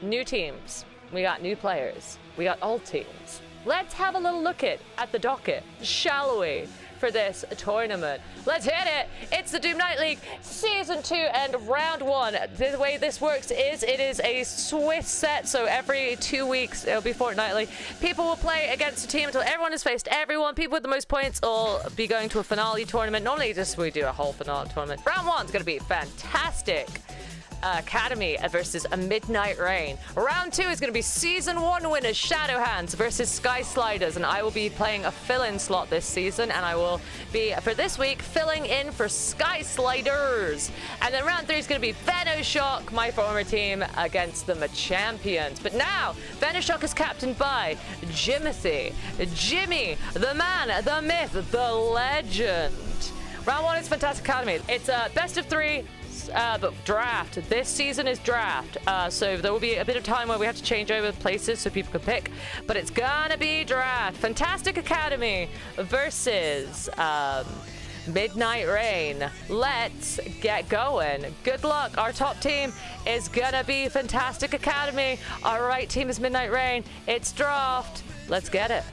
new teams. We got new players. We got old teams. Let's have a little look at the docket, shall we, for this tournament. Let's hit it. It's the Doomnite League Season 2 and Round 1. The way this works is it is a Swiss set, so every 2 weeks, it'll be fortnightly, people will play against a team until everyone has faced everyone. People with the most points will be going to a finale tournament. Normally, we do a whole finale tournament. Round 1 is going to be Phantastic Academy versus a Midnight Rain. Round 2 is going to be Season 1 winners Shadow Hands versus Sky Sliders, and I will be playing a fill-in slot this season, and I will be, for this week, filling in for Sky Sliders. And then round 3 is going to be Venoshock, my former team, against the Machampions. But now, Venoshock is captained by Jimothy. Jimmy, the man, the myth, the legend. Round 1 is Phantastic Academy. It's a best of 3 but draft. This season is draft, so there will be a bit of time where we have to change over places so people can pick, but it's gonna be draft. Phantastic Academy versus Midnight Rain. Let's get going. Good luck. Our top team is gonna be Phantastic Academy. Our right team is Midnight Rain. It's draft. Let's get it.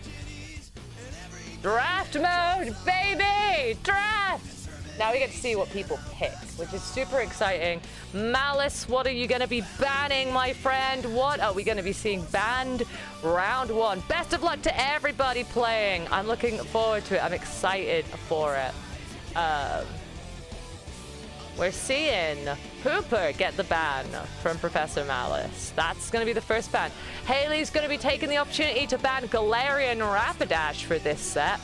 Draft mode, baby! Draft! Now we get to see what people pick, which is super exciting. Malice, what are you going to be banning, my friend? What are we going to be seeing banned? Round 1. Best of luck to everybody playing. I'm looking forward to it. I'm excited for it. We're seeing Hooper get the ban from Professor Malice. That's going to be the first ban. Haley's going to be taking the opportunity to ban Galarian Rapidash for this set.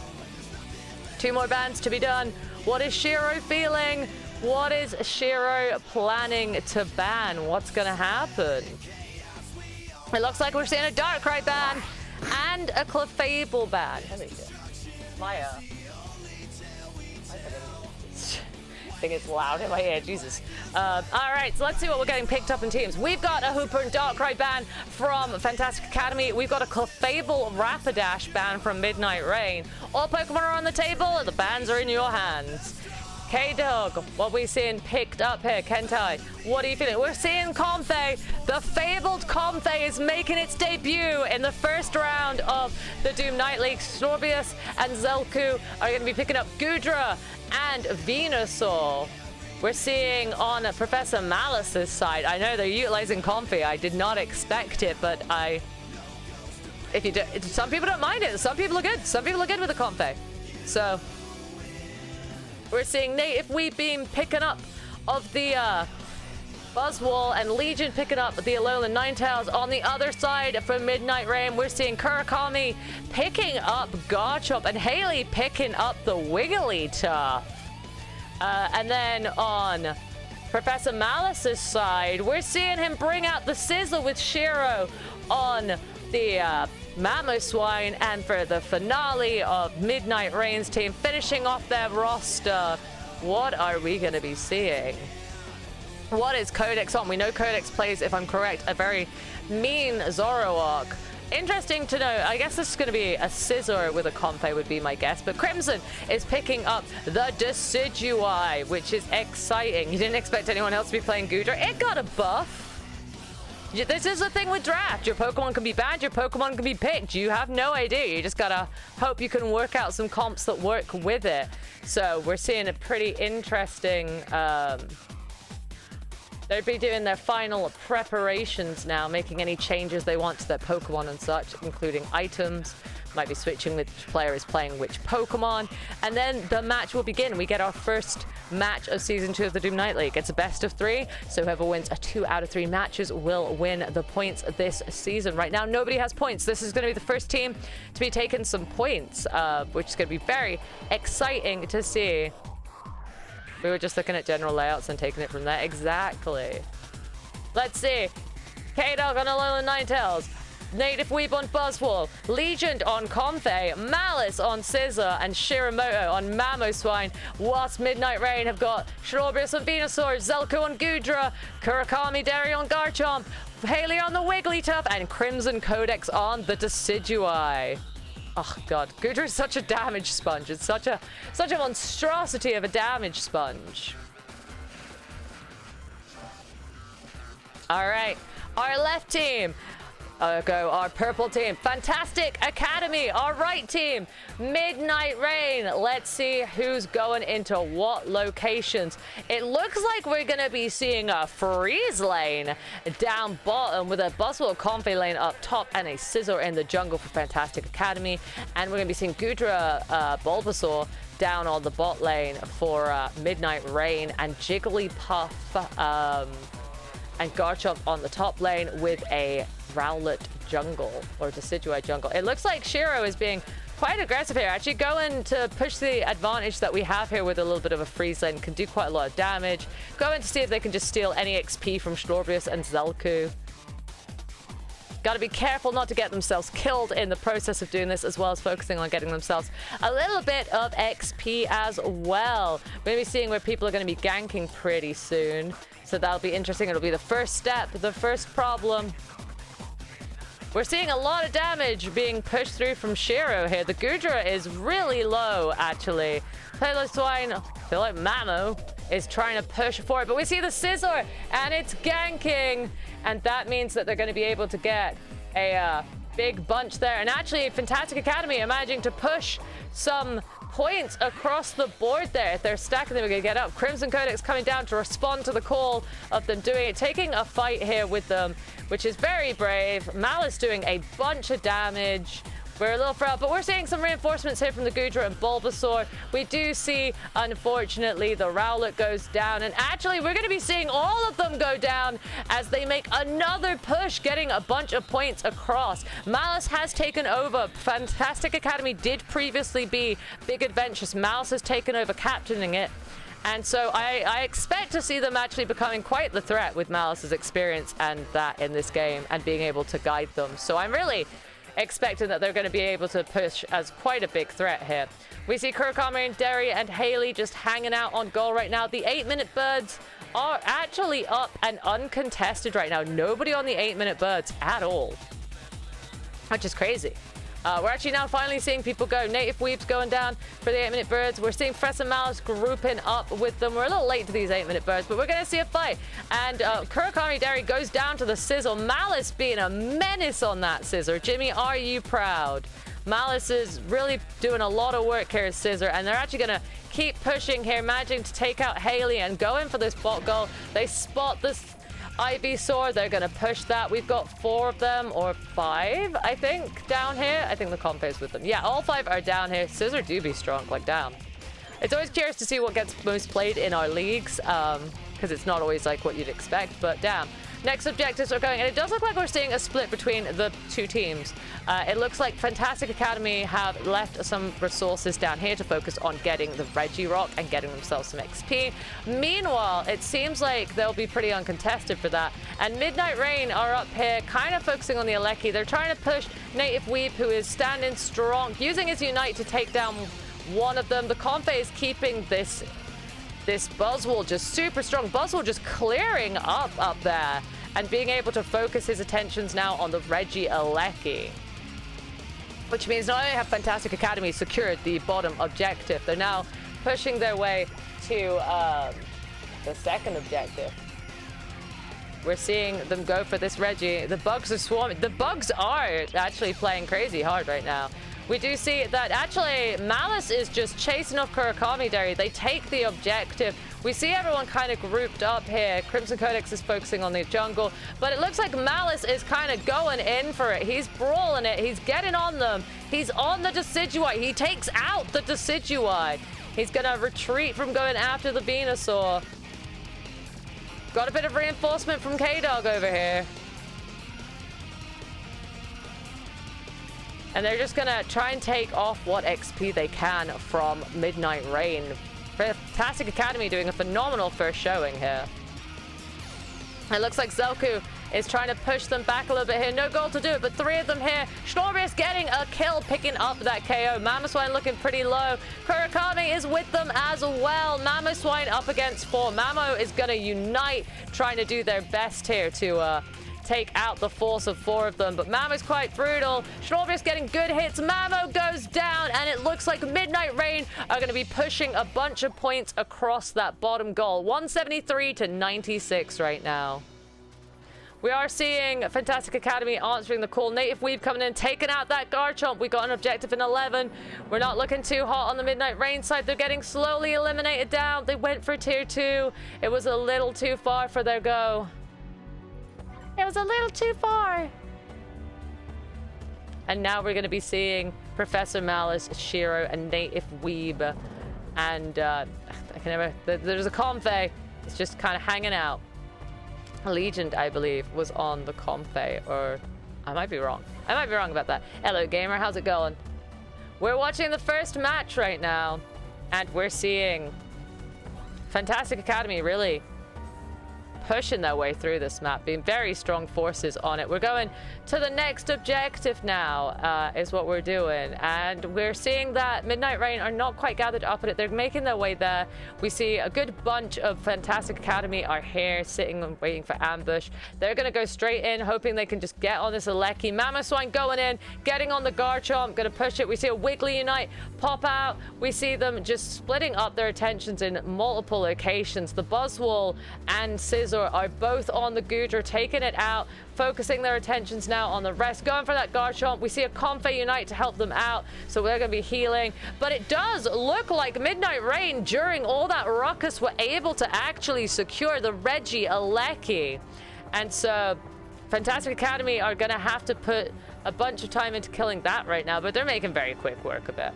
2 more bans to be done. What is Shiro feeling? What is Shiro planning to ban? What's going to happen? It looks like we're seeing a Darkrai ban and a Clefable ban. My I think it's loud in my ear, Jesus. All right, so let's see what we're getting picked up in teams. We've got a Hooper and Darkrai ban from Phantastic Academy. We've got a Clefable Rapidash ban from Midnight Rain. All Pokemon are on the table, and the bans are in your hands. K-Dog, what are we seeing picked up here? Kentai, what are you feeling? We're seeing Comfey. The fabled Comfey is making its debut in the first round of the Doomnite League. Snorbius and Zelku are going to be picking up Goodra and Venusaur. We're seeing on Professor Malice's side, I know they're utilizing Comfey. I did not expect it, but some people don't mind it. Some people are good. Some people are good with the Comfey. So we're seeing Native Weepbeam picking up of the Buzzwole and Legion picking up the Alolan Ninetales. On the other side for Midnight Rain, we're seeing Kurakami picking up Garchomp and Haley picking up the Wigglytuff. And then on Professor Malice's side, we're seeing him bring out the Sizzle with Shiro on the Mamoswine, and for the finale of Midnight Rain's team finishing off their roster, what are we going to be seeing? What is Codex on? We know Codex plays, if I'm correct, a very mean Zoroark. Interesting to know. I guess this is going to be a Scizor with a Comfey would be my guess. But Crimson is picking up the Decidueye, which is exciting. You didn't expect anyone else to be playing Goodra. It got a buff. This is the thing with draft. Your Pokemon can be banned, your Pokemon can be picked. You have no idea. You just gotta hope you can work out some comps that work with it. So we're seeing a pretty interesting... They'll be doing their final preparations now, making any changes they want to their Pokemon and such, including items. Might be switching which player is playing which Pokemon. And then the match will begin. We get our first match of Season 2 of the Doomnite League. It's a best of 3, so whoever wins a 2 out of 3 matches will win the points this season. Right now, nobody has points. This is going to be the first team to be taking some points, which is going to be very exciting to see. We were just looking at general layouts and taking it from there. Exactly. Let's see. K-Dog on Alolan Ninetales. Native Weeb on Buzzwole, Legion on Comfey, Malice on Scizor, and Shiramoto on Mamoswine, whilst Midnight Rain have got Snorbius on Venusaur, Zelko on Goodra, Kurakami Derry on Garchomp, Haley on the Wigglytuff, and Crimson Codex on the Decidueye. Oh god, Goodra is such a damage sponge. It's such a monstrosity of a damage sponge. All right. Our left team. Go our purple team. Phantastic Academy, our right team. Midnight Rain. Let's see who's going into what locations. It looks like we're going to be seeing a freeze lane down bottom with a Buzzwole Confe lane up top and a Scissor in the jungle for Phantastic Academy. And we're going to be seeing Gudra Bulbasaur down on the bot lane for Midnight Rain, and Jigglypuff and Garchomp on the top lane with a Rowlet jungle, or Decidueye jungle. It looks like Shiro is being quite aggressive here, actually going to push the advantage that we have here with a little bit of a freeze lane. Can do quite a lot of damage. Going to see if they can just steal any XP from Snorbius and Zelku. Got to be careful not to get themselves killed in the process of doing this, as well as focusing on getting themselves a little bit of XP as well. We're going to be seeing where people are going to be ganking pretty soon, so that'll be interesting. It'll be the first step, the first problem. We're seeing a lot of damage being pushed through from Shiro here. The Gudra is really low, actually. Swine, I feel like Mamo is trying to push for it, but we see the Scissor, and it's ganking, and that means that they're going to be able to get a big bunch there. And actually, Phantastic Academy are managing to push some points across the board there. If they're stacking them, we're going to get up. Crimson Codex coming down to respond to the call of them doing it, taking a fight here with them, which is very brave. Malice doing a bunch of damage. We're a little frail, but we're seeing some reinforcements here from the Gudra and Bulbasaur. We do see, unfortunately, the Rowlet goes down, and actually we're going to be seeing all of them go down as they make another push, getting a bunch of points across. Malice has taken over. Phantastic Academy did previously be Big Adventures. Malice has taken over captaining it. And so I expect to see them actually becoming quite the threat with Malice's experience and that in this game, and being able to guide them. So I'm really expecting that they're going to be able to push as quite a big threat here. We see Kurakami and Derry and Haley just hanging out on goal right now. The 8-minute birds are actually up and uncontested right now. Nobody on the 8-minute birds at all, which is crazy. We're actually now finally seeing people go. Native Weeps going down for the 8-minute birds. We're seeing Fress and Malice grouping up with them. We're a little late to these 8-minute birds, but we're going to see a fight. And Kurakami Derry goes down to the Sizzle. Malice being a menace on that Scissor. Jimmy, are you proud? Malice is really doing a lot of work here as Scissor, and they're actually going to keep pushing here, managing to take out Haley and go in for this bot goal. They spot this Ivysaur. They're going to push that. We've got 4 of them, or 5, I think, down here. I think the comp is with them. Yeah, all 5 are down here. Scissor do be strong, like, damn. It's always curious to see what gets most played in our leagues, because it's not always like what you'd expect, but damn. Next objectives are going, and it does look like we're seeing a split between the 2 teams. It looks like Phantastic Academy have left some resources down here to focus on getting the Regirock and getting themselves some XP. Meanwhile, it seems like they'll be pretty uncontested for that. And Midnight Rain are up here, kind of focusing on the Aleki. They're trying to push Native Weep, who is standing strong, using his Unite to take down one of them. The Confe is keeping this Buzzwole just super strong. Buzzwole just clearing up there and being able to focus his attentions now on the Regieleki, which means not only have Phantastic Academy secured the bottom objective, they're now pushing their way to the second objective. We're seeing them go for this Regi. The bugs are swarming. The bugs are actually playing crazy hard right now. We do see that actually Malice is just chasing off Kurakami Derry. They take the objective. We see everyone kind of grouped up here. Crimson Codex is focusing on the jungle, but it looks like Malice is kind of going in for it. He's brawling it. He's getting on them. He's on the Decidueye. He takes out the Decidueye. He's going to retreat from going after the Venusaur. Got a bit of reinforcement from K-Dog over here. And they're just going to try and take off what XP they can from Midnight Rain. Phantastic Academy doing a phenomenal first showing here. It looks like Zelku is trying to push them back a little bit here. No goal to do it, but 3 of them here. Snorbius getting a kill, picking up that KO. Mamoswine looking pretty low. Kurakami is with them as well. Mamoswine up against 4. Mamo is going to unite, trying to do their best here to take out the force of 4 of them, but Mamo's quite brutal. Snorbius getting good hits. Mamo goes down, and it looks like Midnight Rain are going to be pushing a bunch of points across that bottom goal. 173 to 96 right now. We are seeing Phantastic Academy answering the call. Native Weave coming in, taking out that Garchomp. We got an objective in 11. We're not looking too hot on the Midnight Rain side. They're getting slowly eliminated down. They went for tier 2. It was a little too far for their go. It was a little too far. And now we're going to be seeing Professor Malice, Shiro, and Native Weeb. And I can never... There's a Comfey. It's just kind of hanging out. Legend, I believe, was on the Comfey, or I might be wrong. I might be wrong about that. Hello, gamer. How's it going? We're watching the first match right now, and we're seeing Phantastic Academy really pushing their way through this map, being very strong forces on it. We're going to the next objective now, is what we're doing. And we're seeing that Midnight Rain are not quite gathered up at it. They're making their way there. We see a good bunch of Phantastic Academy are here, sitting and waiting for ambush. They're going to go straight in, hoping they can just get on this Aleki. Mamoswine going in, getting on the Garchomp, going to push it. We see a Wiggly Unite pop out. We see them just splitting up their attentions in multiple locations. The Buzzwole and Scizor are both on the Goodra, taking it out, focusing their attentions now on the rest, going for that Garchomp. We see a Comfey Unite to help them out, so they're going to be healing. But it does look like Midnight Rain, during all that ruckus, were able to actually secure the Reggie Aleki. And so Phantastic Academy are going to have to put a bunch of time into killing that right now, but they're making very quick work of it.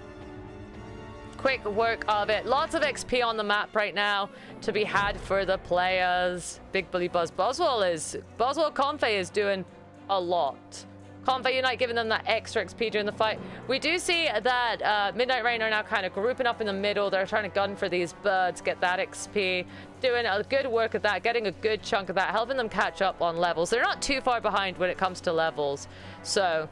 Quick work of it. Lots of XP on the map right now to be had for the players. Big Bully Buzz. Buzzwole Comfey is doing a lot. Comfey Unite giving them that extra XP during the fight. We do see that Midnight Rain are now kind of grouping up in the middle. They're trying to gun for these birds, get that XP. Doing a good work of that, getting a good chunk of that, helping them catch up on levels. They're not too far behind when it comes to levels. So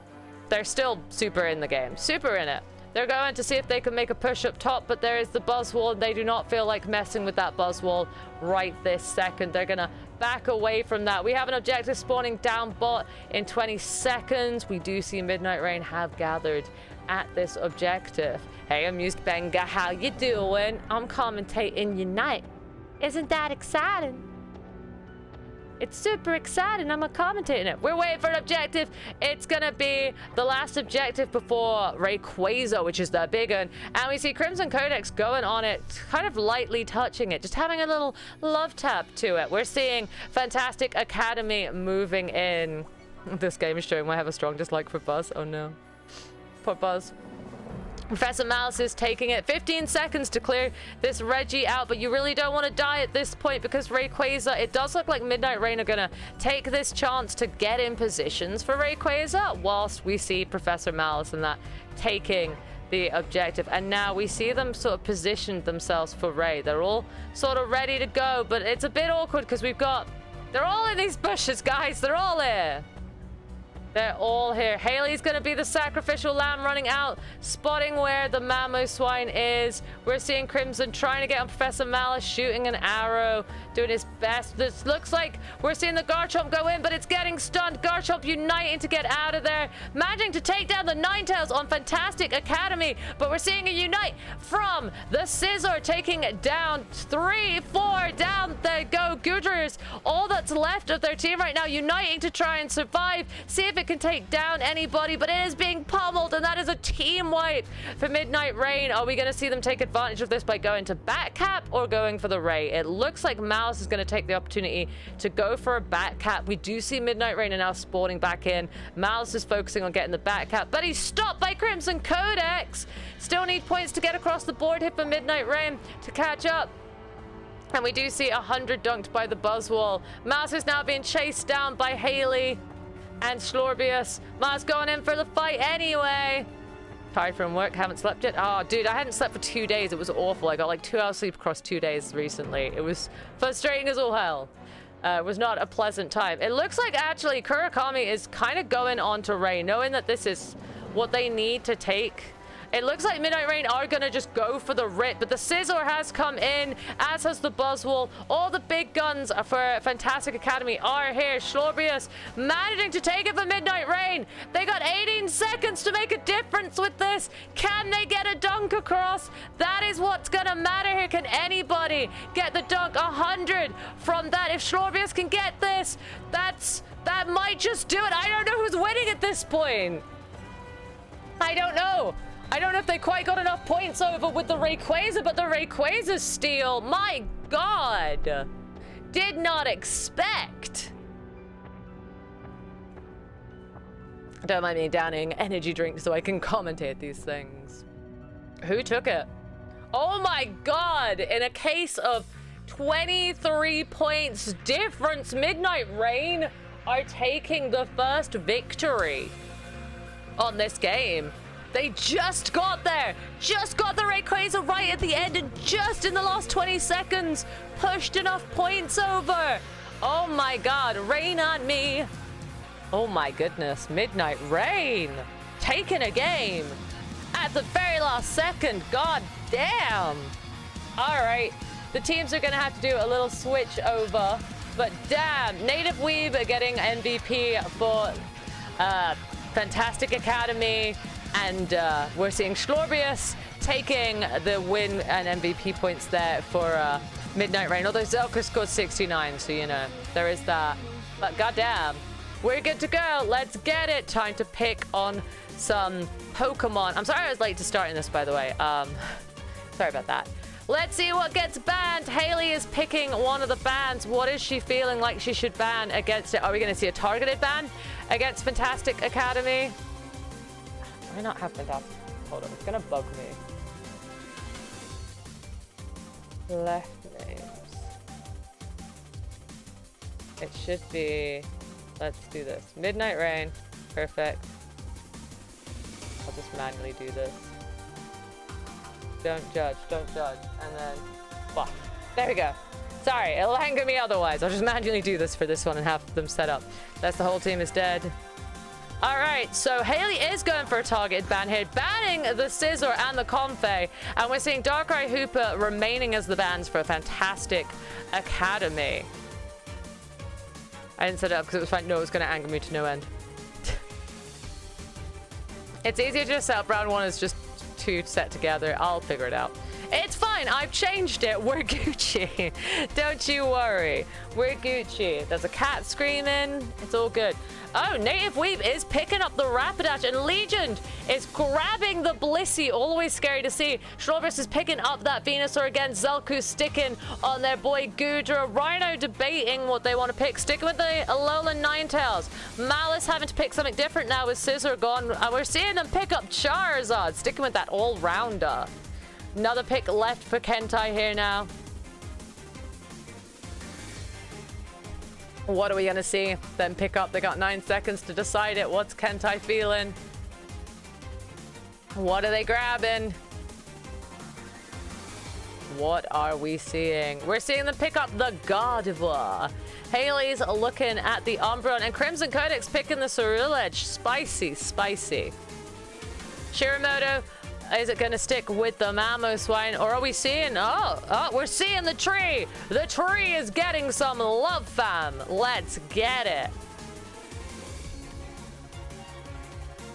they're still super in the game. Super in it. They're going to see if they can make a push up top, but there is the Buzzwole, and they do not feel like messing with that Buzzwole right this second. They're going to back away from that. We have an objective spawning down bot in 20 seconds. We do see Midnight Rain have gathered at this objective. Hey, I'm Music Benga. How you doing? I'm commentating Unite. Isn't that exciting? It's super exciting. I'm commentating it. We're waiting for an objective. It's gonna be the last objective before Rayquaza, which is the big one. And we see Crimson Codex going on it, kind of lightly touching it, just having a little love tap to it. We're seeing Phantastic Academy moving in. This game is showing I have a strong dislike for Buzz. Oh no. Poor Buzz. Professor Malice is taking it. 15 seconds to clear this Reggie out, but you really don't want to die at this point because Rayquaza, it does look like Midnight Rain are going to take this chance to get in positions for Rayquaza, whilst we see Professor Malice and that taking the objective. And now we see them sort of positioned themselves for Ray. They're all sort of ready to go, but it's a bit awkward because they're all in these bushes, guys. They're all here. They're all here. Haley's going to be the sacrificial lamb running out, spotting where the Mamoswine is. We're seeing Crimson trying to get on Professor Malice, shooting an arrow, doing his best. This looks like we're seeing the Garchomp go in, but it's getting stunned. Garchomp uniting to get out of there, managing to take down the Ninetales on Phantastic Academy, but we're seeing a unite from the Scizor, taking down 3, 4, down they go. Goodras, all that's left of their team right now, uniting to try and survive, see if it can take down anybody, but it is being pummeled, and that is a team wipe for Midnight Rain. Are we going to see them take advantage of this by going to back cap or going for the Ray? It looks like Malice is going to take the opportunity to go for a back cap. We do see Midnight Rain are now spawning back in. Malice is focusing on getting the back cap, but he's stopped by Crimson Codex. Still need points to get across the board here for Midnight Rain to catch up. And we do see 100 dunked by the Buzzwole. Malice is now being chased down by Haley and Schlorbius. Mars going in for the fight anyway. Tired from work, haven't slept yet. Oh, dude, I hadn't slept for 2 days. It was awful. I got like 2 hours sleep across 2 days recently. It was frustrating as all hell. It was not a pleasant time. It looks like actually Kurakami is kind of going on to Ray, knowing that this is what they need to take. It looks like Midnight Rain are going to just go for the rip, but the Scizor has come in, as has the Buzzwole. All the big guns for Phantastic Academy are here. Schlorbius managing to take it for Midnight Rain. They got 18 seconds to make a difference with this. Can they get a dunk across? That is what's going to matter here. Can anybody get the dunk? 100 from that. If Schlorbius can get this, that's That might just do it. I don't know who's winning at this point. I don't know. I don't know if they quite got enough points over with the Rayquaza, but the Rayquaza steal, my God. Did not expect. Don't mind me downing energy drinks so I can commentate these things. Who took it? Oh my God. In a case of 23 points difference, Midnight Rain are taking the first victory on this game. They just got there. Just got the Rayquaza right at the end and just in the last 20 seconds pushed enough points over. Oh my God, rain on me. Oh my goodness, Midnight Rain taking a game at the very last second. God damn. All right, the teams are gonna have to do a little switch over, but damn, Native Weeb are getting MVP for Phantastic Academy, and we're seeing Schlorbius taking the win and MVP points there for Midnight Rain, although Zelka scored 69, so you know, there is that. But goddamn, we're good to go. Let's get it. Time to pick on some Pokemon. I'm sorry I was late to starting this, by the way. Sorry about that. Let's see what gets banned. Haley is picking one of the bans. What is she feeling like she should ban against it? Are we going to see a targeted ban against Phantastic Academy? Why not have Phantastic? Hold on, it's going to bug me. Left names. It should be... Let's do this. Midnight Rain. Perfect. I'll just manually do this. Don't judge. Don't judge. And then... Fuck. There we go. Sorry, it'll anger me otherwise. I'll just manually do this for this one and have them set up. That's the whole team is dead. Alright, so Haley is going for a targeted ban here, banning the Scizor and the Comfey. And we're seeing Darkrai Hooper remaining as the bans for a Phantastic Academy. I didn't set it up because it was fine. No, it was going to anger me to no end. It's easier to just set up round one as just two set together. I'll figure it out. It's fine. I've changed it. We're Gucci. Don't you worry. We're Gucci. There's a cat screaming. It's all good. Oh, Native Weeb is picking up the Rapidash, and Legion is grabbing the Blissey. Always scary to see. Schlorvis is picking up that Venusaur again. Zelku sticking on their boy Goodra. Rhino debating what they want to pick. Sticking with the Alolan Ninetales. Malice having to pick something different now with Scizor gone. And we're seeing them pick up Charizard. Sticking with that all-rounder. Another pick left for Kentai here now. What are we going to see? Then pick up. They got 9 seconds to decide it. What's Kentai feeling? What are they grabbing? What are we seeing? We're seeing them pick up the Gardevoir. Haley's looking at the Umbreon. And Crimson Codex picking the Ceruledge. Spicy, spicy. Shiramoto, is it going to stick with the Mamoswine? Or are we seeing... Oh, we're seeing the tree. The tree is getting some love, fam. Let's get it.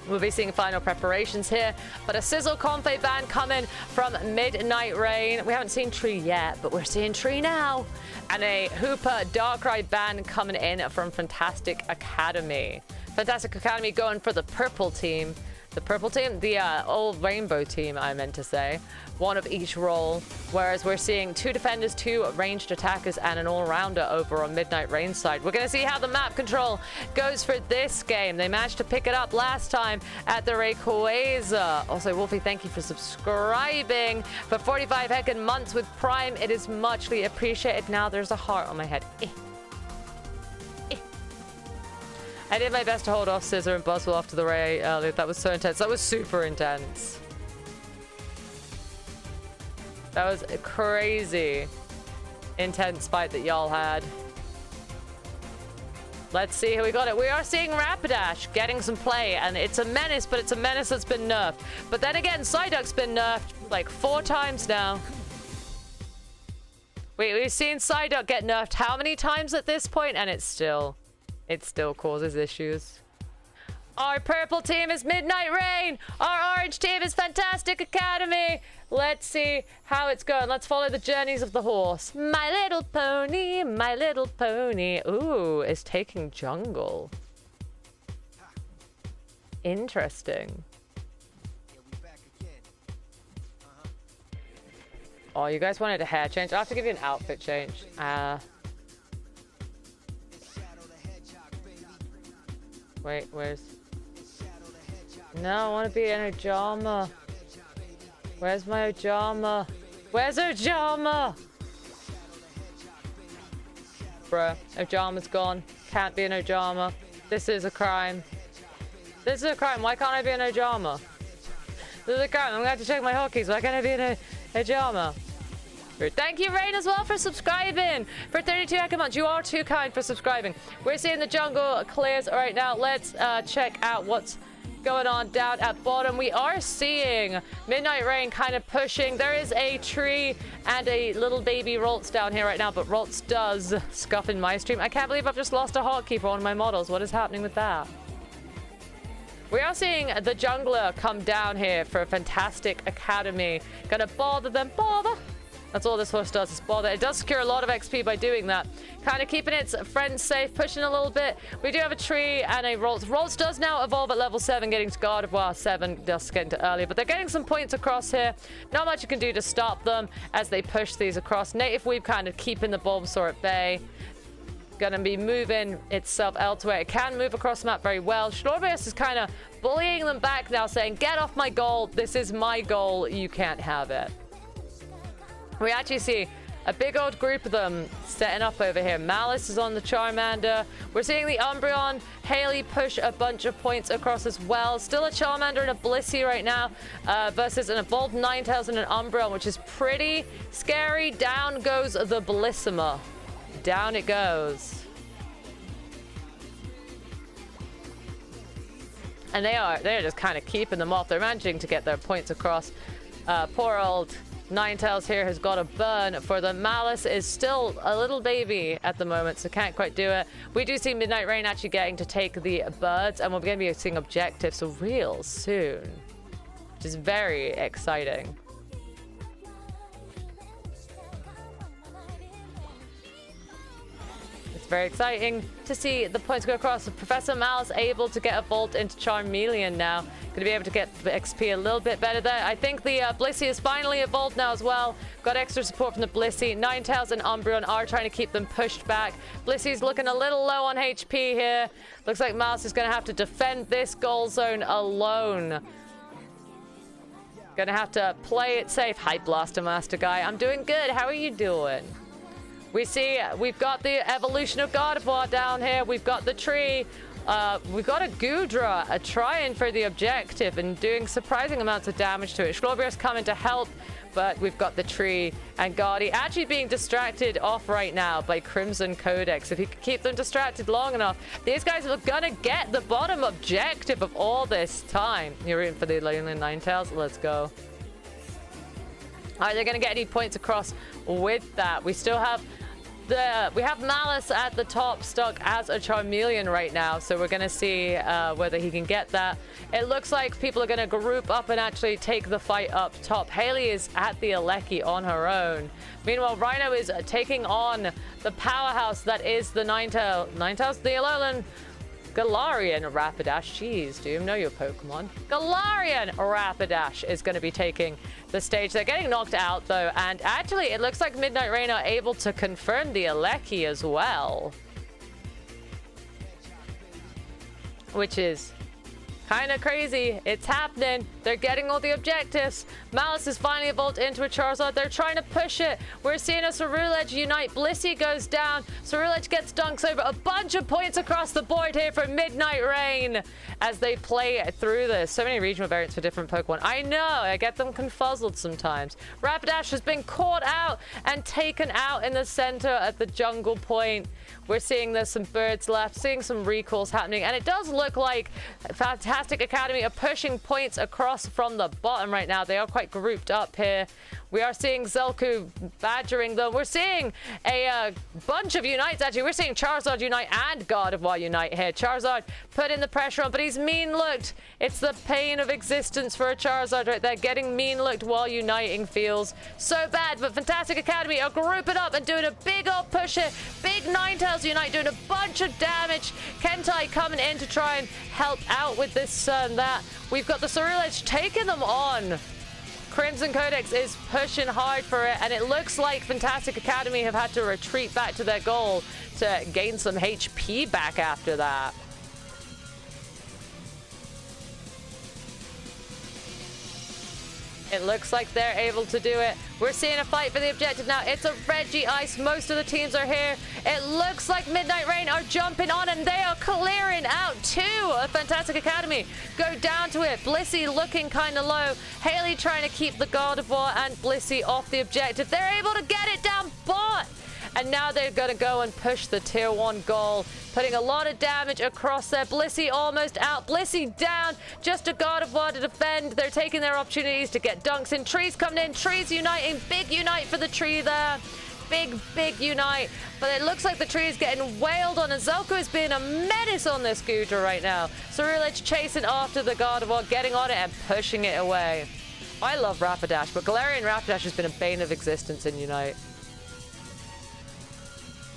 We'll be seeing final preparations here. But a Sizzle Comfey ban coming from Midnight Rain. We haven't seen Tree yet, but we're seeing Tree now. And a Hooper Darkrai ban coming in from Phantastic Academy. Phantastic Academy going for the purple team. The purple team, the old rainbow team, I meant to say. One of each role. Whereas we're seeing 2 defenders, 2 ranged attackers, and an all-rounder over on Midnight Rain side. We're going to see how the map control goes for this game. They managed to pick it up last time at the Rayquaza. Also, Wolfie, thank you for subscribing for 45 heckin' months with Prime. It is muchly appreciated. Now there's a heart on my head. I did my best to hold off Scizor and Buzzwole after the Ray earlier. That was so intense. That was super intense. That was a crazy intense fight that y'all had. Let's see who we got it. We are seeing Rapidash getting some play, and it's a menace, but it's a menace that's been nerfed. But then again, Psyduck's been nerfed like 4 times now. We've seen Psyduck get nerfed how many times at this point, and it still causes issues. Our purple team is Midnight Rain. Our orange team is Phantastic Academy. Let's see how it's going. Let's follow the journeys of the horse. My little pony, my little pony. Ooh, is taking jungle. Interesting. Oh, you guys wanted a hair change? I'll have to give you an outfit change. Wait, where's... No, I want to be in Ojama. Where's my Ojama? Where's Ojama? Bruh, Ojama's gone. Can't be an Ojama. This is a crime. This is a crime. Why can't I be an Ojama? This is a crime. I'm gonna have to check my hotkeys. Why can't I be an Ojama? Thank you, Rain, as well, for subscribing for 32 Echo months. You are too kind for subscribing. We're seeing the jungle clears right now. Let's check out what's going on down at bottom. We are seeing Midnight Rain kind of pushing. There is a tree and a little baby Roltz down here right now, but Roltz does scuff in my stream. I can't believe I've just lost a hotkey for one of my models. What is happening with that? We are seeing the jungler come down here for a Phantastic Academy. Gonna bother them. Bother! That's all this horse does, is bother. It does secure a lot of XP by doing that. Kind of keeping its friends safe, pushing a little bit. We do have a tree and a Roltz. Roltz does now evolve at level 7, getting to God of War 7, just getting to earlier. But they're getting some points across here. Not much you can do to stop them as they push these across. Native Weave kind of keeping the Bulbasaur at bay. Gonna be moving itself elsewhere. It can move across the map very well. Schlorbeus is kind of bullying them back now, saying, get off my goal. This is my goal. You can't have it. We actually see a big old group of them setting up over here. Malice is on the Charmander. We're seeing the Umbreon. Haley push a bunch of points across as well. Still a Charmander and a Blissey right now versus an evolved Ninetales and an Umbreon, which is pretty scary. Down goes the Bellissima. Down it goes. And they're just kind of keeping them off. They're managing to get their points across. Poor old Ninetales here has got a burn for them. Malice is still a little baby at the moment, so can't quite do it. We do see Midnight Rain actually getting to take the birds, and we're going to be seeing objectives real soon, which is very exciting. Very exciting to see the points go across. Professor Malice able to get a vault into Charmeleon now. Going to be able to get the XP a little bit better there. I think the Blissey is finally evolved now as well. Got extra support from the Blissey. Ninetales and Umbreon are trying to keep them pushed back. Blissey's looking a little low on HP here. Looks like Malice is going to have to defend this goal zone alone. Going to have to play it safe. Hi, Blaster Master guy. I'm doing good. How are you doing? We see we've got the evolution of God of War down here. We've got the tree. We've got a Goodra trying for the objective and doing surprising amounts of damage to it. Schlorbeer's coming to help, but we've got the tree and Guardy actually being distracted off right now by Crimson Codex. If he could keep them distracted long enough, these guys are gonna get the bottom objective of all this time. You're rooting for the Lonely Ninetales? Let's go. All right, they're gonna get any points across with that. We still have we have Malice at the top stuck as a Charmeleon right now, so we're gonna see whether he can get that. It looks like people are gonna group up and actually take the fight up top. Haley is at the Alecki on her own. Meanwhile, Rhino is taking on the powerhouse that is the Ninetales, the Alolan Galarian Rapidash. Jeez, Doom, know your Pokemon. Galarian Rapidash is going to be taking the stage. They're getting knocked out, though, and actually, it looks like Midnight Rain are able to confirm the Alecki as well, which is kind of crazy. It's happening. They're getting all the objectives. Malice is finally evolved into a Charizard. They're trying to push it. We're seeing a Ceruledge unite. Blissey goes down. Ceruledge gets dunks over. A bunch of points across the board here for Midnight Rain as they play through this. So many regional variants for different Pokemon. I know. I get them confuzzled sometimes. Rapidash has been caught out and taken out in the center at the jungle point. We're seeing there's some birds left, seeing some recalls happening, and it does look like Phantastic Academy are pushing points across from the bottom right now. They are quite grouped up here. We are seeing Zelku badgering them. We're seeing a bunch of unites, actually. We're seeing Charizard unite and God of War unite here. Charizard putting the pressure on, but he's mean-looked. It's the pain of existence for a Charizard right there. Getting mean-looked while uniting feels so bad, but Phantastic Academy are grouping up and doing a big old push here. Big Ninetales unite, doing a bunch of damage. Kentai coming in to try and help out with this and that. We've got the Ceruledge taking them on. Crimson Codex is pushing hard for it, and it looks like Phantastic Academy have had to retreat back to their goal to gain some HP back after that. It looks like they're able to do it. We're seeing a fight for the objective now. It's a Reggie Ice. Most of the teams are here. It looks like Midnight Rain are jumping on, and they are clearing out two of Phantastic Academy. Go down to it. Blissey looking kind of low. Haley trying to keep the God of War and Blissey off the objective. They're able to get it down, but... And now they're going to go and push the tier 1 goal, putting a lot of damage across there. Blissey almost out. Blissey down. Just a God of War to defend. They're taking their opportunities to get dunks in. Trees coming in. Trees uniting. Big unite for the tree there. Big unite. But it looks like the tree is getting wailed on, and Zelku is being a menace on this scooter right now. Ceruledge chasing after the God of War, getting on it and pushing it away. I love Rapidash, but Galarian Rapidash has been a bane of existence in Unite.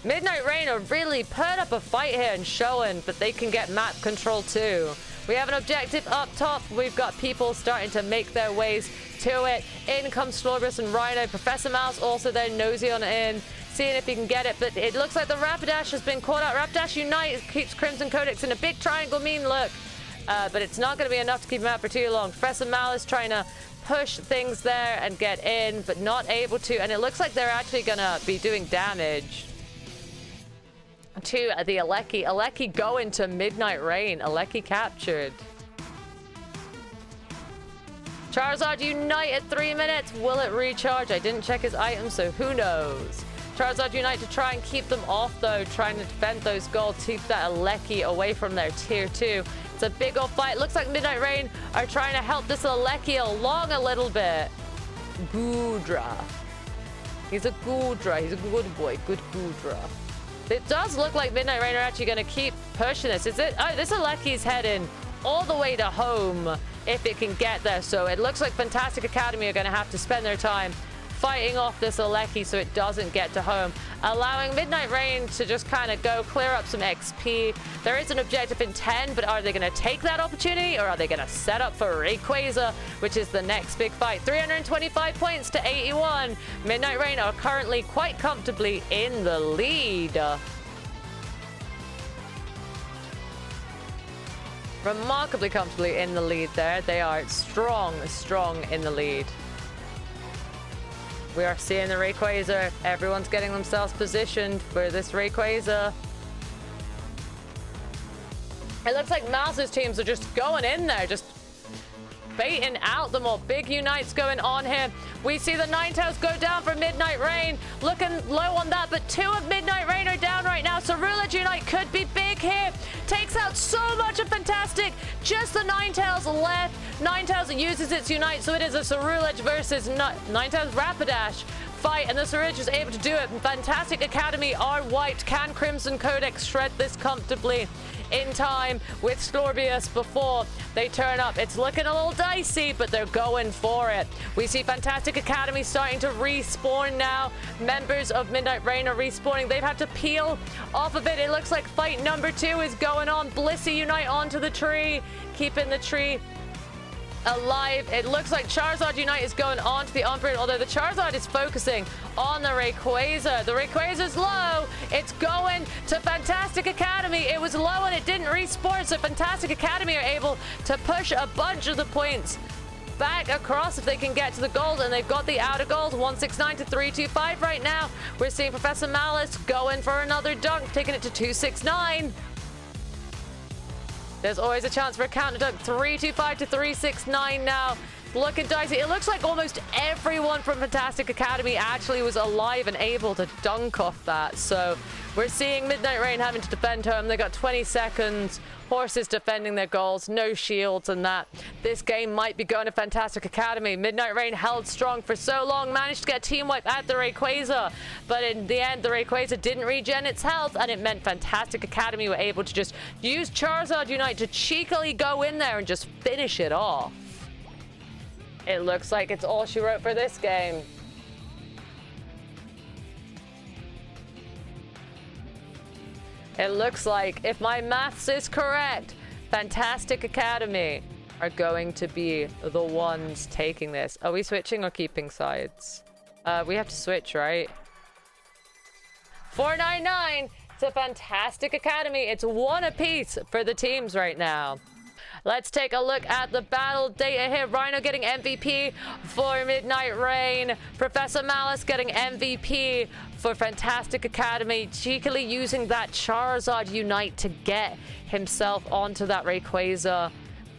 Midnight Rain are really putting up a fight here and showing that they can get map control too. We have an objective up top. We've got people starting to make their ways to it. In comes Slorbus and Rhino. Professor Mouse also there, nosy on it in, seeing if he can get it. But it looks like the Rapidash has been caught out. Rapidash Unite keeps Crimson Codex in a big triangle mean look. But it's not going to be enough to keep him out for too long. Professor Malice trying to push things there and get in, but not able to. And it looks like they're actually going to be doing damage to the Aleki. Aleki going to Midnight Rain. Aleki captured. Charizard Unite at 3 minutes. Will it recharge? I didn't check his items, so who knows? Charizard Unite to try and keep them off, though. Trying to defend those goals. Keep that Aleki away from their tier 2. It's a big old fight. Looks like Midnight Rain are trying to help this Aleki along a little bit. Goodra. He's a Goodra. He's a good boy. Good Goodra. It does look like Midnight Rain are actually going to keep pushing this. Is it? Oh, this Aleki's heading all the way to home if it can get there. So it looks like Phantastic Academy are going to have to spend their time fighting off this Aleki so it doesn't get to home, allowing Midnight Rain to just kind of go clear up some XP. There is an objective in 10, but are they going to take that opportunity, or are they going to set up for Rayquaza, which is the next big fight? 325 points to 81. Midnight Rain are currently quite comfortably in the lead. Remarkably comfortably in the lead there. They are strong in the lead. We are seeing the Rayquaza. Everyone's getting themselves positioned for this Rayquaza. It looks like Mouse's teams are just going in there, just baiting out the more big unites going on here. We see the Ninetales go down for Midnight Rain. Looking low on that, but 2 of Midnight Rain are down right now. Ceruledge Unite could be big here. Takes out so much of Phantastic. Just the Ninetales left. Ninetales uses its Unite, so it is a Ceruledge versus Ninetales Rapidash fight, and the Ceruledge is able to do it. Phantastic Academy are wiped. Can Crimson Codex shred this comfortably in time with Slorbius before they turn up? It's looking a little dicey, but they're going for it. We see Phantastic Academy starting to respawn now. Members of Midnight Rain are respawning. They've had to peel off of it. It looks like fight number 2 is going on. Blissey Unite onto the tree, keeping the tree alive. It looks like Charizard Unite is going on to the Umbreon, although the Charizard is focusing on the Rayquaza. The Rayquaza's low. It's going to Phantastic Academy. It was low and it didn't respawn, so Phantastic Academy are able to push a bunch of the points back across if they can get to the gold, and they've got the outer gold. 169 to 325 right now. We're seeing Professor Malice going for another dunk, taking it to 269. There's always a chance for a counter dunk. 325 to 369 now. looking dicey. It looks like almost everyone from Phantastic Academy actually was alive and able to dunk off that. So we're seeing Midnight Rain having to defend home. They got 20 seconds. Horses defending their goals, no shields, and that this game might be going to Phantastic Academy. Midnight Rain held strong for so long, managed to get a team wipe at the Rayquaza, but in the end, the Rayquaza didn't regen its health, and it meant Phantastic Academy were able to just use Charizard Unite to cheekily go in there and just finish it off. It looks like it's all she wrote for this game. It looks like, if my maths is correct, Phantastic Academy are going to be the ones taking this. Are we switching or keeping sides? We have to switch, right? 499 to Phantastic Academy. It's one apiece for the teams right now. Let's take a look at the battle data here. Rhino getting MVP for Midnight Rain. Professor Malice getting MVP for Phantastic Academy. Cheekily using that Charizard Unite to get himself onto that Rayquaza.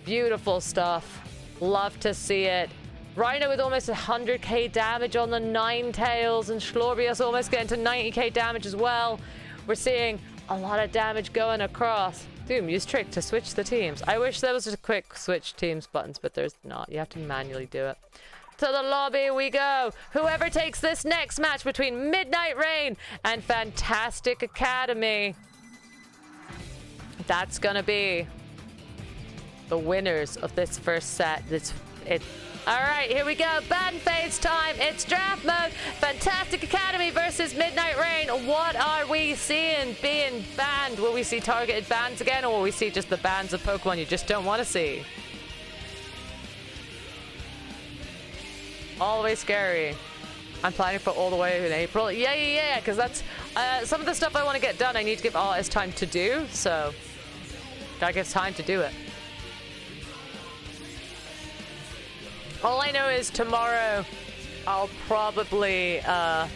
Beautiful stuff. Love to see it. Rhino with almost 100k damage on the Ninetales, and Schlorbius almost getting to 90k damage as well. We're seeing a lot of damage going across. Doom, use trick to switch the teams. I wish there was a quick switch teams buttons, but there's not. You have to manually do it. To the lobby we go. Whoever takes this next match between Midnight Rain and Phantastic Academy, that's gonna be the winners of this first set. All right, here we go. Ban phase time. It's draft mode. Phantastic Academy versus Midnight Rain. What are we seeing being banned? Will we see targeted bans again, or will we see just the bans of Pokemon you just don't want to see? All the way scary. I'm planning for all the way in April. Yeah, because that's some of the stuff I want to get done. I need to give artists time to do, so gotta give time to do it. All I know is tomorrow I'll probably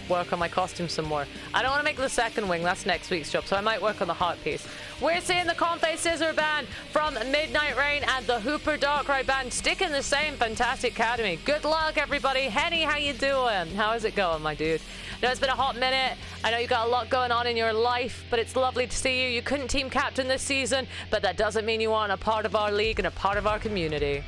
work on my costume some more. I don't want to make the second wing. That's next week's job, so I might work on the heart piece. We're seeing the Comfey Scissor ban from Midnight Rain and the Hooper Darkrai ban sticking the same Phantastic Academy. Good luck, everybody. Henny, how you doing? How is it going, my dude? I know it's been a hot minute. I know you got a lot going on in your life, but it's lovely to see you. You couldn't team captain this season, but that doesn't mean you aren't a part of our league and a part of our community.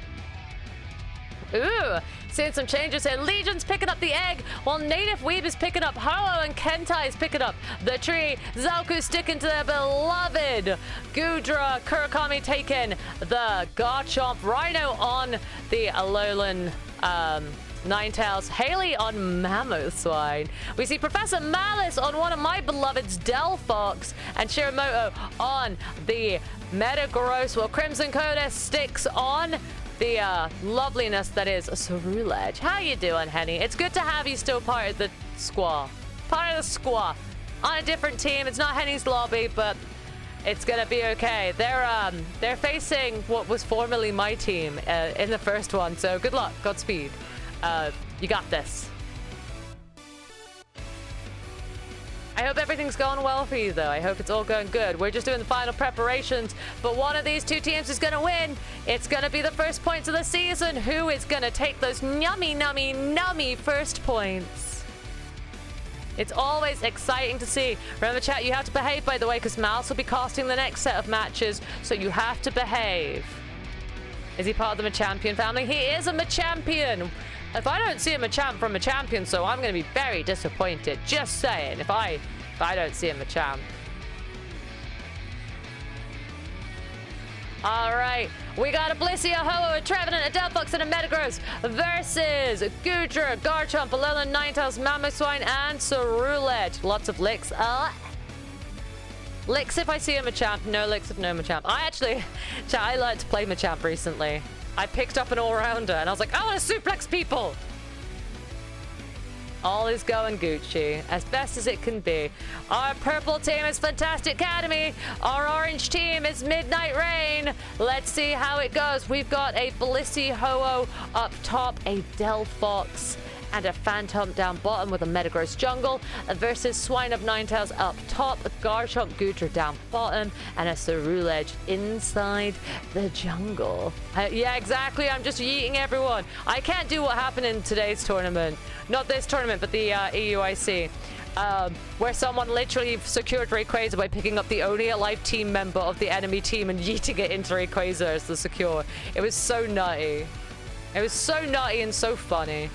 Ooh, seeing some changes here. Legion's picking up the egg, while Native Weeb is picking up Ho-Oh, and Kentai is picking up the tree. Zalku sticking to their beloved Gudra. Kurakami taking the Garchomp. Rhino on the Alolan Ninetales. Haley on Mammothswine. We see Professor Malice on one of my beloveds, Delphox, and Shiramoto on the Metagross, while Crimson Coda sticks on the loveliness that is Cerulege. How you doing, Henny? It's good to have you still part of the squad. Part of the squad. On a different team. It's not Henny's lobby, but it's gonna be okay. They're facing what was formerly my team in the first one, so good luck. Godspeed. You got this. I hope everything's going well for you, though. I hope it's all going good. We're just doing the final preparations, but one of these two teams is going to win. It's going to be the first points of the season. Who is going to take those nummy first points? It's always exciting to see. Remember, chat, you have to behave, by the way, because Mouse will be casting the next set of matches, so you have to behave. Is he part of the Machampion family? He is a Machampion. If I don't see a Machamp from Machampion, so I'm going to be very disappointed. Just saying, if I don't see a Machamp. All right, we got a Blissey, a Ho-Oh, a Trevenant, a Delphox, and a Metagross versus Gudra, Garchomp, Alolan Ninetales, Mammothswine, and Cerulege. Lots of licks. Licks if I see a Machamp, no licks if no Machamp. I learned to play Machamp recently. I picked up an all-rounder, and I was like, I want to suplex people! All is going Gucci, as best as it can be. Our purple team is Phantastic Academy. Our orange team is Midnight Rain. Let's see how it goes. We've got a Blissey Ho-Oh up top, a Delphox, and a Phantom down bottom with a Metagross jungle versus Swine of Ninetales up top, Garchomp Goodra down bottom, and a Ceruledge inside the jungle. Yeah, exactly. I'm just yeeting everyone. I can't do what happened in today's tournament. Not this tournament, but the EUIC. Where someone literally secured Rayquaza by picking up the only alive team member of the enemy team and yeeting it into Rayquaza as the secure. It was so nutty. It was so nutty and so funny.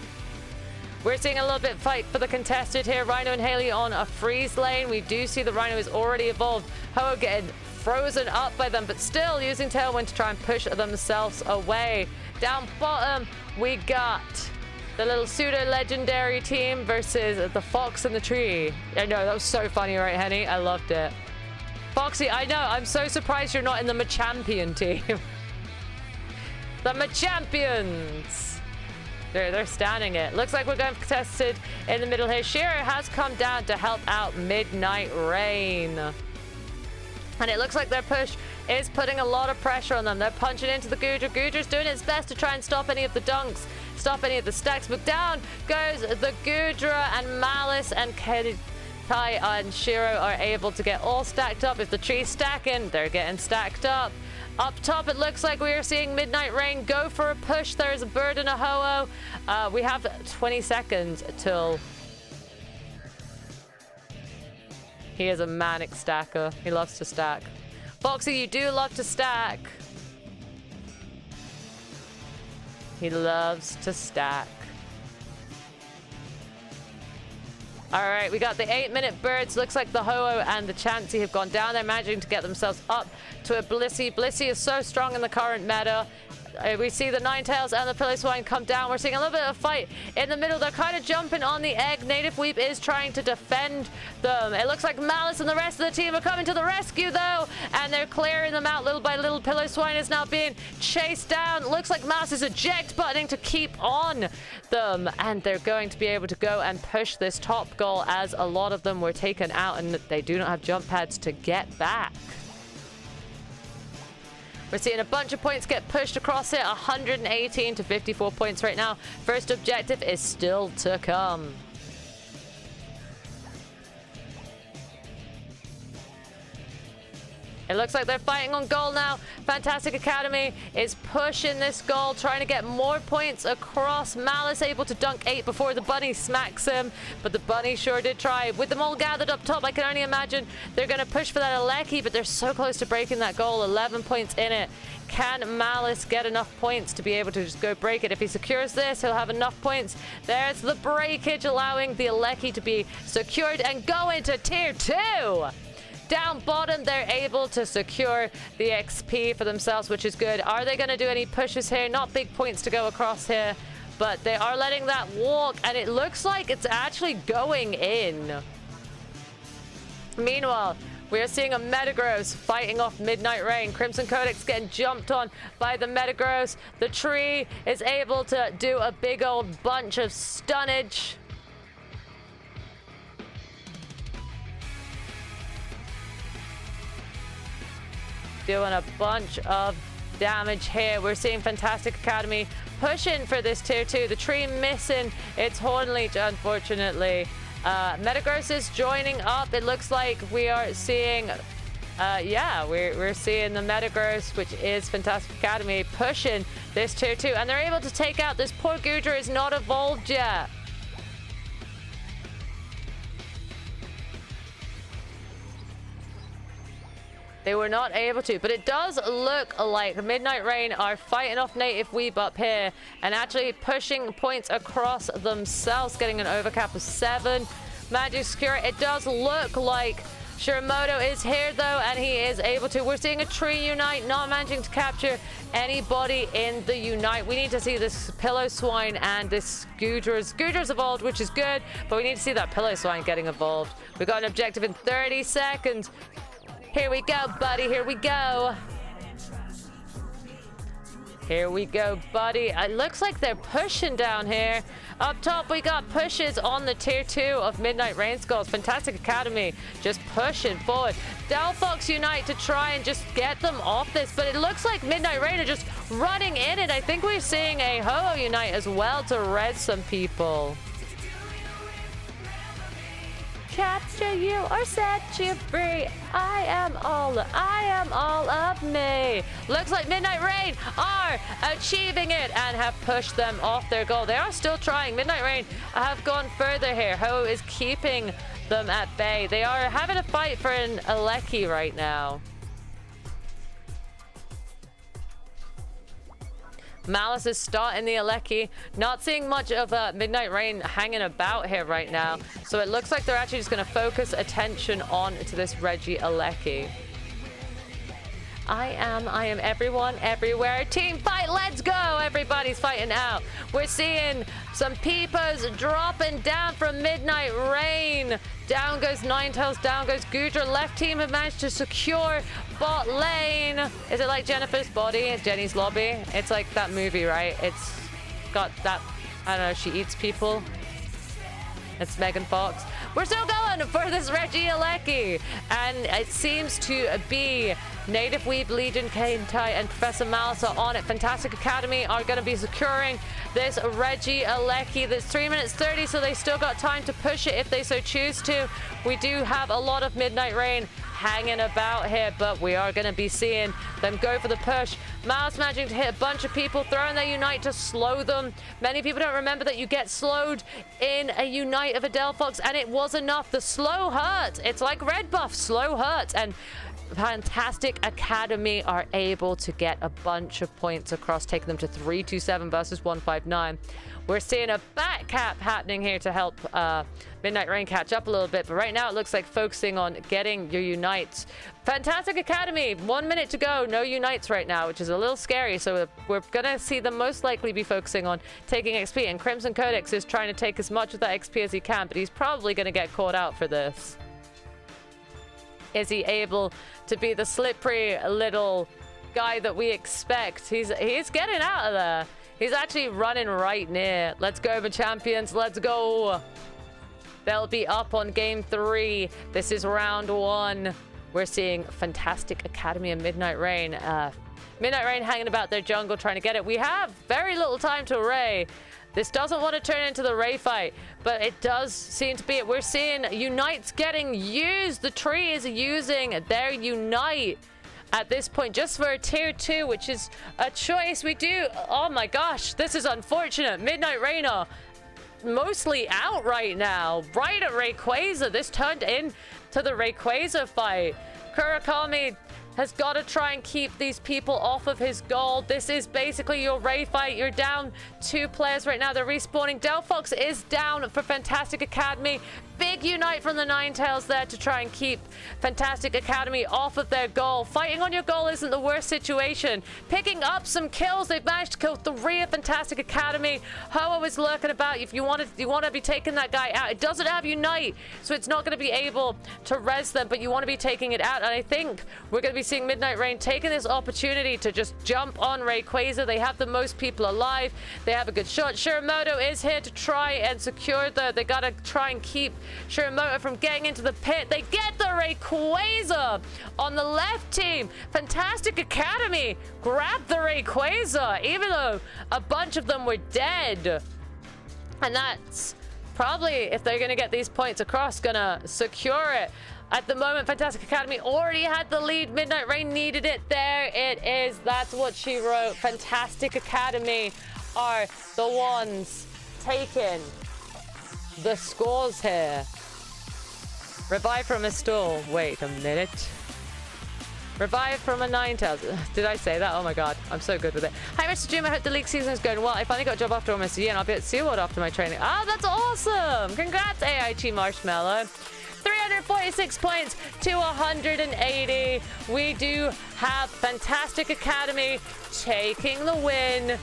We're seeing a little bit fight for the contested here. Rhino and Haley on a freeze lane. We do see the Rhino is already evolved. Ho getting frozen up by them, but still using Tailwind to try and push themselves away. Down bottom, we got the little pseudo-legendary team versus the Fox and the Tree. I know, that was so funny, right, Henny? I loved it. Foxy, I know, I'm so surprised you're not in the Machampion team. The Machampions! They're standing it. Looks like we're going contested in the middle here. Shearer has come down to help out Midnight Rain. And it looks like their push is putting a lot of pressure on them. They're punching into the Goodra. Goodra's doing its best to try and stop any of the dunks, stop any of the stacks, but down goes the Goodra, and Malice and Kai and Shiro are able to get all stacked up. If the tree's stacking, they're getting stacked up. Up top, it looks like we are seeing Midnight Rain go for a push. There is a bird and a Ho-Oh. We have 20 seconds till... He is a manic stacker. He loves to stack. Foxy, you do love to stack. He loves to stack. All right, we got the 8-minute birds. Looks like the Ho-Oh and the Chansey have gone down. They're managing to get themselves up to a Blissey. Blissey is so strong in the current meta. We see the Ninetales and the Piloswine come down. We're seeing a little bit of a fight in the middle. They're kind of jumping on the egg. Native Weep is trying to defend them. It looks like Malice and the rest of the team are coming to the rescue, though, and they're clearing them out little by little. Piloswine is now being chased down. Looks like Malice is eject buttoning to keep on them, and they're going to be able to go and push this top goal, as a lot of them were taken out and they do not have jump pads to get back. We're seeing a bunch of points get pushed across it. 118 to 54 points right now. First objective is still to come. It looks like they're fighting on goal now. Phantastic Academy is pushing this goal, trying to get more points across. Malice able to dunk 8 before the bunny smacks him, but the bunny sure did try. With them all gathered up top, I can only imagine they're going to push for that Alecki, but they're so close to breaking that goal. 11 points in it. Can Malice get enough points to be able to just go break it? If he secures this, he'll have enough points. There's the breakage, allowing the Alecki to be secured and go into tier 2. Down bottom, they're able to secure the XP for themselves, which is good. Are they going to do any pushes here? Not big points to go across here, but they are letting that walk, and it looks like it's actually going in. Meanwhile, we are seeing a Metagross fighting off Midnight Rain. Crimson Codex getting jumped on by the Metagross. The tree is able to do a big old bunch of stunnage. Doing a bunch of damage here. We're seeing Phantastic Academy pushing for this tier 2. The tree missing its Hornleech, unfortunately. Metagross is joining up. It looks like we are seeing, we're seeing the Metagross, which is Phantastic Academy, pushing this tier 2. And they're able to take out this poor Goodra is not evolved yet. They were not able to, but it does look like Midnight Rain are fighting off Native Weeb up here and actually pushing points across themselves, getting an overcap of 7. Magic Secure. It does look like Shiramoto is here, though, and he is able to. We're seeing a tree unite, not managing to capture anybody in the unite. We need to see this Piloswine and this Goodra's evolved, which is good, but we need to see that Piloswine getting evolved. We got an objective in 30 seconds. Here we go, buddy. Here we go. Here we go, buddy. It looks like they're pushing down here. Up top, we got pushes on the tier 2 of Midnight Rain Skulls. Phantastic Academy just pushing forward. Delphox unite to try and just get them off this, but it looks like Midnight Rain are just running in it. I think we're seeing a Ho-Oh unite as well to res some people. capture you or set you free. I am all of me. Looks like Midnight Rain are achieving it and have pushed them off their goal. They are still trying. Midnight Rain have gone further here. Ho is keeping them at bay. They are having a fight for an Aleki right now. Malice is starting the Aleki. Not seeing much of Midnight Rain hanging about here right now. So it looks like they're actually just going to focus attention on to this Reggie Aleki. I am everyone, everywhere. Team fight, let's go. Everybody's fighting out. We're seeing some peepers dropping down from Midnight Rain. Down goes Ninetales, down goes Gudra. Left team have managed to secure bot lane. Is it like Jennifer's Body? It's Jenny's Lobby. It's like that movie, right? It's got that, I don't know, she eats people. It's Megan Fox. We're still going for this Reggie Aleki. And it seems to be Native Weeb, Legion, Kentai, and Professor Malice are on it. Phantastic Academy are going to be securing this Reggie Aleki. There's 3 minutes 30, so they still got time to push it if they so choose to. We do have a lot of Midnight Rain hanging about here, but we are going to be seeing them go for the push. Malice managing to hit a bunch of people, throwing their Unite to slow them. Many people don't remember that you get slowed in a Unite of a Delphox, and it was enough. The slow hurts. It's like red buff, slow hurts, and Phantastic Academy are able to get a bunch of points across, taking them to 327 versus 159. We're seeing a back cap happening here to help Midnight Rain catch up a little bit. But right now it looks like focusing on getting your Unites. Phantastic Academy, 1 minute to go. No Unites right now, which is a little scary. So we're going to see them most likely be focusing on taking XP. And Crimson Codex is trying to take as much of that XP as he can. But he's probably going to get caught out for this. Is he able to be the slippery little guy that we expect? He's getting out of there. He's actually running right near. Let's go, Machampions. Let's go. They'll be up on game 3. This is round 1. We're seeing Phantastic Academy and Midnight Rain. Midnight Rain hanging about their jungle trying to get it. We have very little time to array. This doesn't want to turn into the Ray fight, but it does seem to be it. We're seeing Unites getting used. The tree is using their Unite at this point just for a tier 2, which is a choice we do. Oh my gosh, this is unfortunate. Midnight Rain are mostly out right now. Right at Rayquaza. This turned into the Rayquaza fight. Kurakami has got to try and keep these people off of his goal. This is basically your Ray fight. You're down 2 players right now. They're respawning. Delphox is down for Phantastic Academy. Big Unite from the Ninetales there to try and keep Phantastic Academy off of their goal. Fighting on your goal isn't the worst situation. Picking up some kills. They've managed to kill 3 of Phantastic Academy. Hoa is lurking about. If you want to be taking that guy out. It doesn't have Unite, so it's not going to be able to res them, but you want to be taking it out. And I think we're going to be seeing Midnight Rain taking this opportunity to just jump on Rayquaza. They have the most people alive. They have a good shot. Shiramoto is here to try and secure they got to try and keep Shiramoto from getting into the pit. They get the Rayquaza on the left team. Phantastic Academy grab the Rayquaza, even though a bunch of them were dead. And that's probably, if they're going to get these points across, going to secure it. At the moment, Phantastic Academy already had the lead. Midnight Rain needed it. There it is. That's what she wrote. Phantastic Academy are the ones taking the scores here. Revive from a stall. Wait a minute. Revive from a Ninetales. Did I say that? Oh my god. I'm so good with it. Hi, Mr. Jim. I hope the league season is going well. I finally got a job after almost a year and I'll be at SeaWorld after my training. Ah, that's awesome. Congrats, AIG Marshmallow. 346 points to 180. We do have Phantastic Academy taking the win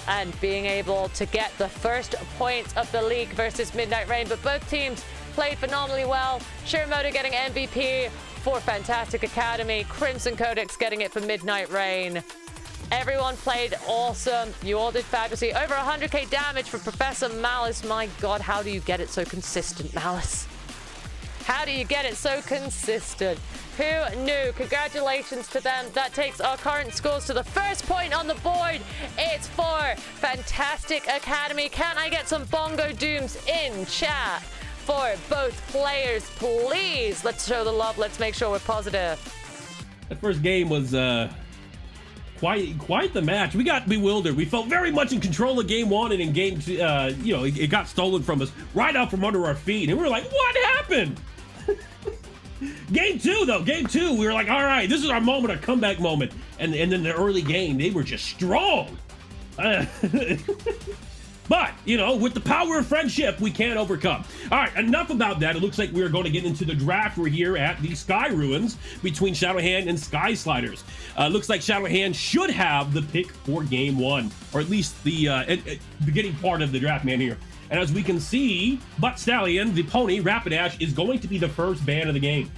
and being able to get the first points of the league versus Midnight Rain. But both teams played phenomenally well. Shiramoto getting MVP for Phantastic Academy. Crimson Codex getting it for Midnight Rain. Everyone played awesome. You all did fabulously. Over 100k damage for Professor Malice. My god, how do you get it so consistent, Malice? How do you get it so consistent? Who knew? Congratulations to them. That takes our current scores to the first point on the board. It's for Phantastic Academy. Can I get some bongo dooms in chat for both players, please. Let's show the love. Let's make sure we're positive. That first game was quite the match. We got bewildered. We felt very much in control of game one, and in game two, you know, it got stolen from us right out from under our feet, and we were like, what happened? Game two, though, we were like, all right, this is our moment, our comeback moment. And then the early game, they were just strong. But, you know, with the power of friendship, we can overcome. All right, enough about that. It looks like we're going to get into the draft. We're here at the Sky Ruins between Shadowhand and Sky Sliders. Looks like Shadowhand should have the pick for game one, or at least the beginning part of the draft, man, here. And as we can see, Butt Stallion, the pony, Rapidash, is going to be the first ban of the game.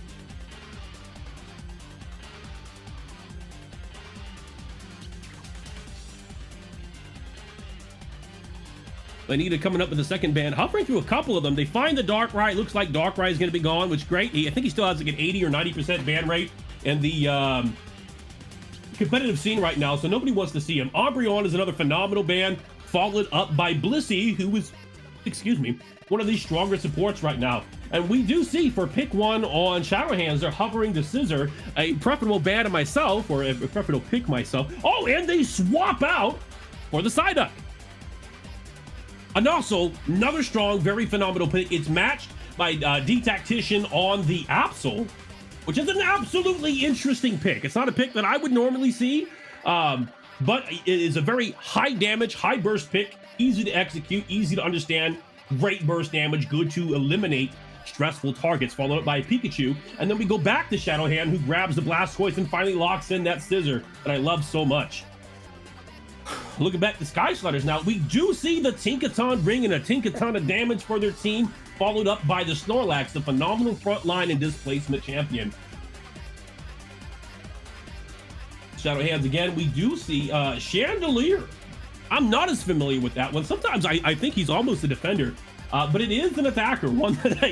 Anita coming up with the second ban, hovering through a couple of them. They find the Darkrai. Looks like Darkrai is going to be gone, which is great. I think he still has like an 80 or 90% ban rate in the competitive scene right now, so nobody wants to see him. Umbreon is another phenomenal ban, followed up by Blissey, who is, excuse me, one of the stronger supports right now. And we do see for pick one on Shadowhands, they're hovering the Scissor, a preferable ban of myself, or a preferable pick myself. Oh, and they swap out for the Psyduck. And also, another strong, very phenomenal pick. It's matched by D-Tactician on the Absol, which is an absolutely interesting pick. It's not a pick that I would normally see, but it is a very high damage, high burst pick, easy to execute, easy to understand, great burst damage, good to eliminate stressful targets, followed up by a Pikachu. And then we go back to Shadowhand, who grabs the Blastoise and finally locks in that Scissor that I love so much. Looking back to Sky Sliders now, we do see the Tinkaton bringing a Tinkaton of damage for their team, followed up by the Snorlax, the phenomenal frontline and displacement champion. Shadowhands again, we do see Chandelier. I'm not as familiar with that one. Sometimes I think he's almost a defender, but it is an attacker, one that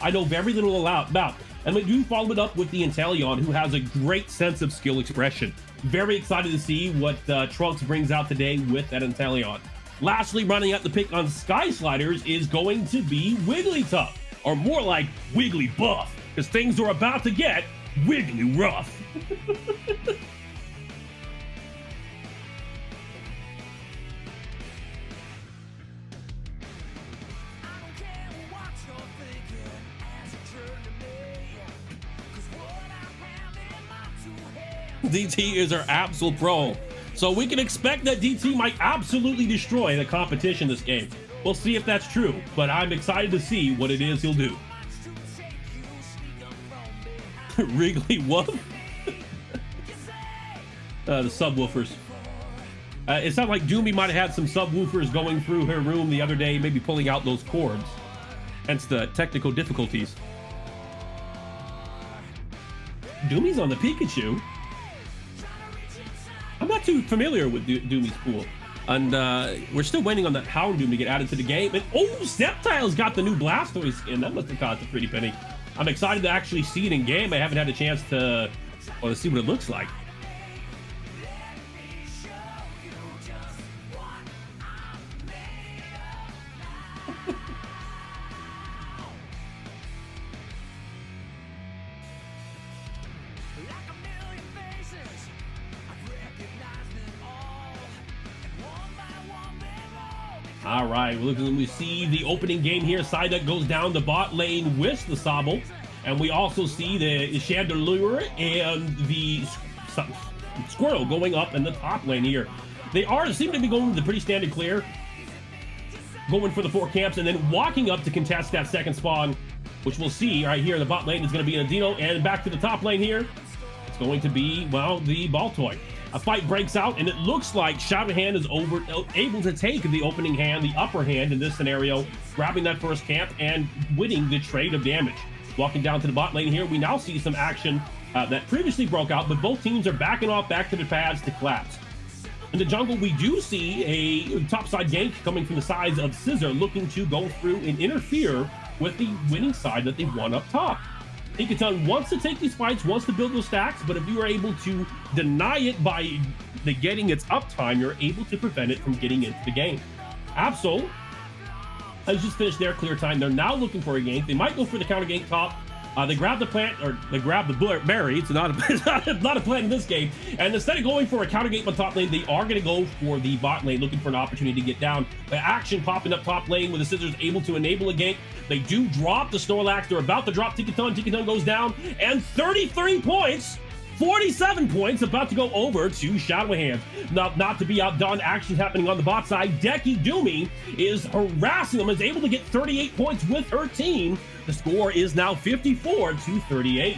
I know very little about. And we do follow it up with the Inteleon, who has a great sense of skill expression. Very excited to see what Trunks brings out today with that Inteleon. Lastly, running out the pick on Sky Sliders is going to be Wigglytuff, or more like Wigglybuff, because things are about to get wiggly rough. DT is our Absol Pro, so we can expect that DT might absolutely destroy the competition this game. We'll see if that's true, but I'm excited to see what it is he'll do. Wriggly Woof. The subwoofers. It sounded like Doomy might have had some subwoofers going through her room the other day, maybe pulling out those cords. Hence the technical difficulties. Doomy's on the Pikachu. I'm not too familiar with Doomy's pool. And we're still waiting on that Houndoom to get added to the game. And oh, Sceptile's got the new Blastoise skin. That must have cost a pretty penny. I'm excited to actually see it in game. I haven't had a chance to see what it looks like. All right, we see the opening game here. Psyduck goes down the bot lane with the Sobble. And we also see the Chandelier and the Squirrel going up in the top lane here. They seem to be going the pretty standard clear, going for the 4 camps, and then walking up to contest that second spawn, which we'll see right here. The bot lane is going to be an Adino, and back to the top lane here. It's going to be, well, the Baltoy. A fight breaks out, and it looks like Shadowhand is able to take the opening hand, the upper hand in this scenario, grabbing that first camp and winning the trade of damage. Walking down to the bot lane here, we now see some action that previously broke out, but both teams are backing off back to the pads to collapse. In the jungle, we do see a topside gank coming from the sides of Scissor, looking to go through and interfere with the winning side that they won up top. Tinkaton wants to take these fights, wants to build those stacks, but if you are able to deny it by getting its uptime, you're able to prevent it from getting into the game. Absol has just finished their clear time. They're now looking for a gank. They might go for the counter gank top. They grab the plant, or they grab the berry. It's not a plant in this game. And instead of going for a counter gank on top lane, they are going to go for the bot lane, looking for an opportunity to get down. The action popping up top lane with the scissors able to enable a gank. They do drop the Snorlax. They're about to drop Tikaton. Tikaton goes down, and 33 points. 47 points about to go over to Shadow Hands. Not to be outdone, action happening on the bot side. Deki Doomy is harassing them, is able to get 38 points with her team. The score is now 54 to 38.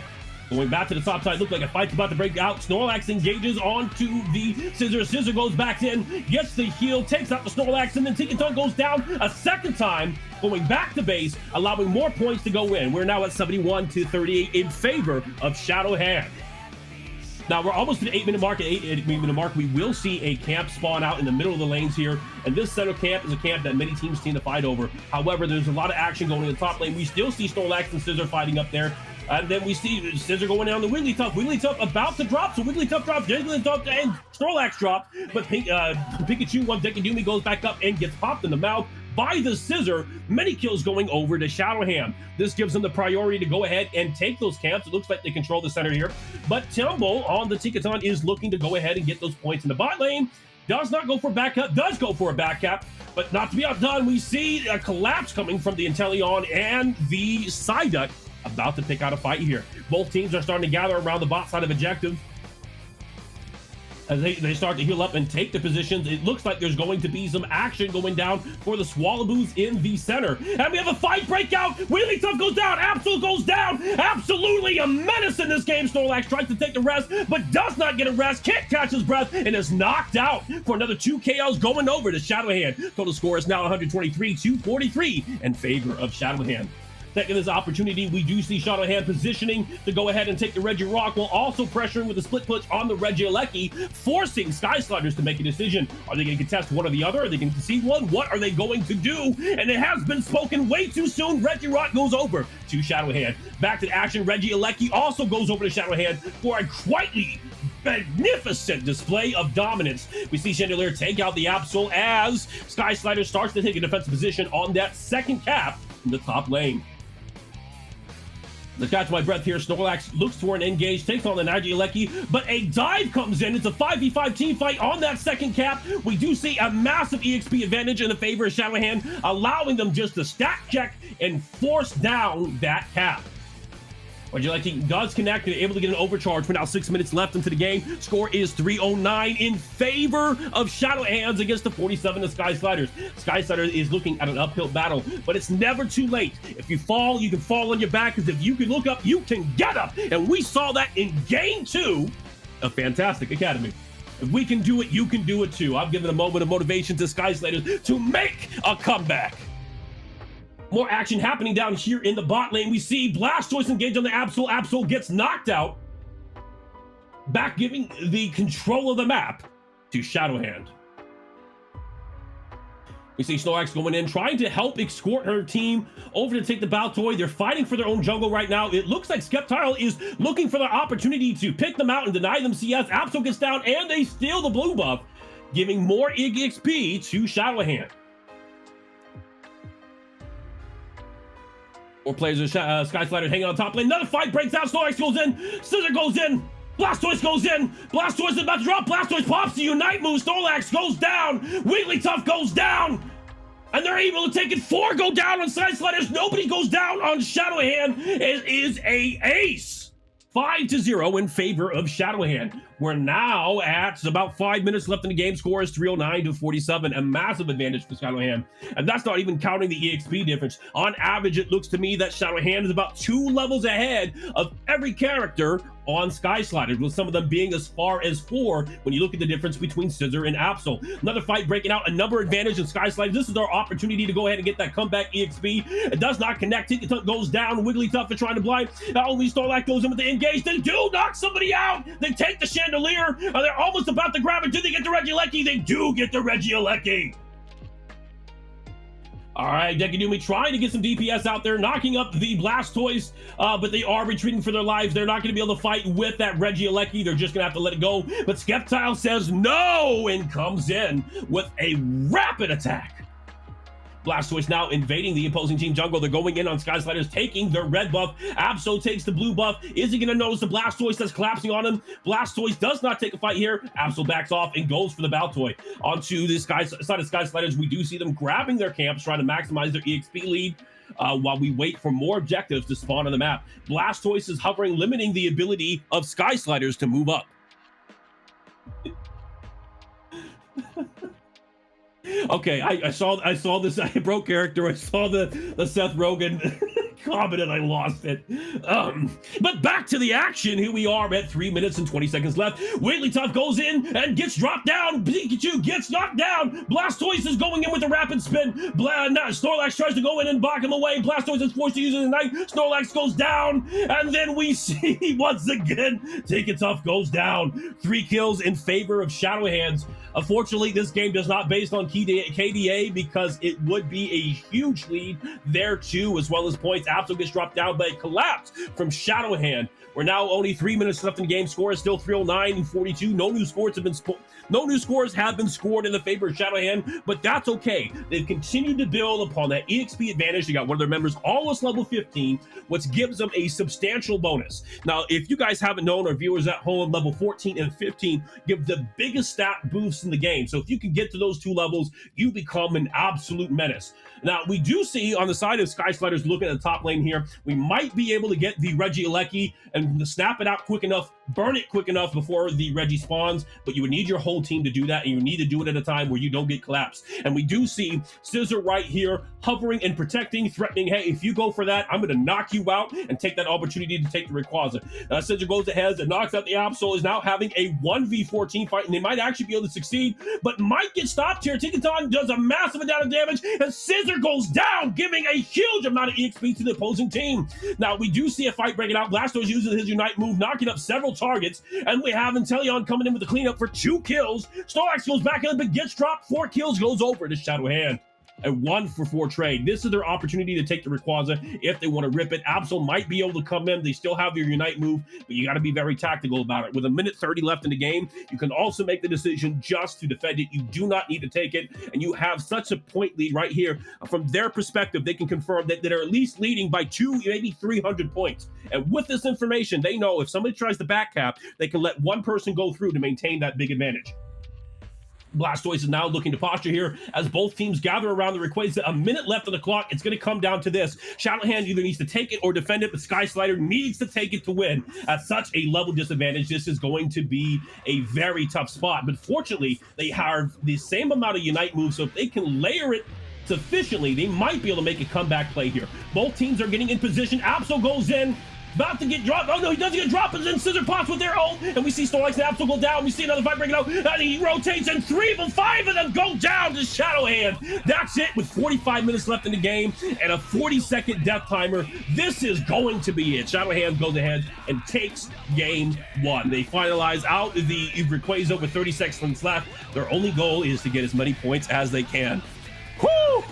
Going back to the top side, look like a fight's about to break out. Snorlax engages onto the Scissor. Scissor goes back in, gets the heal, takes out the Snorlax, and then Tikaton goes down a second time, going back to base, allowing more points to go in. We're now at 71 to 38 in favor of Shadow Hand. Now, we're almost at the 8-minute mark. At 8-minute mark, we will see a camp spawn out in the middle of the lanes here. And this center camp is a camp that many teams tend to fight over. However, there's a lot of action going in the top lane. We still see Snorlax and Scissor fighting up there. And then we see Scissor going down the Wigglytuff. Wigglytuff about to drop. So Wigglytuff drops, Jigglytuff, and Snorlax drop. But Pikachu, once Deki Doomy goes back up and gets popped in the mouth by the Scissor. Many kills going over to Shadowham. This gives them the priority to go ahead and take those camps. It looks like they control the center here. But Tumble on the Tikaton is looking to go ahead and get those points in the bot lane. Does not go for a back cap, does go for a back cap, but not to be outdone. We see a collapse coming from the Inteleon and the Psyduck about to pick out a fight here. Both teams are starting to gather around the bot side of objective. As they start to heal up and take the positions, it looks like there's going to be some action going down for the Swallows in the center. And we have a fight breakout. Wigglytuff goes down. Absol goes down. Absolutely a menace in this game. Snorlax tries to take the rest, but does not get a rest. Can't catch his breath and is knocked out for another 2 KOs going over to Shadowhand. Total score is now 123 to 43 in favor of Shadowhand. Taking this opportunity, we do see Shadowhand positioning to go ahead and take the Regirock, while also pressuring with a split push on the Regieleki, forcing Sky Sliders to make a decision. Are they going to contest one or the other? Are they going to concede one? What are they going to do? And it has been spoken way too soon. Regirock goes over to Shadowhand. Back to the action. Regieleki also goes over to Shadowhand for a quietly magnificent display of dominance. We see Chandelier take out the Absol as Sky Slider starts to take a defensive position on that second cap in the top lane. Let's catch my breath here. Snorlax looks for an engage, takes on the Regieleki, but a dive comes in. It's a 5v5 team fight on that second cap. We do see a massive EXP advantage in the favor of Shadowhand, allowing them just to stack check and force down that cap. Regieleki does connect and able to get an overcharge. We're now 6 minutes left into the game. Score is 309 in favor of Shadow Hands against the 47 of Sky Sliders. Sky Sliders is looking at an uphill battle, but it's never too late. If you fall, you can fall on your back, because if you can look up, you can get up. And we saw that in Game 2 of Phantastic Academy. If we can do it, you can do it too. I've given a moment of motivation to Sky Sliders to make a comeback. More action happening down here in the bot lane. We see Blastoise engage on the Absol. Absol gets knocked out. Back giving the control of the map to Shadowhand. We see Snorlax going in, trying to help escort her team over to take the Baltoy. They're fighting for their own jungle right now. It looks like Skeptile is looking for the opportunity to pick them out and deny them CS. Absol gets down, and they steal the blue buff, giving more EXP to Shadowhand. More players are Sky Slider hanging on top lane. Another fight breaks out. Snorlax goes in. Scissor goes in. Blastoise goes in. Blastoise is about to drop. Blastoise pops the Unite move. Snorlax goes down. Wigglytuff goes down. And they're able to take it. 4 go down on Sky Sliders. Nobody goes down on Shadowhand. It is a ace. 5-0 in favor of Shadowhand. We're now at about 5 minutes left in the game. Score is 309 to 47. A massive advantage for Shadowhand. And that's not even counting the EXP difference. On average, it looks to me that Shadowhand is about 2 levels ahead of every character on Sky Sliders, with some of them being as far as 4 when you look at the difference between Scissor and Absol. Another fight breaking out, a number advantage in Sky Sliders. This is our opportunity to go ahead and get that comeback EXP. It does not connect. Tikaton goes down. Wigglytuff is trying to blind. Not only Snorlax goes in with the engage, they do knock somebody out. They take the Chandelier. They're almost about to grab it. Do they get the Regieleki? They do get the Regieleki. All right, Deki Doomy trying to get some DPS out there, knocking up the Blastoise, but they are retreating for their lives. They're not going to be able to fight with that Regieleki. They're just going to have to let it go. But Skeptile says no and comes in with a rapid attack. Blastoise now invading the opposing team jungle. They're going in on Sky Sliders, taking their red buff. Absol takes the blue buff. Is he going to notice the Blastoise that's collapsing on him? Blastoise does not take a fight here. Absol backs off and goes for the Baltoy. Onto the side of Sky Sliders, we do see them grabbing their camps, trying to maximize their EXP lead. While we wait for more objectives to spawn on the map. Blastoise is hovering, limiting the ability of Sky Sliders to move up. Okay, I saw this I broke character. I saw the Seth Rogen comment and I lost it. But back to the action. Here we are at 3 minutes and 20 seconds left. Wigglytuff goes in and gets dropped down. Pikachu gets knocked down. Blastoise is going in with a rapid spin. Snorlax tries to go in and block him away. Blastoise is forced to use it tonight. Snorlax goes down. And then we see once again, Tinkatuff goes down. 3 kills in favor of Shadow Hands. Unfortunately, this game does not based on KDA because it would be a huge lead there too, as well as points. Absol gets dropped down, but it collapsed from Shadow Hand. We're now only 3 minutes left in the game. Score is still 309 and 42. No new scores have been scored in the favor of Shadow Hand, but that's okay. They've continued to build upon that EXP advantage. They got one of their members almost level 15, which gives them a substantial bonus. Now, if you guys haven't known, or viewers at home, level 14 and 15 give the biggest stat boosts in the game. So if you can get to those 2 levels, you become an absolute menace. Now, we do see on the side of Sky Sliders, looking at the top lane here, we might be able to get the Regieleki and snap it out quick enough, burn it quick enough before the Reggie spawns, but you would need your whole team to do that, and you need to do it at a time where you don't get collapsed. And we do see Scissor right here, hovering and protecting, threatening, hey, if you go for that, I'm going to knock you out and take that opportunity to take the Rayquaza. Scissor goes ahead and knocks out the Absol, is now having a 1v14 fight, and they might actually be able to succeed, but might get stopped here. Tinkaton does a massive amount of damage, and Scissor goes down, giving a huge amount of EXP to the opposing team. Now, we do see a fight breaking out. Blastoise uses his Unite move, knocking up several targets, and we have Inteleon coming in with the cleanup for 2 kills. Snorlax goes back in, but gets dropped. 4 kills, goes over to Shadow Hand. A 1-for-4 trade. This is their opportunity to take the Rayquaza if they want to rip it. Absol might be able to come in. They still have your Unite move, but you got to be very tactical about it. With 1:30 left in the game, you can also make the decision just to defend it. You do not need to take it, and you have such a point lead right here. From their perspective, they can confirm that they're at least leading by 200, maybe 300 points. And with this information, they know if somebody tries to back cap, they can let one person go through to maintain that big advantage. Blastoise is now looking to posture here as both teams gather around the Rayquaza. A minute left on the clock. It's going to come down to this. Shadow Hand either needs to take it or defend it, but Sky Slider needs to take it to win. At such a level disadvantage, this is going to be a very tough spot. But fortunately, they have the same amount of Unite moves, so if they can layer it sufficiently, they might be able to make a comeback play here. Both teams are getting in position. Absol goes in. About to get dropped. Oh no, he doesn't get dropped, and then Scissor pops with their ult, and we see Snorlax and Absol go down. We see another fight breaking out, and he rotates, and 5 of them go down to Shadow Hand. That's it, with 45 minutes left in the game, and a 40-second death timer. This is going to be it. Shadow Hand goes ahead and takes game 1. They finalize out the Rayquaza with 30 seconds left. Their only goal is to get as many points as they can. Woo!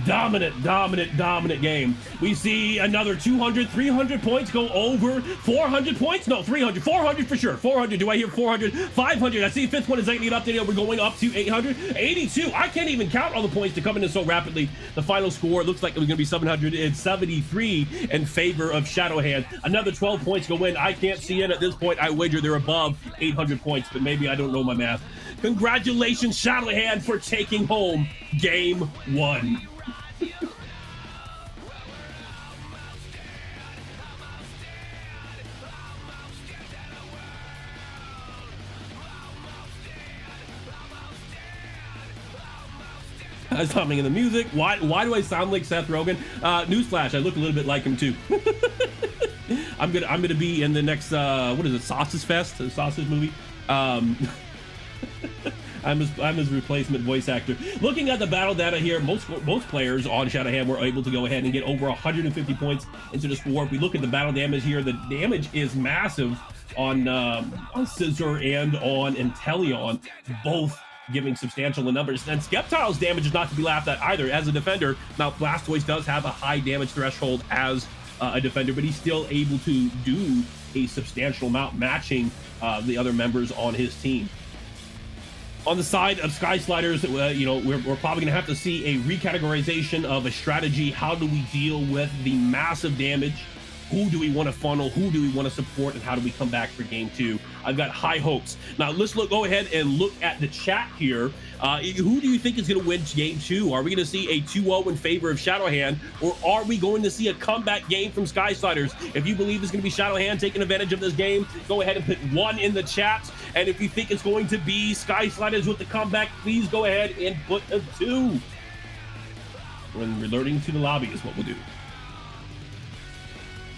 Dominant game. We see another 200, 300 points go over. 400 points? No, 300. 400 for sure. 400. Do I hear 400? 500. I see the 5th one is getting updated. We're going up to 882. I can't even count all the points to come in so rapidly. The final score looks like it was going to be 773 in favor of Shadow Hand. Another 12 points go in. I can't see it at this point. I wager they're above 800 points, but maybe I don't know my math. Congratulations, Shadow Hand, for taking home game 1. I was humming in the music. Why do I sound like Seth Rogen? Newsflash, I look a little bit like him too. I'm gonna be in the next what is it, Sausage Fest, the sausage movie. I'm his replacement voice actor. Looking at the battle data here, most players on Shadow Hand were able to go ahead and get over 150 points into the score. If we look at the battle damage here, the damage is massive on Scissor and on Inteleon, both giving substantial numbers. And Skeptile's damage is not to be laughed at either as a defender. Now, Blastoise does have a high damage threshold as a defender, but he's still able to do a substantial amount, matching the other members on his team. On the side of Sky Sliders, you know, we're probably going to have to see a recategorization of a strategy. How do we deal with the massive damage? Who do we want to funnel? Who do we want to support? And how do we come back for game 2? I've got high hopes. Now, let's go ahead and look at the chat here. Who do you think is going to win game 2? Are we going to see a 2-0 in favor of Shadowhand, or are we going to see a comeback game from Sky Sliders? If you believe it's going to be Shadowhand taking advantage of this game, go ahead and put 1 in the chat. And if you think it's going to be Sky Sliders with the comeback, please go ahead and put a 2. When reloading to the lobby is what we'll do.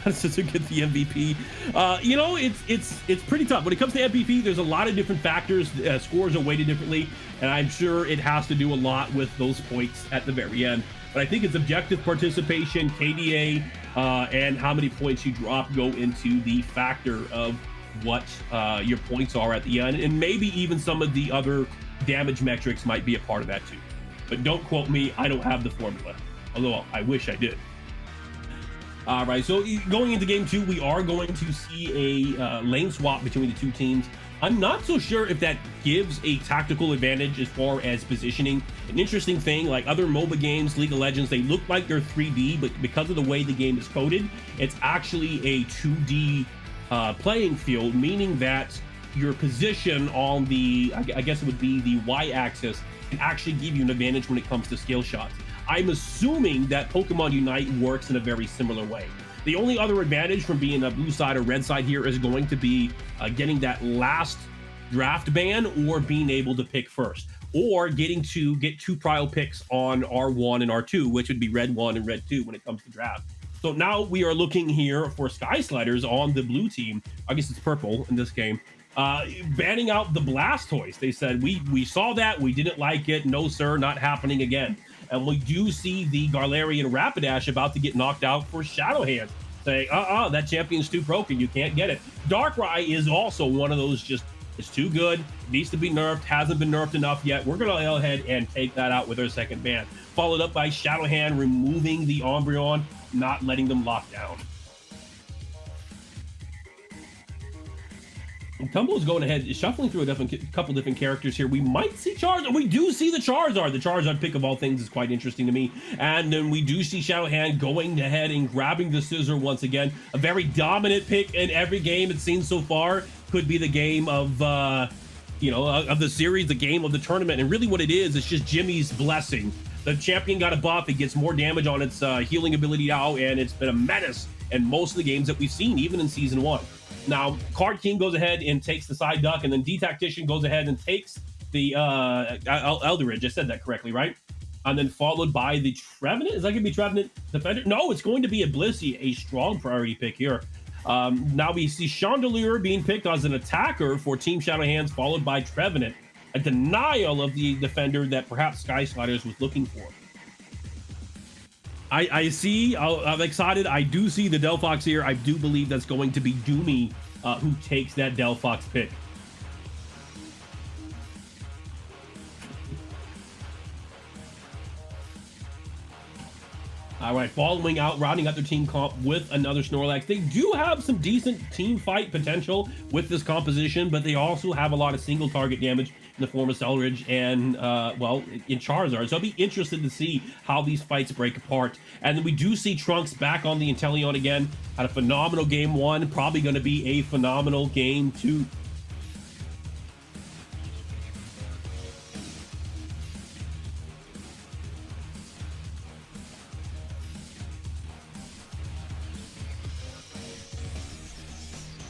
To get the MVP. You know, it's pretty tough. When it comes to MVP, there's a lot of different factors. Scores are weighted differently, and I'm sure it has to do a lot with those points at the very end. But I think it's objective participation, KDA, and how many points you drop go into the factor of what your points are at the end, and maybe even some of the other damage metrics might be a part of that too. But don't quote me, I don't have the formula, although I wish I did. All right, so going into game 2, we are going to see a lane swap between the two teams. I'm not so sure if that gives a tactical advantage as far as positioning. An interesting thing, like other MOBA games, League of Legends, they look like they're 3D, but because of the way the game is coded, it's actually a 2D playing field, meaning that your position on the, I guess it would be the Y-axis, can actually give you an advantage when it comes to skill shots. I'm assuming that Pokemon Unite works in a very similar way. The only other advantage from being a blue side or red side here is going to be getting that last draft ban, or being able to pick first, or getting to get 2 trial picks on R1 and R2, which would be red 1 and red 2 when it comes to draft. So now we are looking here for Sky Sliders on the blue team. I guess it's purple in this game. Banning out the Blastoise. They said, we saw that, we didn't like it. No, sir, not happening again. And we do see the Galarian Rapidash about to get knocked out for Shadowhand, saying, that champion's too broken, you can't get it. Darkrai is also one of those, just, it's too good, needs to be nerfed, hasn't been nerfed enough yet. We're going to go ahead and take that out with our second ban. Followed up by Shadowhand removing the Umbreon, not letting them lock down. Tumble is going ahead, shuffling through a couple different characters here. We might see Charizard. We do see the Charizard. The Charizard pick of all things is quite interesting to me. And then we do see Shadowhand going ahead and grabbing the Scissor once again. A very dominant pick in every game it's seen so far. Could be the game of, you know, of the series, the game of the tournament. And really what it is, it's just Jimmy's blessing. The champion got a buff. It gets more damage on its healing ability now, and it's been a menace in most of the games that we've seen, even in Season 1. Now, Card King goes ahead and takes the side duck, and then D-Tactician goes ahead and takes the Eldridge. I said that correctly, right? And then followed by the Trevenant. Is that going to be Trevenant Defender? No, it's going to be a Blissey, a strong priority pick here. Now we see Chandelure being picked as an attacker for Team Shadowhands, followed by Trevenant. A denial of the defender that perhaps Sky Sliders was looking for. I see, I'm excited. I do see the Delphox here. I do believe that's going to be Doomy who takes that Delphox pick. All right, rounding out their team comp with another Snorlax. They do have some decent team fight potential with this composition, but they also have a lot of single target damage in the form of Eldridge and, well, in Charizard. So I'll be interested to see how these fights break apart. And then we do see Trunks back on the Inteleon again. Had a phenomenal game 1, probably going to be a phenomenal game 2.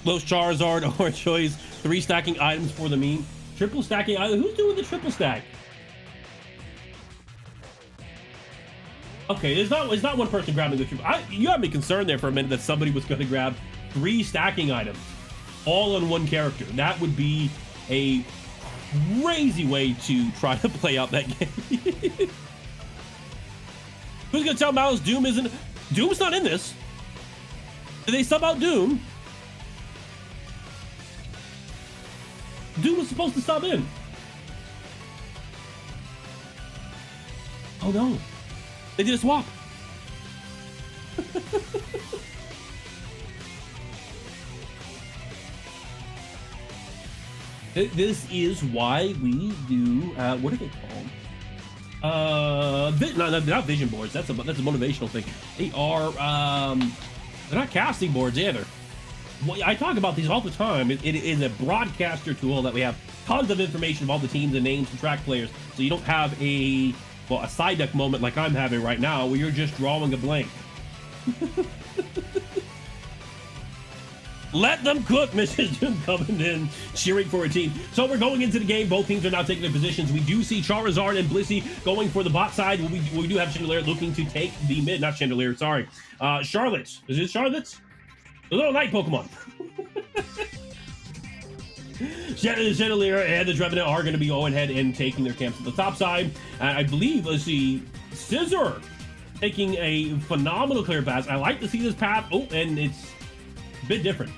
Those Charizard or choice 3 stacking items for the meme. Triple stacking item. Who's doing the triple stack? Okay, it's not one person grabbing the triple. You had me concerned there for a minute that somebody was going to grab 3 stacking items all on one character. That would be a crazy way to try to play out that game. Who's going to tell Mouse Doom isn't? Doom's not in this. Did they sub out Doom? Doom was supposed to sub in. Oh no. They did a swap. This is why we do, what are they called? Not vision boards. That's a motivational thing. They are, they're not casting boards either. Well, I talk about these all the time. It is a broadcaster tool that we have tons of information of all the teams and names and track players. So you don't have a side deck moment like I'm having right now where you're just drawing a blank. Let them cook, Mrs. Doom coming in, cheering for a team. So we're going into the game. Both teams are now taking their positions. We do see Charizard and Blissey going for the bot side. We do have Chandelier looking to take the mid. Not Chandelier, sorry. Charlotte. Is it Charlotte? The little night Pokemon. Chandelier and the Trevenant are going to be going ahead and taking their camps at the top side. I believe, let's see, Scissor taking a phenomenal clear pass. I like to see this path. Oh, and it's a bit different.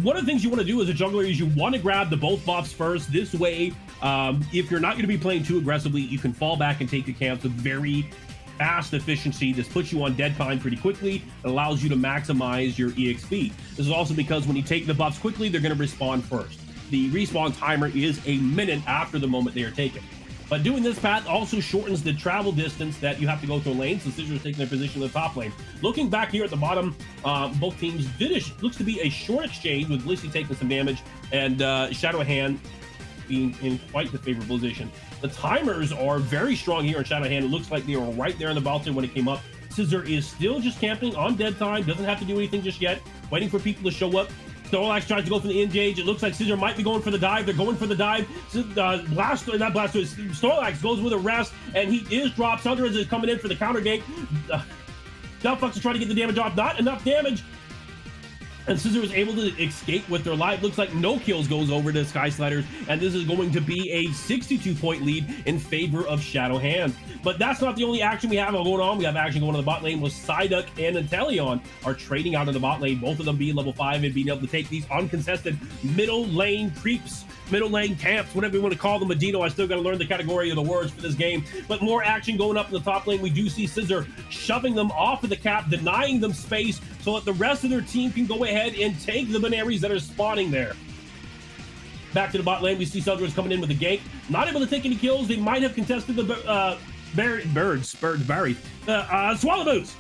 One of the things you want to do as a jungler is you want to grab the both buffs first. This way, if you're not going to be playing too aggressively, you can fall back and take the camps with very fast efficiency. This puts you on dead time pretty quickly. It allows you to maximize your EXP. This is also because when you take the buffs quickly, they're going to respawn first. The respawn timer is a minute after the moment they are taken. But doing this path also shortens the travel distance that you have to go through a lane, so Scissor is taking their position in the top lane. Looking back here at the bottom, both teams looks to be a short exchange with Blissey taking some damage and Shadow Hand being in quite the favorable position. The timers are very strong here in Shadow Hand. It looks like they were right there in the bottom when it came up. Scissor is still just camping on dead time, doesn't have to do anything just yet, waiting for people to show up. Snorlax tries to go for the engage. It looks like Scissor might be going for the dive. They're going for the dive. Snorlax goes with a rest, and he is dropped. Thunderous is coming in for the counter gank. Delphox is trying to get the damage off. Not enough damage. And Scissor is able to escape with their life. Looks like no kills goes over to Sky Sliders, and this is going to be a 62-point lead in favor of Shadow Hand. But that's not the only action we have going on. We have action going on the bot lane with Psyduck and Inteleon are trading out of the bot lane, both of them being level 5 and being able to take these uncontested middle lane creeps, middle lane camps, whatever you want to call them. Medino, I still got to learn the category of the words for this game. But more action going up in the top lane. We do see Scissor shoving them off of the cap, denying them space so that the rest of their team can go ahead and take the Banaries that are spawning there. Back to the bot lane, we see Thunderous coming in with a gank. Not able to take any kills. They might have contested the Swallow-Boos.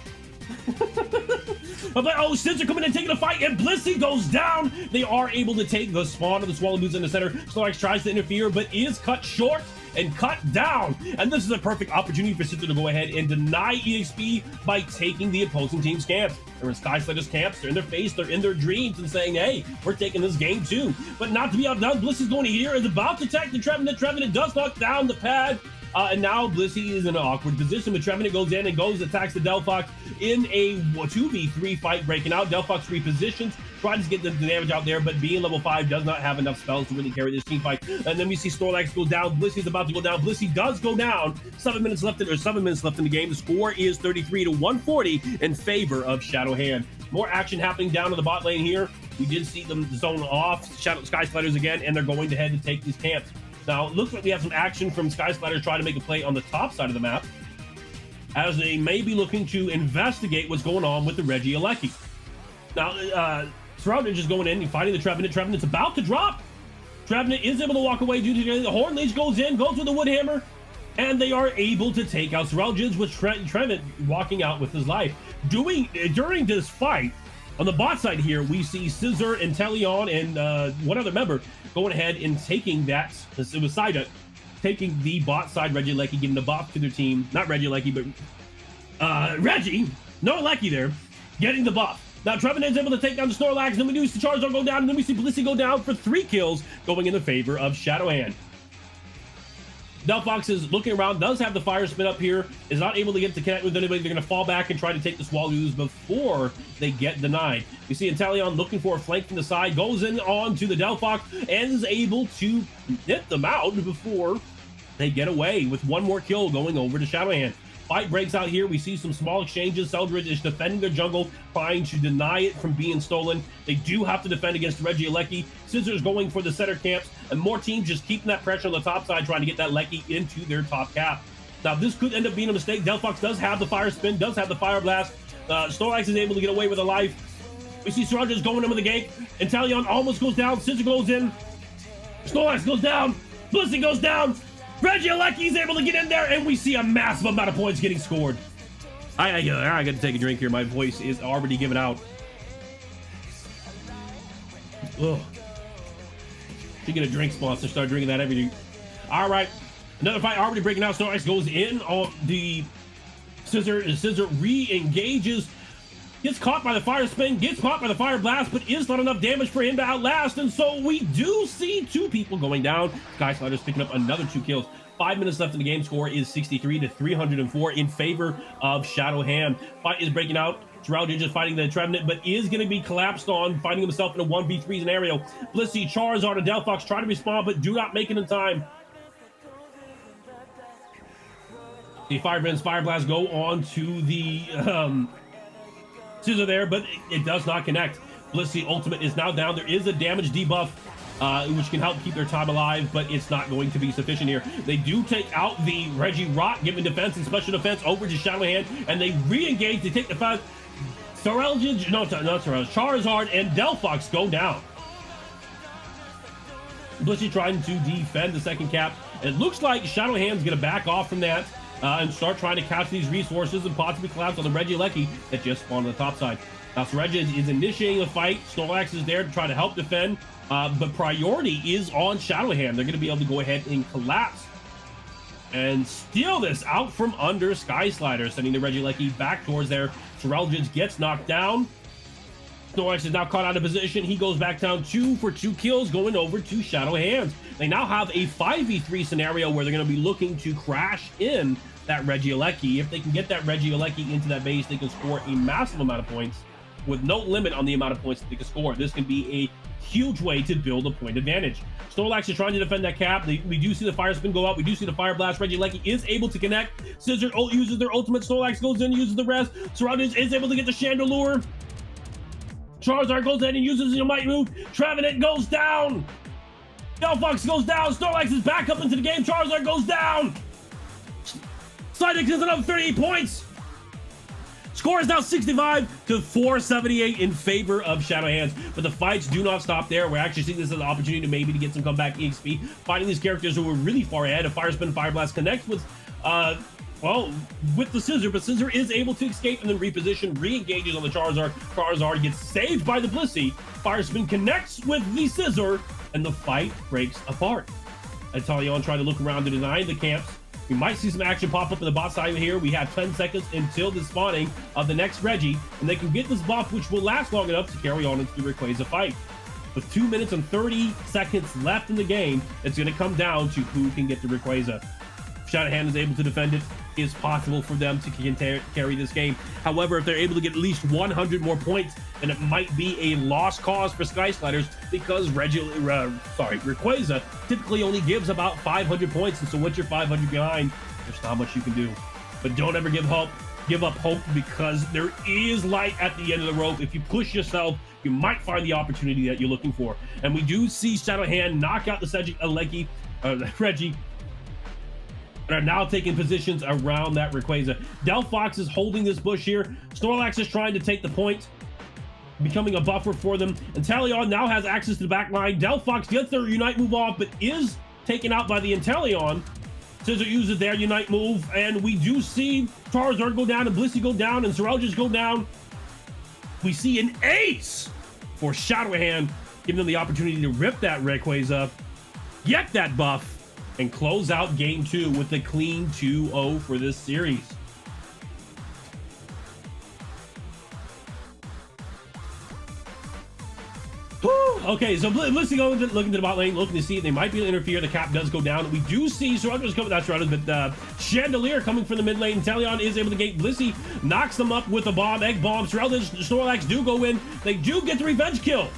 Oh, Scissor coming in, taking a fight, and Blissey goes down. They are able to take the spawn of the Swallow-Boos in the center. Snorlax tries to interfere, but is cut short and cut down. And this is a perfect opportunity for Scissor to go ahead and deny EXP by taking the opposing team's camps. They're in Sky Sliders' camps, they're in their face, they're in their dreams, and saying, hey, we're taking this game too. But not to be outdone, Blissey's going to here, is about to attack the Trevenant. Trevenant does knock down the pad. And now Blissey is in an awkward position, but Trevenant goes in and attacks the Delphox in a 2v3 fight breaking out. Delphox repositions, tries to get the damage out there, but being level 5 does not have enough spells to really carry this team fight. And then we see Snorlax go down. Blissey's about to go down. Blissey does go down. 7 minutes left in the game. The score is 33-140 in favor of Shadow Hand. More action happening down in the bot lane here. We did see them zone off Sky Sliders again, and they're going to head to take these camps. Now, it looks like we have some action from Sky Sliders trying to make a play on the top side of the map, as they may be looking to investigate what's going on with the Regieleki. Now, Surrounded is going in and fighting the Trevenant. Trevenant's about to drop. Trevenant is able to walk away due to the Horn Leech goes in, goes with the Wood Hammer, and they are able to take out Surrounded with Trevenant walking out with his life. During this fight, on the bot side here, we see Scissor, Inteleon, and one other member going ahead and taking that. It was Psyduck taking the bot side Regieleki, giving the buff to their team. Not Regieleki, but Reggie. No Lecky there, getting the buff. Now Trevenant is able to take down the Snorlax. Then we do see Charizard go down, and then we see Blissey go down for 3 kills, going in the favor of Shadow Hand. Delphox is looking around, does have the fire spin up here, is not able to get to connect with anybody. They're going to fall back and try to take the Swallows before they get denied. We see Inteleon looking for a flank from the side, goes in on to the Delphox, and is able to hit them out before they get away with 1 more kill going over to Shadow Hand. Fight breaks out here. We see some small exchanges. Seldridge is defending their jungle, trying to deny it from being stolen. They do have to defend against Regieleki. Scissor's going for the center camps, and more teams just keeping that pressure on the top side, trying to get that Lecky into their top cap. Now, this could end up being a mistake. Delphox does have the fire spin, does have the fire blast. Snorlax is able to get away with a life. We see Surrounded going in with a gank. Inteleon almost goes down. Scissor goes in. Snorlax goes down. Blissey goes down. Regieleki's able to get in there, and we see a massive amount of points getting scored. I got to take a drink here. My voice is already giving out. Ugh. Should get a drink sponsor. Start drinking that every day. All right. Another fight already breaking out. Snorlax goes in on the Scissor. Scissor re-engages. Gets caught by the fire spin. Gets caught by the fire blast, but is not enough damage for him to outlast. And so we do see 2 people going down. Sky Slider's picking up another 2 kills. 5 minutes left in the game. Score is 63 to 304 in favor of Shadow Hand. Fight is breaking out. Terrell just fighting the Trevenant, but is going to be collapsed on, finding himself in a 1v3 scenario. Blissey, Charizard, and Delphox try to respond, but do not make it in time. The Fire Blast go on to the Scissor there, but it does not connect. Blissey Ultimate is now down. There is a damage debuff, which can help keep their time alive, but it's not going to be sufficient here. They do take out the Regirock, giving defense and special defense over to Shadow Hand, and they re-engage. They take the fight. Charizard and Delphox go down. Blissey trying to defend the second cap. It looks like Shadow Hand's going to back off from that and start trying to catch these resources and possibly collapse on the Regieleki that just spawned on the top side. Now, Reggie is initiating the fight. Snorlax is there to try to help defend, but priority is on Shadow Hand. They're going to be able to go ahead and collapse and steal this out from under Sky Slider, sending the Regieleki back towards there. Terrelgid gets knocked down. Snorlax is now caught out of position. He goes back down 2 for 2 kills, going over to Shadow Hands. They now have a 5v3 scenario where they're going to be looking to crash in that Regieleki. If they can get that Regieleki into that base, they can score a massive amount of points with no limit on the amount of points that they can score. This can be a huge way to build a point advantage. Snorlax is trying to defend that cap. We do see the fire spin go out. We do see the fire blast. Regieleki is able to connect. Scissor uses their ultimate. Snorlax goes in, uses the rest. Surrounded is able to get the Chandelure. Charizard goes in and uses the might move. Trevenant goes down. Delphox goes down. Snorlax is back up into the game. Charizard goes down. Psyduck is another 38 points. Score is now 65 to 478 in favor of Shadow Hands, but the fights do not stop there. We're actually seeing this as an opportunity to get some comeback EXP, fighting these characters who were really far ahead. A Fire Spin, Fire Blast connects with, with the Scissor, but Scissor is able to escape and then reposition, re-engages on the Charizard. Charizard gets saved by the Blissey. Fire Spin connects with the Scissor, and the fight breaks apart. Inteleon trying to look around to design the camps. We might see some action pop up in the bot side here. We have 10 seconds until the spawning of the next Reggie, and they can get this buff, which will last long enough to carry on into the Rayquaza fight. With 2 minutes and 30 seconds left in the game, it's going to come down to who can get the Rayquaza. Shadow Hand is able to defend it. It's possible for them to carry this game. However, if they're able to get at least 100 more points, then it might be a lost cause for Sky Sliders, because Rayquaza typically only gives about 500 points, and so once you're 500 behind, there's not much you can do. But don't ever give up hope, because there is light at the end of the rope. If you push yourself, you might find the opportunity that you're looking for. And we do see Shadow Hand knock out the Reggie, are now taking positions around that Rayquaza. Delphox is holding this bush here. Snorlax is trying to take the point, becoming a buffer for them. Inteleon now has access to the back line. Delphox gets their Unite move off, but is taken out by the Inteleon. Scissor uses their Unite move, and we do see Charizard go down, and Blissey go down, and Terrelgid go down. We see an ace for Shadow Hand, giving them the opportunity to rip that Rayquaza, get that buff, and close out game 2 with a clean 2-0 for this series. Okay, so Blissey looking to the bot lane, looking to see if they might be able to interfere. The cap does go down. We do see Surrenders coming, not Surrenders, but Chandelier coming from the mid lane. Inteleon is able to gate. Blissey knocks them up with a bomb, egg bomb. Snorlax do go in. They do get the revenge kill.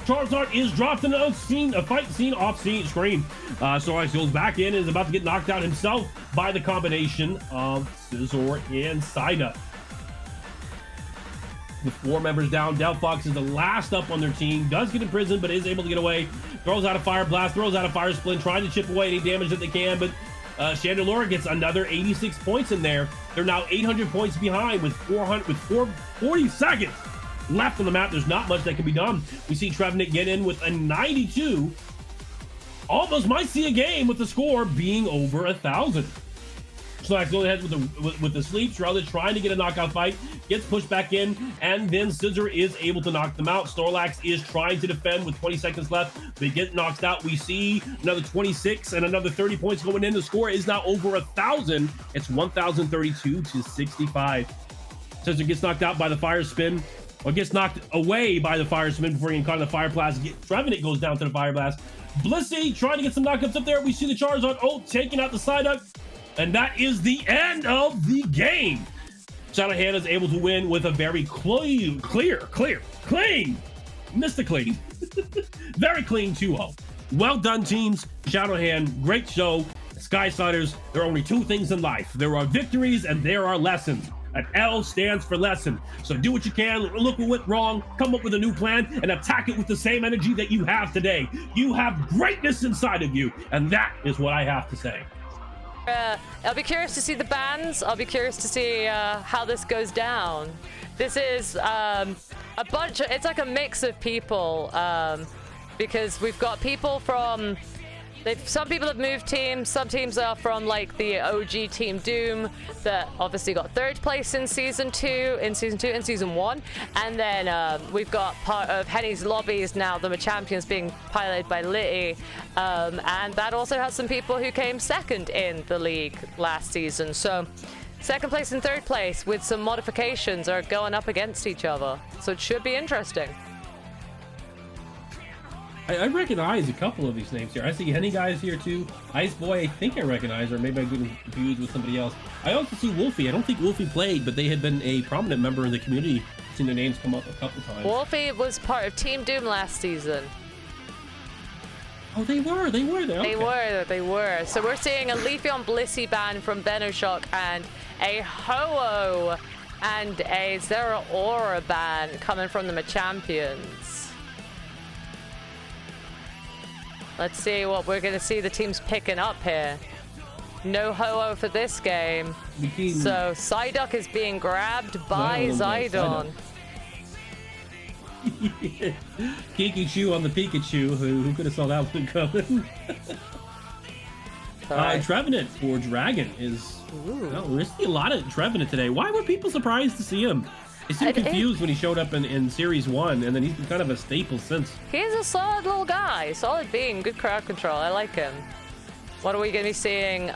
Charizard is dropped in a fight scene off screen. Snorlax goes back in and is about to get knocked out himself by the combination of Scizor and Psyduck. With 4 members down, Delphox is the last up on their team. Does get imprisoned, but is able to get away. Throws out a Fire Blast, throws out a Fire Splint, trying to chip away any damage that they can, but Chandelure gets another 86 points in there. They're now 800 points behind with 40 seconds left on the map. There's not much that can be done. We see Trevenant get in with a 92. almost might see a game with the score being over 1,000. Slax goes ahead with the sleep. Charlotte trying to get a knockout fight, gets pushed back in, and then Scissor is able to knock them out. Snorlax is trying to defend with 20 seconds left. They get knocked out. We see another 26 and another 30 points going in. The score is now over 1,000. It's 1,032 to 65. Scissor gets knocked out by the fire spin, or gets knocked away by the fire spin before getting caught in the fire blast. Trevenant goes down to the fire blast. Blissey trying to get some knockouts up there. We see the Charizard ult taking out the Psyduck. And that is the end of the game. Shadowhand is able to win with a very clean, missed the clean, very clean 2-0. Well done, teams. Shadowhand, great show. Skysiders, there are only two things in life. There are victories and there are lessons. An L stands for lesson. So do what you can, look what went wrong, come up with a new plan, and attack it with the same energy that you have today. You have greatness inside of you, and that is what I have to say. I'll be curious to see the bans. I'll be curious to see how this goes down. This is a bunch of, it's like a mix of people because we've got people from, some people have moved teams, some teams are from like the OG Team Doom that obviously got 3rd place in season 2, and season 1. And then we've got part of Henny's Lobbies now, the Machampions, being piloted by Litty. And that also has some people who came 2nd in the league last season. So 2nd place and 3rd place with some modifications are going up against each other. So it should be interesting. I recognize a couple of these names here. I see Henny guys here too. Ice Boy, I think I recognize, or maybe I'm getting confused with somebody else. I also see Wolfie. I don't think Wolfie played, but they had been a prominent member in the community. I've seen their names come up a couple times. Wolfie was part of Team Doom last season. Oh, they were there. Okay. They were. So we're seeing a Leafeon Blissey ban from Venoshock and a Ho-Oh and a Zeraora ban coming from the Machampions. Let's see what we're going to see the teams picking up here. No Ho-Oh for this game. So Psyduck is being grabbed by Zidon. Pikachu on the Pikachu. Who could have saw that one coming? Trevenant for Dragon is... Oh, we're seeing a lot of Trevenant today. Why were people surprised to see him? He seemed confused when he showed up in Series 1, and then he's been kind of a staple since. He's a solid little guy. Solid being. Good crowd control. I like him. What are we going to be seeing?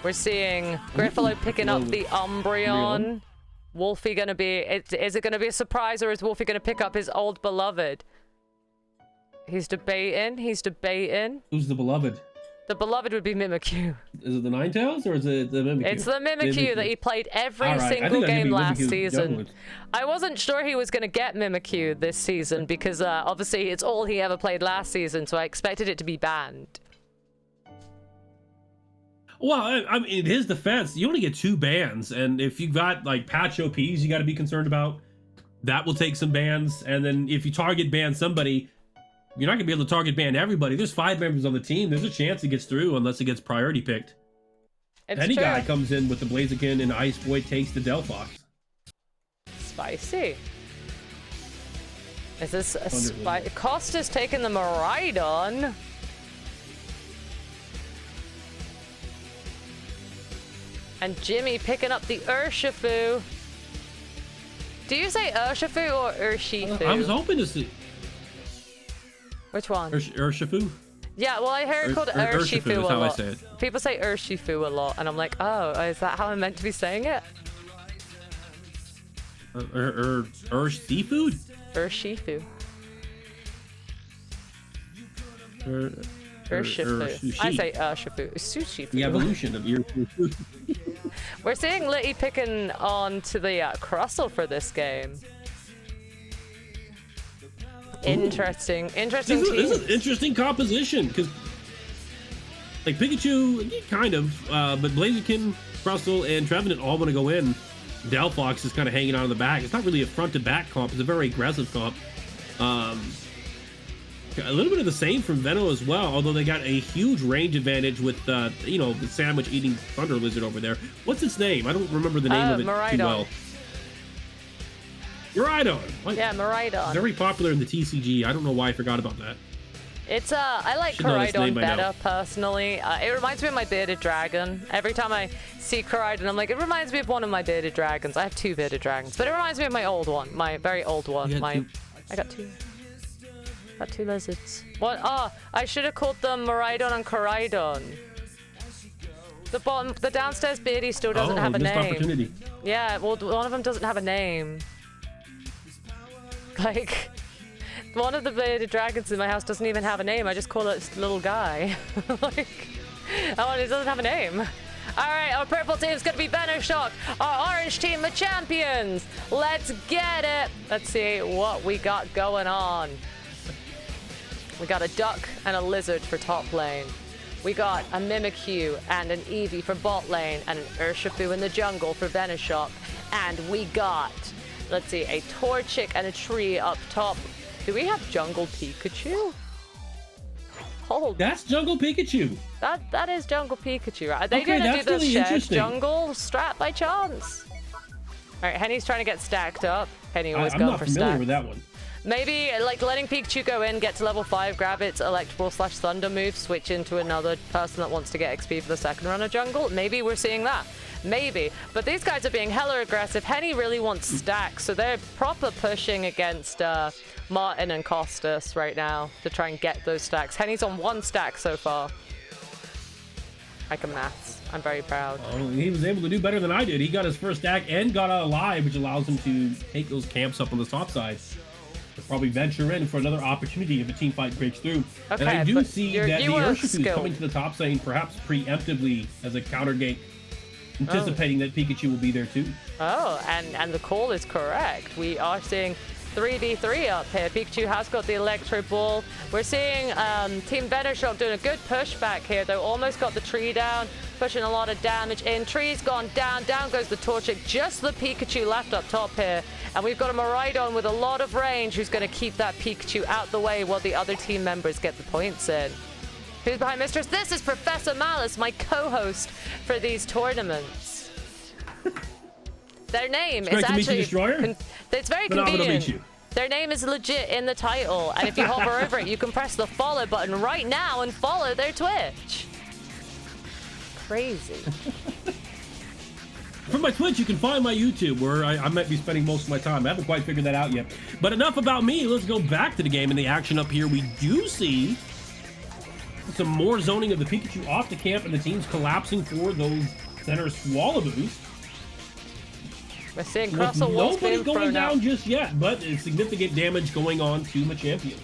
We're seeing Griffalo picking up the Umbreon. Wolfie going to be... Is it going to be a surprise, or is Wolfie going to pick up his old beloved? He's debating. He's debating. Who's the beloved? The beloved would be Mimikyu. Is it the Ninetales or is it the Mimikyu? It's the Mimikyu that he played every single game last season. I wasn't sure he was going to get Mimikyu this season because obviously it's all he ever played last season, so I expected it to be banned. Well, I mean, in his defense, you only get 2 bans, and if you've got like patch OPs you got to be concerned about, that will take some bans, and then if you target ban somebody, you're not going to be able to target ban everybody. There's 5 members on the team. There's a chance it gets through unless it gets priority picked. Any guy comes in with the Blaziken and Ice Boy takes the Delphox. Spicy. Is this a Costa's taking the Miraidon. And Jimmy picking up the Urshifu. Do you say Urshifu or Urshifu? I was hoping to see. Which one? Urshifu? Yeah, well, I heard it called Urshifu a lot. I say it. People say Urshifu a lot, and I'm like, oh, is that how I'm meant to be saying it? Seafood? Urshifu. Urshifu. I say Urshifu. Sushi. The evolution of your food. We're seeing Litty picking on to the Crustle for this game. Interesting team. This is an interesting composition because, like, Pikachu, kind of, but Blaziken, Crustle, and Trevenant all want to go in. Delphox is kind of hanging out in the back. It's not really a front-to-back comp. It's a very aggressive comp. A little bit of the same from Veno as well, although they got a huge range advantage with, you know, the sandwich-eating Thunder Lizard over there. What's its name? I don't remember the name of it Miraidon. too well. Miraidon. Yeah, Miraidon. Very popular in the TCG. I don't know why I forgot about that. It's I like Should know this name Koraidon by better now. personally. It reminds me of my bearded dragon. Every time I see Koraidon, I'm like, it reminds me of one of my bearded dragons. I have 2 bearded dragons, but it reminds me of my old one, my very old one. You got two. I got 2. Got 2 lizards. What? Oh, I should have called them Miraidon and Koraidon. The downstairs beardy still doesn't have a missed name. opportunity. Yeah, well, one of them doesn't have a name. Like, one of the bearded dragons in my house doesn't even have a name. I just call it little guy. Like, oh, it doesn't have a name. All right, our purple team's gonna be Venoshock. Our orange team, Machampions. Let's get it. Let's see what we got going on. We got a duck and a lizard for top lane. We got a Mimikyu and an Eevee for bot lane, and an Urshifu in the jungle for Venoshock. And we got, let's see, a Torchic and a tree up top. Do we have Jungle Pikachu? Hold. That's Jungle Pikachu. That is Jungle Pikachu, right? Are they Okay, gonna do that's the really shared interesting. jungle strat by chance? All right, Henny's trying to get stacked up. Henny always I'm going not for familiar stack. with that one. Maybe like letting Pikachu go in, get to level 5, grab its Electaball/Thunder move, switch into another person that wants to get XP for the second run of jungle. Maybe we're seeing that. Maybe. But these guys are being hella aggressive. Henny really wants stacks, so they're proper pushing against Martin and Costas right now to try and get those stacks. Henny's on 1 stack so far. I can maths. I'm very proud. Oh, he was able to do better than I did. He got his first stack and got out alive, which allows him to take those camps up on the top side. He'll probably venture in for another opportunity if a team fight breaks through. Okay, and I do but see you're- that the you are Urshifu is skilled. coming to the top lane, perhaps preemptively as a counter gate, anticipating that Pikachu will be there too. Oh, and the call is correct. We are seeing 3v3 up here. Pikachu has got the Electro Ball. We're seeing Team Venoshock doing a good pushback here, though. Almost got the tree down, pushing a lot of damage in. Tree's gone down. Down goes the Torchic. Just the Pikachu left up top here. And we've got a Miraidon with a lot of range who's going to keep that Pikachu out the way while the other team members get the points in. Who's behind Mistress? This is Professor Malice, my co-host for these tournaments. Their name is Great to meet you, actually... Destroyer. It's very Phenomenal to meet convenient. you. Their name is legit in the title, and if you hover over it, you can press the follow button right now and follow their Twitch. Crazy. From my Twitch, you can find my YouTube, where I might be spending most of my time. I haven't quite figured that out yet. But enough about me. Let's go back to the game and the action up here. We do see some more zoning of the Pikachu off the camp, and the team's collapsing for those center Swallows. We're seeing With Crossel Walls nobody being going thrown down out. just yet, but significant damage going on to Machampion.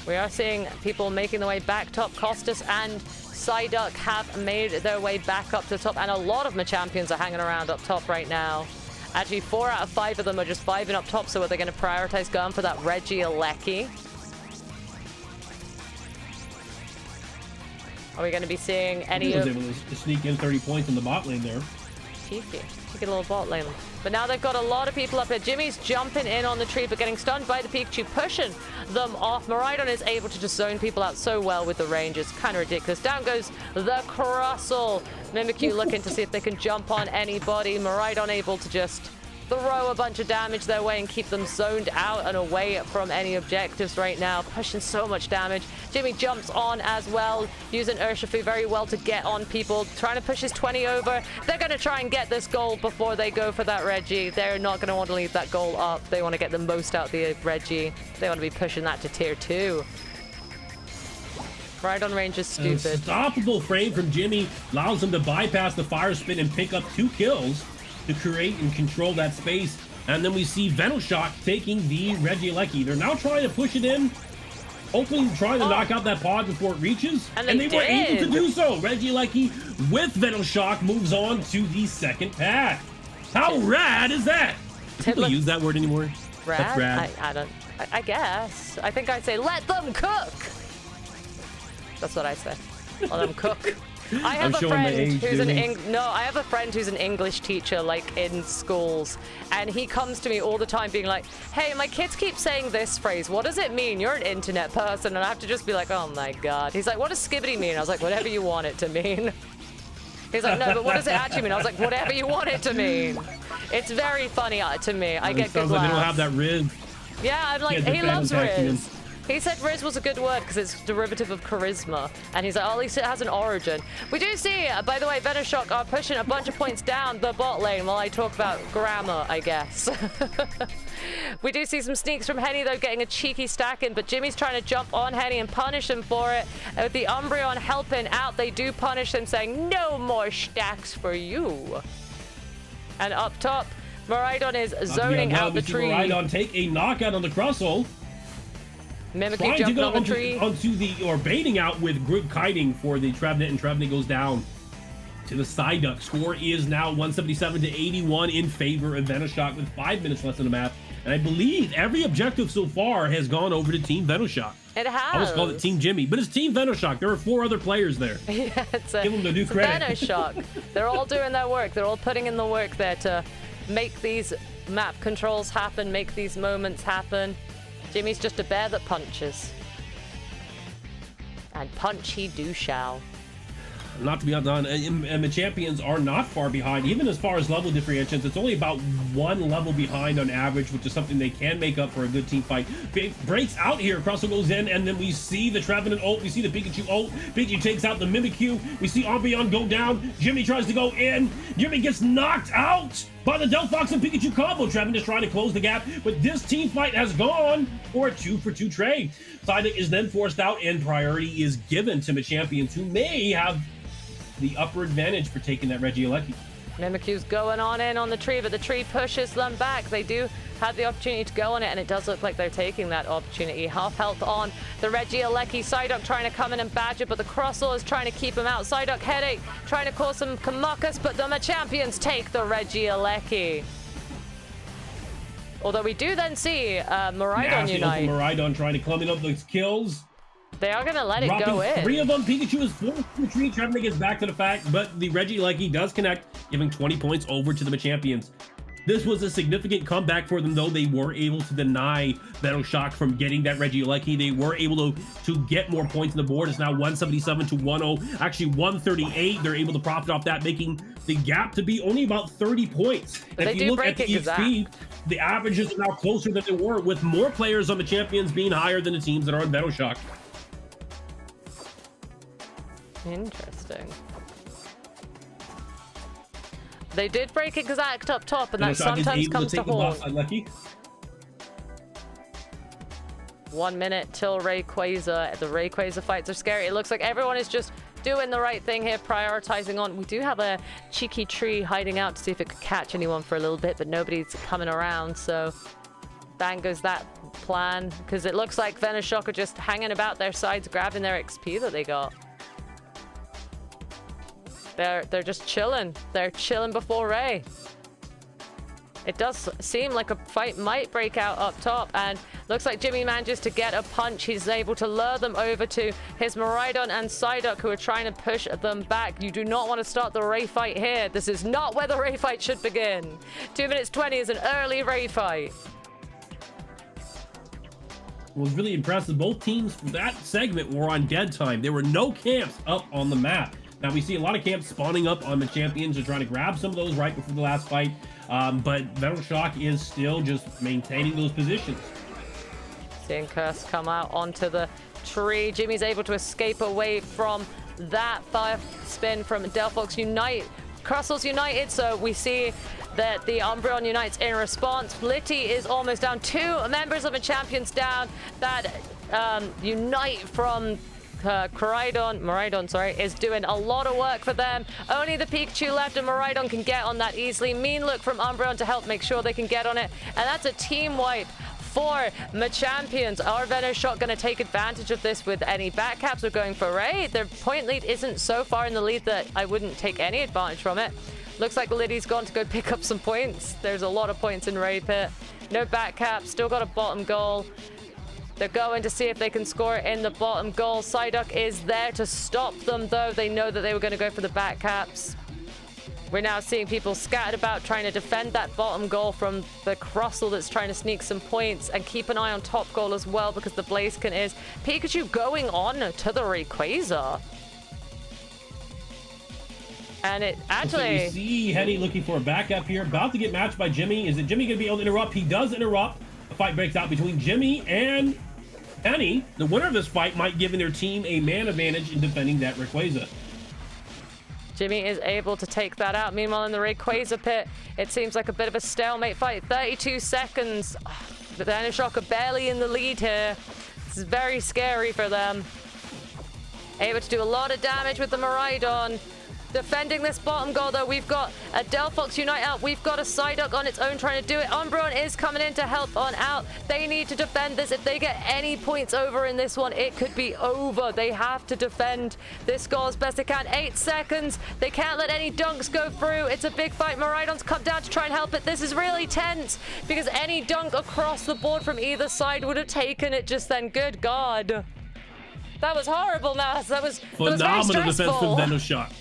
We are seeing people making their way back top. Costas and Psyduck have made their way back up to the top, and a lot of Machampions are hanging around up top right now. Actually, 4 out of 5 of them are just 5 and up top, so are they going to prioritize going for that Regieleki? Are we going to be seeing any He was of... able to sneak in 30 points in the bot lane there. Cheeky a little bot lane. But now they've got a lot of people up here. Jimmy's jumping in on the tree, but getting stunned by the Pikachu, pushing them off. Miraidon is able to just zone people out so well with the range. It's kind of ridiculous. Down goes the Crossel. Mimikyu looking to see if they can jump on anybody. Miraidon able to just throw a bunch of damage their way and keep them zoned out and away from any objectives right now. Pushing so much damage. Jimmy jumps on as well, using Urshifu very well to get on people, trying to push his 20 over. They're going to try and get this goal before they go for that Reggie. They're not going to want to leave that goal up. They want to get the most out of the Reggie. They want to be pushing that to tier 2. Right on range is stupid. An unstoppable frame from Jimmy allows him to bypass the fire spin and pick up 2 kills to create and control that space. And then we see Venoshock taking the Regieleki. They're now trying to push it in, hopefully trying to knock out that pod before it reaches. And they were able to did. do so. Regieleki with Venoshock moves on to the second path. How rad is that? Do people use that word anymore? Rad? That's rad. I don't... I guess. I think I'd say, let them cook! That's what I say. Let them cook. I have I'm a showing my friend age, who's dude. I have a friend who's an English teacher, like in schools, and he comes to me all the time being like, hey, my kids keep saying this phrase. What does it mean? You're an internet person. And I have to just be like, oh my God. He's like, what does skibbity mean? I was like, whatever you want it to mean. He's like, no, but what does it actually mean? I was like, whatever you want it to mean. It's very funny to me. I get good Sounds like they don't have laughs. that Riz. Yeah, I'm like, Yeah, he the loves Phantastic Riz. He said Riz was a good word because it's derivative of charisma. And he's like, oh, at least it has an origin. We do see, by the way, Venoshock are pushing a bunch of points down the bot lane while I talk about grammar, I guess. We do see some sneaks from Henny, though, getting a cheeky stack in. But Jimmy's trying to jump on Henny and punish him for it. With the Umbreon helping out, they do punish him, saying, no more stacks for you. And up top, Miraidon is zoning out the tree. Miraidon take a knockout on the Crustle. Mimicking jumping on the tree. Onto the, or baiting out with group kiting for the Trevenant, and Trevenant goes down to the Psyduck. Score is now 177 to 81 in favor of Venoshock with 5 minutes left on the map. And I believe every objective so far has gone over to Team Venoshock. It has. I almost called it Team Jimmy, but it's Team Venoshock. There are 4 other players there. Yeah, give them the due credit. Venoshock. They're all doing their work. They're all putting in the work there to make these map controls happen, make these moments happen. Jimmy's just a bear that punches. And punch he do shall. Not to be outdone, and the champions are not far behind, even as far as level differentiations. It's only about 1 level behind on average, which is something they can make up for a good team fight. Breaks out here, Crustle goes in, and then we see the Trevenant ult, we see the Pikachu ult. Pikachu takes out the Mimikyu, we see Umbreon go down, Jimmy tries to go in, Jimmy gets knocked out by the Delphox and Pikachu combo. Trevenant is trying to close the gap, but this team fight has gone for a 2-for-2 trade. Psyduck is then forced out, and priority is given to the champions, who may have the upper advantage for taking that Regieleki. Mimikyu's going on in on the tree, but the tree pushes them back. They do have the opportunity to go on it, and it does look like they're taking that opportunity. Half health on the Regieleki. Psyduck trying to come in and badge it, but the Crustle is trying to keep him out. Psyduck headache, trying to cause some Kamuckus, but the Machampions take the Regieleki. Although we do then see Miraidon unite. Miraidon trying to clump up those kills. They are going to let it Dropping go in. 3 of them. Pikachu is forced to retreat. Trevenant gets back to the fact, but the Regieleki does connect, giving 20 points over to the Machampions. This was a significant comeback for them, though. They were able to deny Venoshock from getting that Regieleki. They were able to get more points on the board. It's now 177 to 1-0. Actually, 138. They're able to profit off that, making the gap to be only about 30 points. But if you look at the XP, the averages are now closer than they were, with more players on the Champions being higher than the teams that are on Venoshock. Interesting. They did break exact up top, and that sometimes comes to haunt. 1 minute till Rayquaza. The Rayquaza fights are scary. It looks like everyone is just doing the right thing here, prioritizing on. We do have a cheeky tree hiding out to see if it could catch anyone for a little bit, but nobody's coming around, so bang goes that plan, because it looks like Venoshock are just hanging about their sides, grabbing their XP that they got. They're just chilling. They're chilling before Ray. It does seem like a fight might break out up top, and looks like Jimmy manages to get a punch. He's able to lure them over to his Miraidon and Psyduck, who are trying to push them back. You do not want to start the Ray fight here. This is not where the Ray fight should begin. 2 minutes 20 is an early Ray fight. Was really impressive. Both teams for that segment were on dead time. There were no camps up on the map. Now, we see a lot of camps spawning up on the champions and trying to grab some of those right before the last fight, but Venoshock is still just maintaining those positions. Seeing Curse come out onto the tree. Jimmy's able to escape away from that fire spin from Delphox Unite. Crustle's united, so we see that the Umbreon unites in response. Blitty is almost down. 2 members of the champions down. That unite from Miraidon, sorry, is doing a lot of work for them. Only the Pikachu left, and Miraidon can get on that easily. Mean look from Umbreon to help make sure they can get on it, and that's a team wipe for Machampions. Are Venoshock going to take advantage of this with any backcaps or going for Ray? Their point lead isn't so far in the lead that I wouldn't take any advantage from it. Looks like Liddy's gone to go pick up some points. There's a lot of points in Ray Pit. No backcap, still got a bottom goal. They're going to see if they can score it in the bottom goal. Psyduck is there to stop them, though. They know that they were going to go for the back caps. We're now seeing people scattered about trying to defend that bottom goal from the Crustle that's trying to sneak some points, and keep an eye on top goal as well, because the Blaziken is. Pikachu going on to the Rayquaza. And it actually... So we see Henny looking for a backup here. About to get matched by Jimmy. Is it Jimmy going to be able to interrupt? He does interrupt. A fight breaks out between Jimmy and Penny, the winner of this fight, might give their team a man advantage in defending that Rayquaza. Jimmy is able to take that out. Meanwhile, in the Rayquaza pit, it seems like a bit of a stalemate fight. 32 seconds. The Venoshock are barely in the lead here. This is very scary for them. Able to do a lot of damage with the Miraidon. Defending this bottom goal, though, we've got a Delphox Unite out. We've got a Psyduck on its own trying to do it. Umbreon is coming in to help on out. They need to defend this. If they get any points over in this one, it could be over. They have to defend this goal as best they can. 8 seconds. They can't let any dunks go through. It's a big fight. Miraidon's come down to try and help it. This is really tense because any dunk across the board from either side would have taken it just then. Good God. That was horrible, Nas. That was phenomenal defense from Venoshock.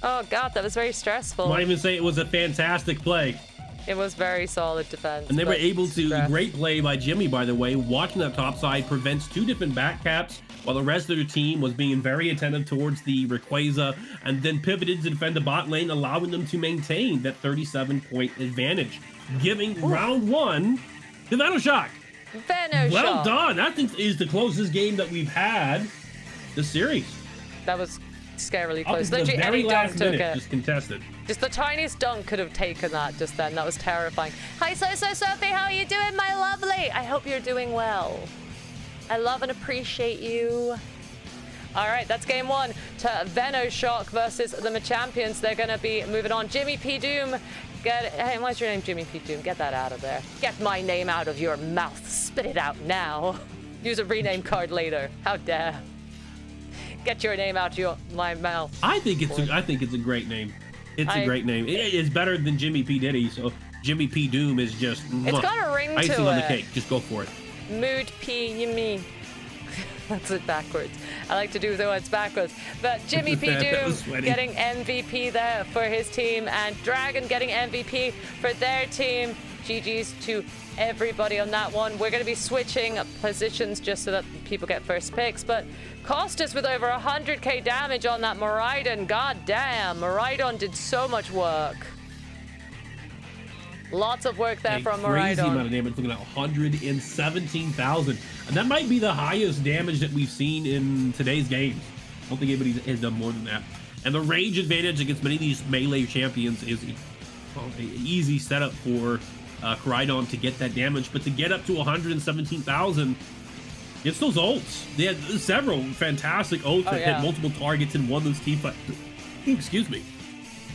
Oh, God, that was very stressful. Might even say it was a fantastic play. It was very solid defense. And they were able to, great play by Jimmy, by the way, watching that top side, prevents 2 different back caps, while the rest of their team was being very attentive towards the Rayquaza, and then pivoted to defend the bot lane, allowing them to maintain that 37-point advantage, giving round 1 to Venoshock. Venoshock. Well done. I think is the closest game that we've had this series. That was scarily close. Up to the very last minute, took it. just contested. Just the tiniest dunk could have taken that just then. That was terrifying. Hi, Sophie. How are you doing, my lovely? I hope you're doing well. I love and appreciate you. All right, that's game 1 to Venoshock versus the Machampions. They're going to be moving on. Jimmy P. Doom. Hey, what's your name, Jimmy P. Doom? Get that out of there. Get my name out of your mouth. Spit it out now. Use a rename card later. How dare. Get your name out of my mouth. I think it's a great name. It's a great name. It's better than Jimmy P. Diddy, so Jimmy P. Doom is just it's got a ring to it. Icing on the cake. Just go for it. Mood P. You mean. That's it backwards. I like to do the words backwards. But Jimmy P. Doom getting MVP there for his team, and Dragon getting MVP for their team. GG's to everybody on that one. We're going to be switching positions just so that people get first picks, but Costas with over 100k damage on that Miraidon. God damn, Miraidon did so much work. Lots of work there from Miraidon. Crazy amount of damage, looking at 117,000. And that might be the highest damage that we've seen in today's games. I don't think anybody has done more than that. And the range advantage against many of these melee champions is an easy setup for Koraidon to get that damage. But to get up to 117,000, it's those ults. They had several fantastic ults that hit multiple targets and won those team fights. Excuse me.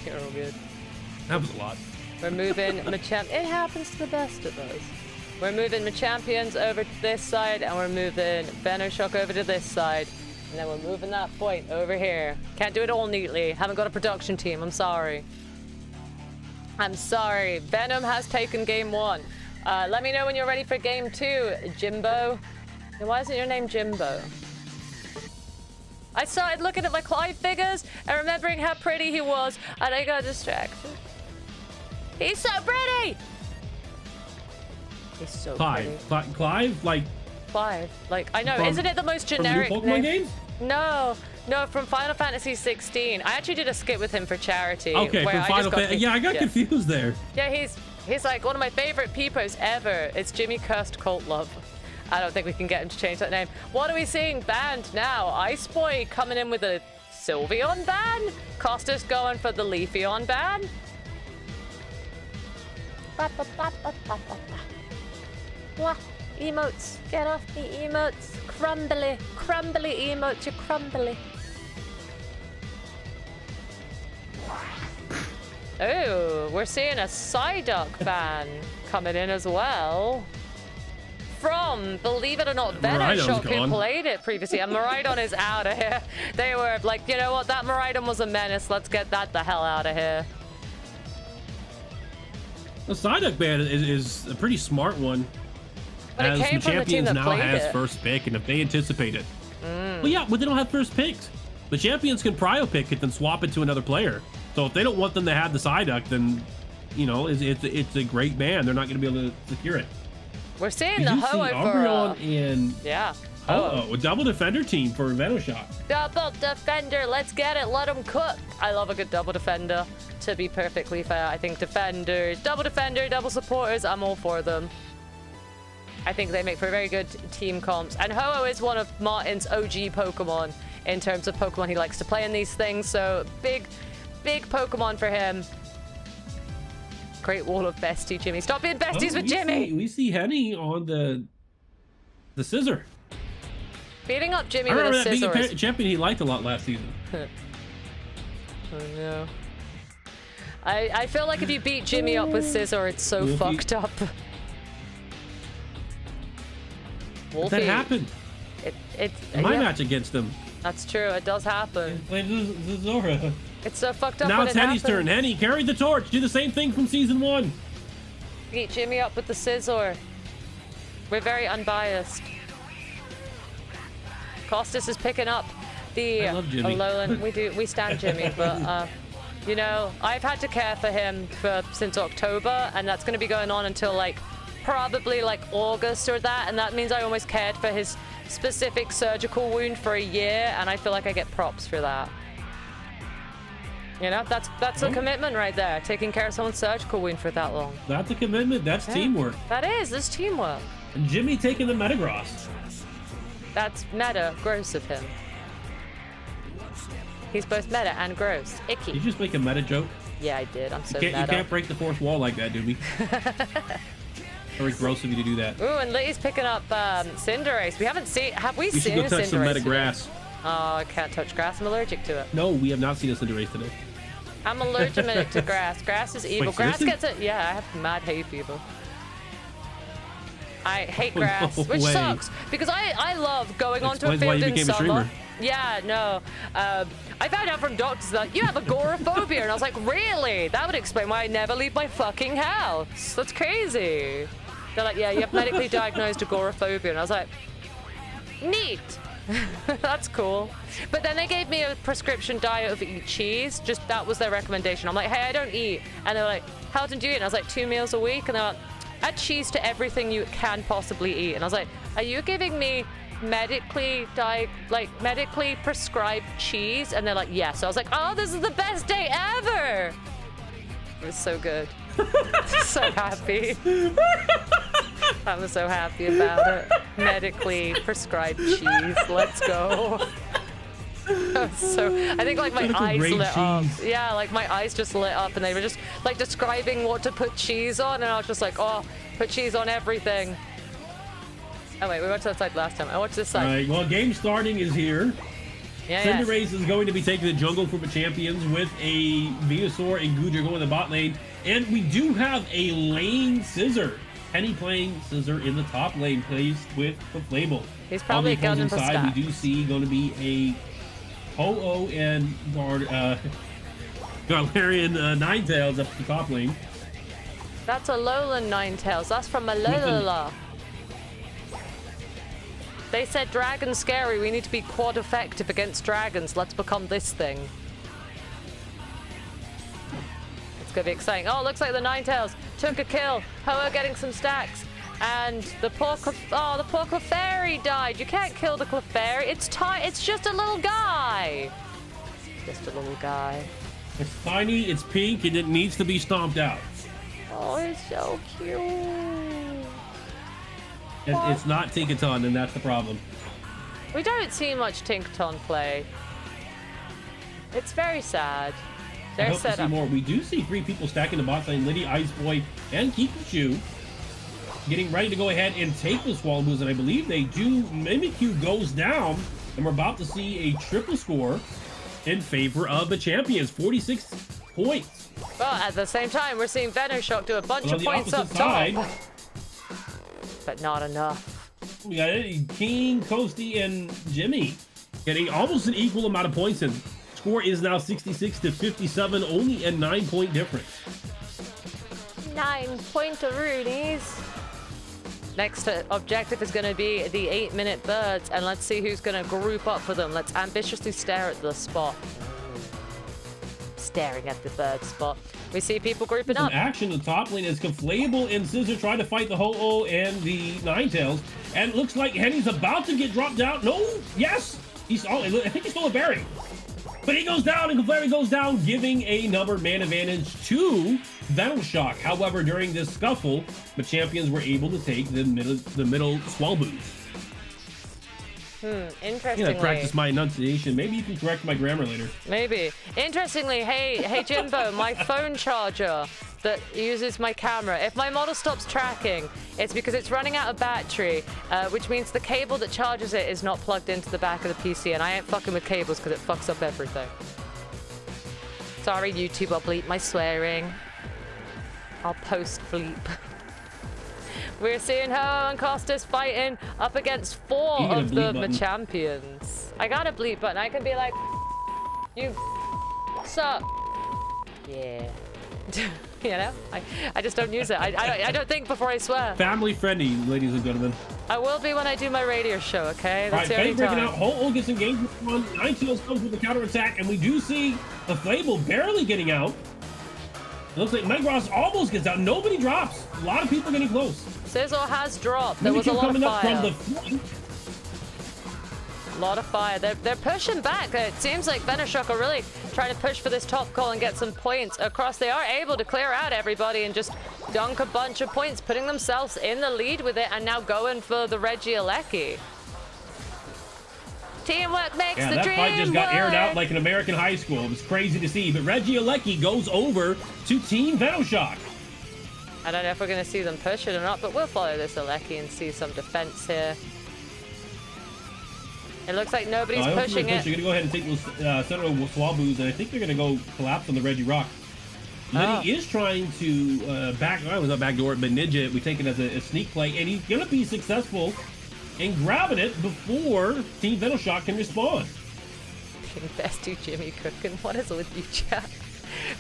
You're all good. That was a lot. We're moving Machamp. It happens to the best of us. We're moving Machampions over to this side, and we're moving Venoshock over to this side. And then we're moving that point over here. Can't do it all neatly. Haven't got a production team. I'm sorry. I'm sorry. Venom has taken game 1. Let me know when you're ready for game 2, Jimbo. And why isn't your name Jimbo? I started looking at my Clive figures and remembering how pretty he was, and I got distracted. He's so pretty! He's so pretty. Clive? Like... Clive. Like, I know, isn't it the most generic from Pokemon games? No, from Final Fantasy 16. I actually did a skit with him for charity. Okay, from Final Fantasy. Yeah, I got confused there. Yeah, he's like one of my favorite peepos ever. It's Jimmy Cursed Cult Love. I don't think we can get him to change that name. What are we seeing banned now? Ice Boy coming in with a Sylveon ban? Costas going for the Leafeon ban? What? Emotes. Get off the emotes. Crumbly. Crumbly emotes. You're crumbly. Oh, we're seeing a Psyduck ban coming in as well. From, believe it or not, Venoshock, who played it previously. And Miraidon is out of here. They were like, you know what? That Miraidon was a menace. Let's get that the hell out of here. The Psyduck ban is a pretty smart one. But as it came the from the team Champions that now played has it. first pick, and if they anticipate it. Well, yeah, but they don't have first picks. The Champions can prio pick it, then swap it to another player. So if they don't want them to have the Psyduck, then, you know, it's a great ban. They're not going to be able to secure it. We're seeing the Ho-Oh for... Umbreon and... Yeah. Oh, a double defender team for Venoshock. Double defender, let's get it, let them cook. I love a good double defender, to be perfectly fair. I think defenders, double defender, double supporters, I'm all for them. I think they make for very good team comps. And Ho-Oh is one of Martin's OG Pokemon in terms of Pokemon he likes to play in these things. So big Pokemon for him. Great wall of bestie Jimmy. Stop being besties with Jimmy. We see Henny on the scissor. Beating up Jimmy I with a remember that scissor. being a champion he liked a lot last season. Oh no. I feel like if you beat Jimmy up with scissor, it's so fucked up. Wolfie, that happened. My match against him. That's true. It does happen. Zora. It's so fucked up. Now when it's it Henny's turn. happens. Henny carried the torch. Do the same thing from season 1. Beat Jimmy up with the scissor. We're very unbiased. Costas is picking up the Alolan. We stand Jimmy, but you know, I've had to care for him since October, and that's going to be going on until like probably like August or that, and that means I almost cared for his specific surgical wound for a year, and I feel like I get props for that. You know, that's a commitment right there, taking care of someone's surgical wound for that long. That's a commitment. That's teamwork. That is. It's teamwork. And Jimmy taking the Metagross. That's meta. Gross of him. He's both meta and gross. Icky. Did you just make a meta joke? Yeah, I did. I'm so you meta. You can't break the fourth wall like that, Doobie. Very gross of you to do that. Ooh, and Liddy's picking up Cinderace. Have we you seen a should go touch some meta Cinderace grass. Oh, I can't touch grass. I'm allergic to it. No, we have not seen a Cinderace today. I'm allergic to grass. Grass is evil. Wait, grass seriously? gets it. Yeah, I have mad hay fever. I hate grass, no which way. sucks because I love going onto a Explains why field you in became a summer. streamer. Yeah, no. I found out from doctors that you have agoraphobia, and I was like, really? That would explain why I never leave my fucking house. That's crazy. They're like, yeah, you have medically diagnosed agoraphobia, and I was like, neat. That's cool. But then they gave me a prescription diet of eat cheese. Just that was their recommendation. I'm like, hey, I don't eat. And they're like, how often do you eat? And I was like, 2 meals a week. And they're like, add cheese to everything you can possibly eat. And I was like, are you giving me medically prescribed cheese? And they're like, yes. So I was like, oh, this is the best day ever. It was so good. So happy. I was so happy about it. Medically prescribed cheese. Let's go. So I think like my eyes lit up. Yeah, like my eyes just lit up, and they were just like describing what to put cheese on, and I was just like, oh, put cheese on everything. Oh wait, we watched that side last time. I watched this side. All right, well, game starting is here. Yeah, Cinderace is going to be taking the jungle for the champions with a Venusaur and Goodra going to the bot lane. And we do have a lane scissor. Henny playing scissor in the top lane, plays with the Flable. He's probably on the opposing gunning for side, stacks. we do see going to be a Ho-Oh and Galarian Ninetales up the top lane. That's a Alolan Ninetales. That's from Alola. They said dragon's scary. We need to be quad effective against dragons. Let's become this thing. It's gonna be exciting. Oh, looks like the Ninetales took a kill. Ho-Oh getting some stacks. And the poor Clefairy died. You can't kill the Clefairy. It's just a little guy. Just a little guy. It's tiny, it's pink, and it needs to be stomped out. Oh, it's so cute. It's not Tinkaton, and that's the problem. We don't see much Tinkaton play. It's very sad. I They're hope to set see up. more. We do see 3 people stacking the bot lane. Liddy, Ice Boy, and Pikachu getting ready to go ahead and take the Swallow moves, and I believe they do. Mimikyu goes down, and we're about to see a triple score in favor of the champions. 46 points. Well, at the same time, we're seeing Venoshock do a bunch of points up side, top. But not enough. We got King, Coasty, and Jimmy getting almost an equal amount of points, and score is now 66 to 57, only a 9-point difference. 9-pointer-roonies. Next objective is going to be the 8-minute birds, and let's see who's going to group up for them. Let's ambitiously stare at the spot. Staring at the bird spot. We see people grouping up. Action, the top lane is Conflable and Scissor trying to fight the Ho-Oh and the Ninetales, and it looks like Henny's about to get dropped down. No, yes, I think he stole a berry. But he goes down, and Conflable goes down, giving a numbered man advantage to Venoshock. However, during this scuffle, the champions were able to take the middle swallows. Interestingly. Yeah, practice my enunciation. Maybe you can correct my grammar later. Maybe. Interestingly, hey Jimbo, my phone charger that uses my camera, if my model stops tracking, it's because it's running out of battery, which means the cable that charges it is not plugged into the back of the PC, and I ain't fucking with cables because it fucks up everything. Sorry, YouTube, I'll bleep my swearing. I'll post bleep. We're seeing Ho and Costas fighting up against 4 of the Machampions. I got a bleep button. I can be like, you suck. Yeah. You know? I just don't use it. I don't think before I swear. Family friendly, ladies and gentlemen. I will be when I do my radio show, okay? That's all right, the only breaking time. out. Hole gets engaged with one. 9 kills comes with the counterattack, and we do see the Fable barely getting out. It looks like Megros almost gets out. Nobody drops. A lot of people getting close. Sizzle has dropped. There was a lot of coming up fire. from the front. A lot of fire. They're pushing back. It seems like Venoshock are really trying to push for this top call and get some points across. They are able to clear out everybody and just dunk a bunch of points, putting themselves in the lead with it, and now going for the Regieleki. Teamwork makes the dream work. That fight just got aired out like an American high school. It was crazy to see. But Regieleki goes over to Team Venoshock. I don't know if we're going to see them push it or not, but we'll follow this Aleki and see some defense here. It looks like nobody's pushing it. They're going to go ahead and take those center Swabus, and I think they're going to go collapse on the Reggie Rock. Liddy is trying to not backdoor it, but Ninja, we take it as a sneak play, and he's going to be successful in grabbing it before Team Venoshock can respond. Best to Jimmy cooking. What is it with you, chat?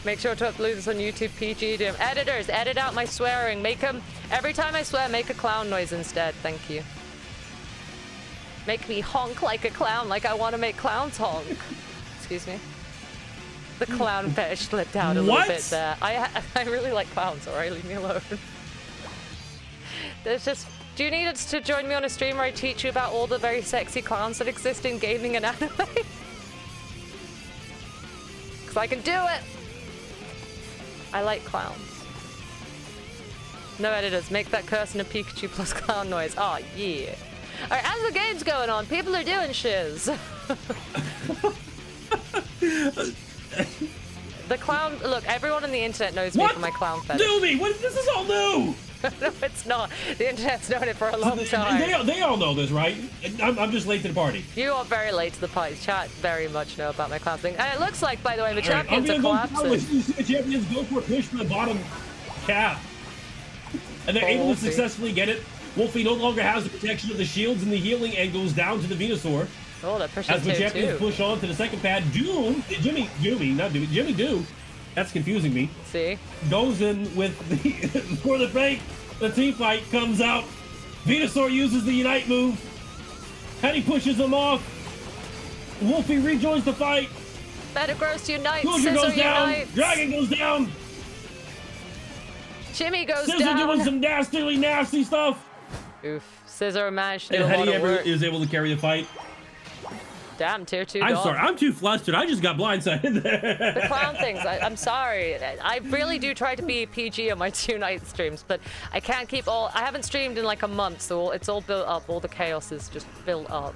Make sure to upload this on YouTube, PG. Editors, edit out my swearing. Make them, every time I swear, make a clown noise instead. Thank you. Make me honk like a clown, like I want to make clowns honk. Excuse me. The clown fetish slipped out a little bit there. I really like clowns, alright? Leave me alone. There's just... Do you need us to join me on a stream where I teach you about all the very sexy clowns that exist in gaming and anime? Because I can do it! I like clowns. No editors, make that curse in a Pikachu plus clown noise. Oh, yeah. Alright, as the game's going on, people are doing shiz. The clown... Look, everyone on the internet knows me for my clown fetish. Doomy! This is all new! No, it's not. The internet's known it for a long time. They all know this, right? I'm just late to the party. You are very late to the party. Chat very much know about my clown thing. And it looks like, by the way, the champions are collapsing. The champions go for a push from the bottom cap. And they're able to successfully get it. Wolfie no longer has the protection of the shields and the healing and goes down to the Venusaur. Oh, they're pushing as the champions push on to the second pad. Jimmy Doom. That's confusing me. See? Goes in with the for the break. The team fight comes out. Venusaur uses the Unite move. And he pushes him off. Wolfie rejoins the fight. Metagross Unite. Scissor goes down. Unites. Dragon goes down. Jimmy goes Scissor down. doing some nasty stuff. Oof. Scissor managed to do a lot of work. And He is able to carry the fight. Damn, tier 2 I'm dog. sorry, I'm too flustered. I just got blindsided there. The clown things, I'm sorry. I really do try to be PG on my 2 night streams, but I can't keep all... I haven't streamed in like a month, so it's all built up. All the chaos is just built up.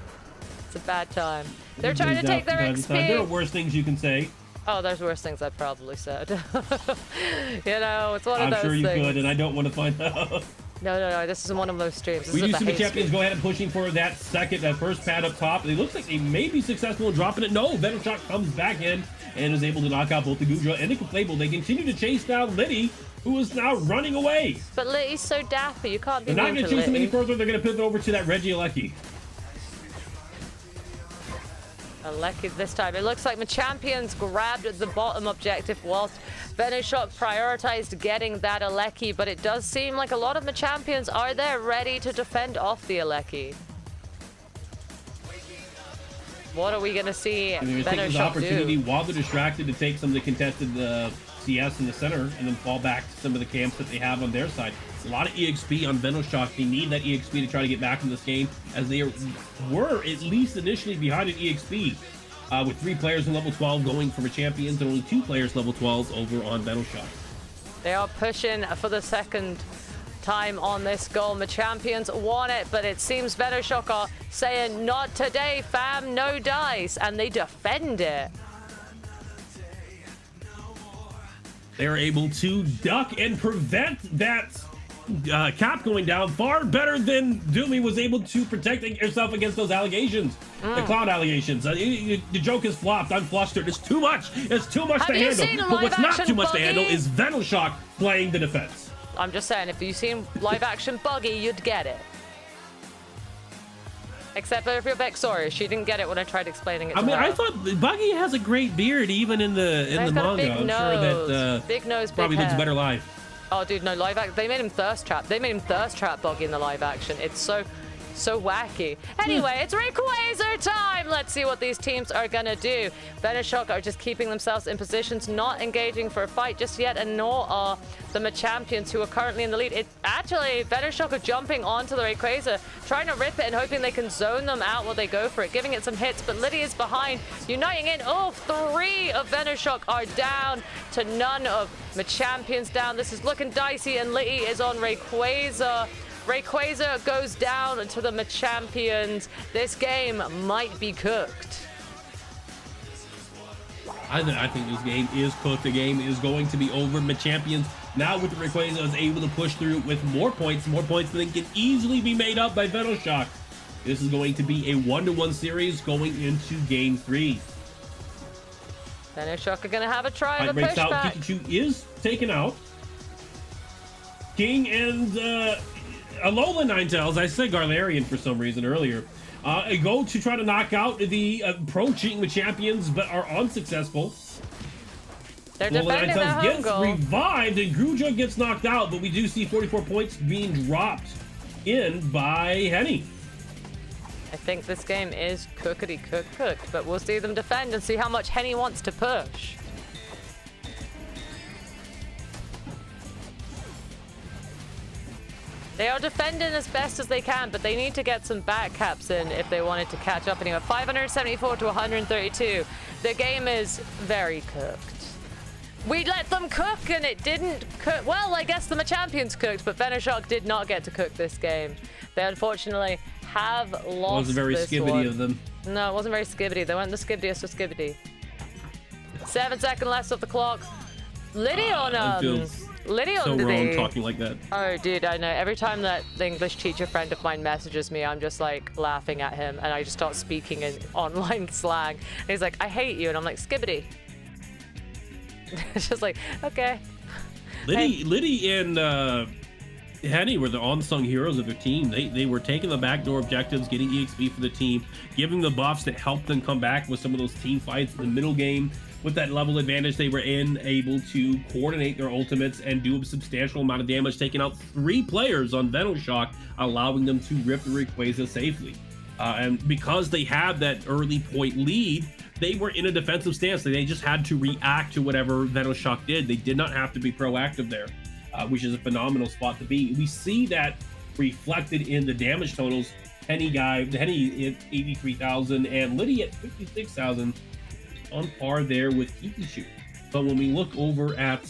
It's a bad time. They're trying to take their XP. There are worse things you can say. Oh, there's worse things I've probably said. You know, it's one of those things. I'm sure you could, and I don't want to find out. No, this isn't one of those streams. We do see the champions go ahead and pushing for that first pad up top. It looks like they may be successful in dropping it. No, Venoshock comes back in and is able to knock out both the Goodra and the Conflable. They continue to chase down Liddy, who is now running away. But Liddy's so dapper, you can't be They're not going to chase him any further. They're going to pivot over to that Regieleki. Aleki this time. It looks like Machampions grabbed the bottom objective whilst Venoshock prioritized getting that Aleki, but it does seem like a lot of Machampions are there ready to defend off the Aleki. What are we going to see Venoshock the opportunity do? while they're distracted to take some of the contested CS in the center and then fall back to some of the camps that they have on their side. A lot of EXP on Venoshock. They need that EXP to try to get back in this game, as they were at least initially behind an EXP with 3 players in level 12 going for Machampions and only 2 players level 12 over on Venoshock. They are pushing for the second time on this goal. Machampions want it, but it seems Venoshock are saying, not today, fam, no dice, and they defend it. They're able to duck and prevent that cap going down far better than Doomy was able to protect herself against those allegations, the cloud allegations. The joke is flopped. I'm flustered. It's too much. It's too much to handle. But what's not too much to handle is Venoshock playing the defense. I'm just saying, if you've seen live action Buggy, you'd get it. Except for if you're Vexoria, she didn't get it when I tried explaining it to her. I thought Buggy has a great beard even in the manga. Big I'm nose. sure that big nose, probably big looks hair. better live. Oh, dude, no, live action. They made him thirst trap. They made him thirst trap Buggy in the live action. It's so wacky. Anyway, it's Rayquaza time. Let's see what these teams are gonna do. Venoshock are just keeping themselves in positions, not engaging for a fight just yet, and nor are the Machampions, who are currently in the lead. Actually, Venoshock are jumping onto the Rayquaza, trying to rip it and hoping they can zone them out while they go for it, giving it some hits, but Lydia's behind, uniting in. Oh, 3 of Venoshock are down to none of Machampions down. This is looking dicey, and Liddy is on Rayquaza. Rayquaza goes down to the Machampions. This game might be cooked. I think this game is cooked. The game is going to be over. Machampions now with the Rayquaza is able to push through with more points than can easily be made up by Venoshock. This is going to be a 1-1 series going into game 3. Venoshock are going to have a try of a breaks out. pushback. Pikachu is taken out. King and Alola Ninetales, I said Garlarian for some reason earlier, go to try to knock out the approaching Machampions, but are unsuccessful. They're Alola defending their Ninetales home gets goal. revived, and Gruja gets knocked out, but we do see 44 points being dropped in by Henny. I think this game is cooked, but we'll see them defend and see how much Henny wants to push. They are defending as best as they can, but they need to get some back caps in if they wanted to catch up anyway. 574 to 132. The game is very cooked. We let them cook and it didn't cook. Well, I guess the Machampions cooked, but Venoshock did not get to cook this game. They unfortunately have lost this one. It wasn't very skibbity of them. No, it wasn't very skibbity. They weren't the skibbidiest of skibbity. 7 seconds left of the clock. Liddy on Liddy on so the wrong talking like that. Oh, dude, I know. Every time that the English teacher friend of mine messages me, I'm just like laughing at him, and I just start speaking in online slang. And he's like, "I hate you," and I'm like, "Skibbity." It's just like, okay. Liddy and Henny were the unsung heroes of their team. They were taking the backdoor objectives, getting EXP for the team, giving the buffs that helped them come back with some of those team fights in the middle game. With that level advantage they were in, able to coordinate their ultimates and do a substantial amount of damage, taking out 3 players on Venoshock, allowing them to rip the Rayquaza safely. And because they had that early point lead, they were in a defensive stance. They just had to react to whatever Venoshock did. They did not have to be proactive there, which is a phenomenal spot to be. We see that reflected in the damage totals. Henny at 83,000 and Liddy at 56,000. On par there with Pikachu. But when we look over at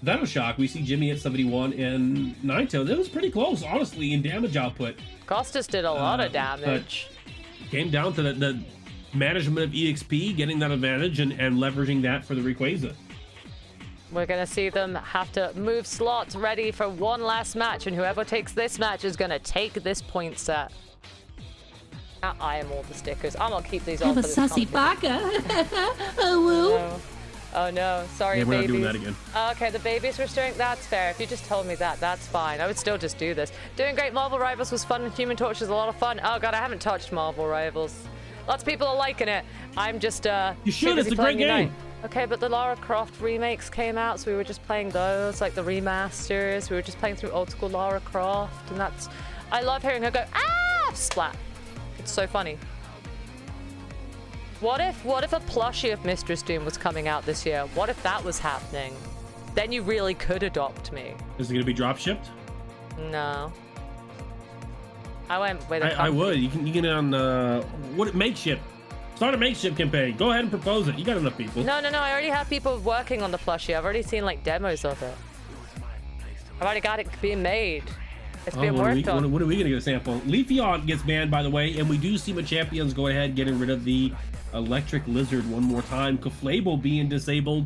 Venoshock, we see Jimmy at 71 and Ninetales. It was pretty close, honestly, in damage output. Costas did a lot of damage. Came down to the management of EXP, getting that advantage and leveraging that for the Rayquaza. We're going to see them have to move slots ready for one last match, and whoever takes this match is going to take this point set. I am all the stickers. I'm gonna keep these on. Have a sussy baka. Oh, woo. No. Oh no, sorry, Yeah, we're babies. not doing that again. Okay, the babies were stirring. That's fair. If you just told me that, that's fine. I would still just do this. Doing great. Marvel Rivals was fun, and Human Torch is a lot of fun. Oh god, I haven't touched Marvel Rivals. Lots of people are liking it. I'm just You should. It's a great game. Okay, but the Lara Croft remakes came out, so we were just playing those, like the remasters. We were just playing through old school Lara Croft, and that's. I love hearing her go splat. It's so funny. What if a plushie of Mistress Doom was coming out this year? What if that was happening? Then you really could adopt me. Is it going to be drop shipped? No. I went with I would. You can get it on makeshift Start a makeshift campaign. Go ahead and propose it. You got enough people. No, I already have people working on the plushie. I've already seen like demos of it. I've already got it being made. It's being worked on. What are we gonna get a sample? Leafeon gets banned, by the way, and we do see Machampions go ahead getting rid of the electric lizard one more time. Caflable being disabled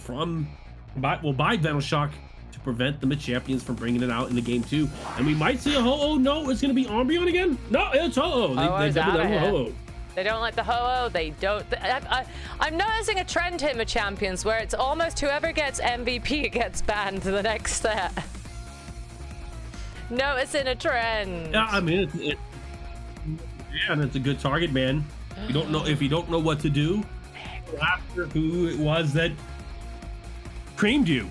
by Venoshock to prevent the Machampions from bringing it out in the game 2. And we might see a Ho-Oh. No, it's gonna be Umbreon again. No, it's Ho-Oh. They doubled down with Ho-Oh. They don't like the Ho-Oh. They don't. I'm noticing a trend here, Machampions, where it's almost whoever gets MVP gets banned to the next set. Noticing a trend. Yeah, I mean, and it's a good target, man. You don't know if you don't know what to do. After who it was that creamed you,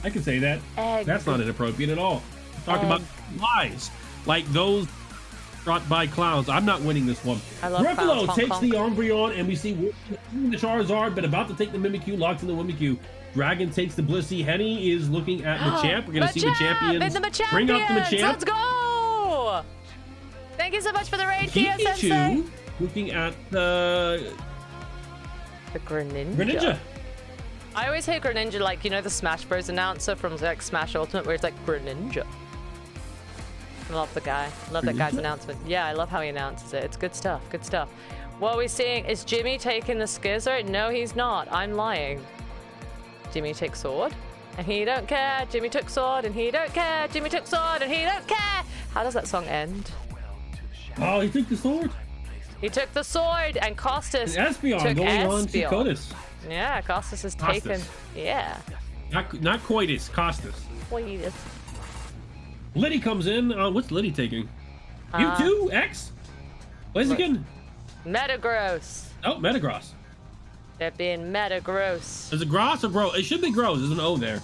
I can say that. That's not inappropriate at all. Talking about lies like those brought by clowns. I'm not winning this one. Griffalo takes the Umbreon, and we see the Charizard, but about to take the Mimikyu, locks in the Mimikyu. Dragon takes the Blissey. Henny is looking at Machamp. We're going to see Machampions. Bring up the Machamp. Let's go! Thank you so much for the raid, Kia Sensei. Looking at the Greninja. I always hate Greninja, like, you know, the Smash Bros. Announcer from like Smash Ultimate, where it's like Greninja. I love the guy. Love that guy's announcement. Yeah, I love how he announces it. It's good stuff. Good stuff. What are we seeing? Is Jimmy taking the Skizzer? No, he's not. I'm lying. Jimmy takes sword, and he don't care. Jimmy took sword, and he don't care. Jimmy took sword, and he don't care. How does that song end? Oh, he took the sword. He took the sword, and Costas took Espeon going on to Codis. Yeah, Costas has taken. Yeah. Not Coitus, Costas. Coitus. Liddy comes in. What's Liddy taking? Mewtwo X? What is it again? Metagross. Oh, Metagross. They're being Metagross. Is it Gross or Bro? It should be Gross. There's an O there.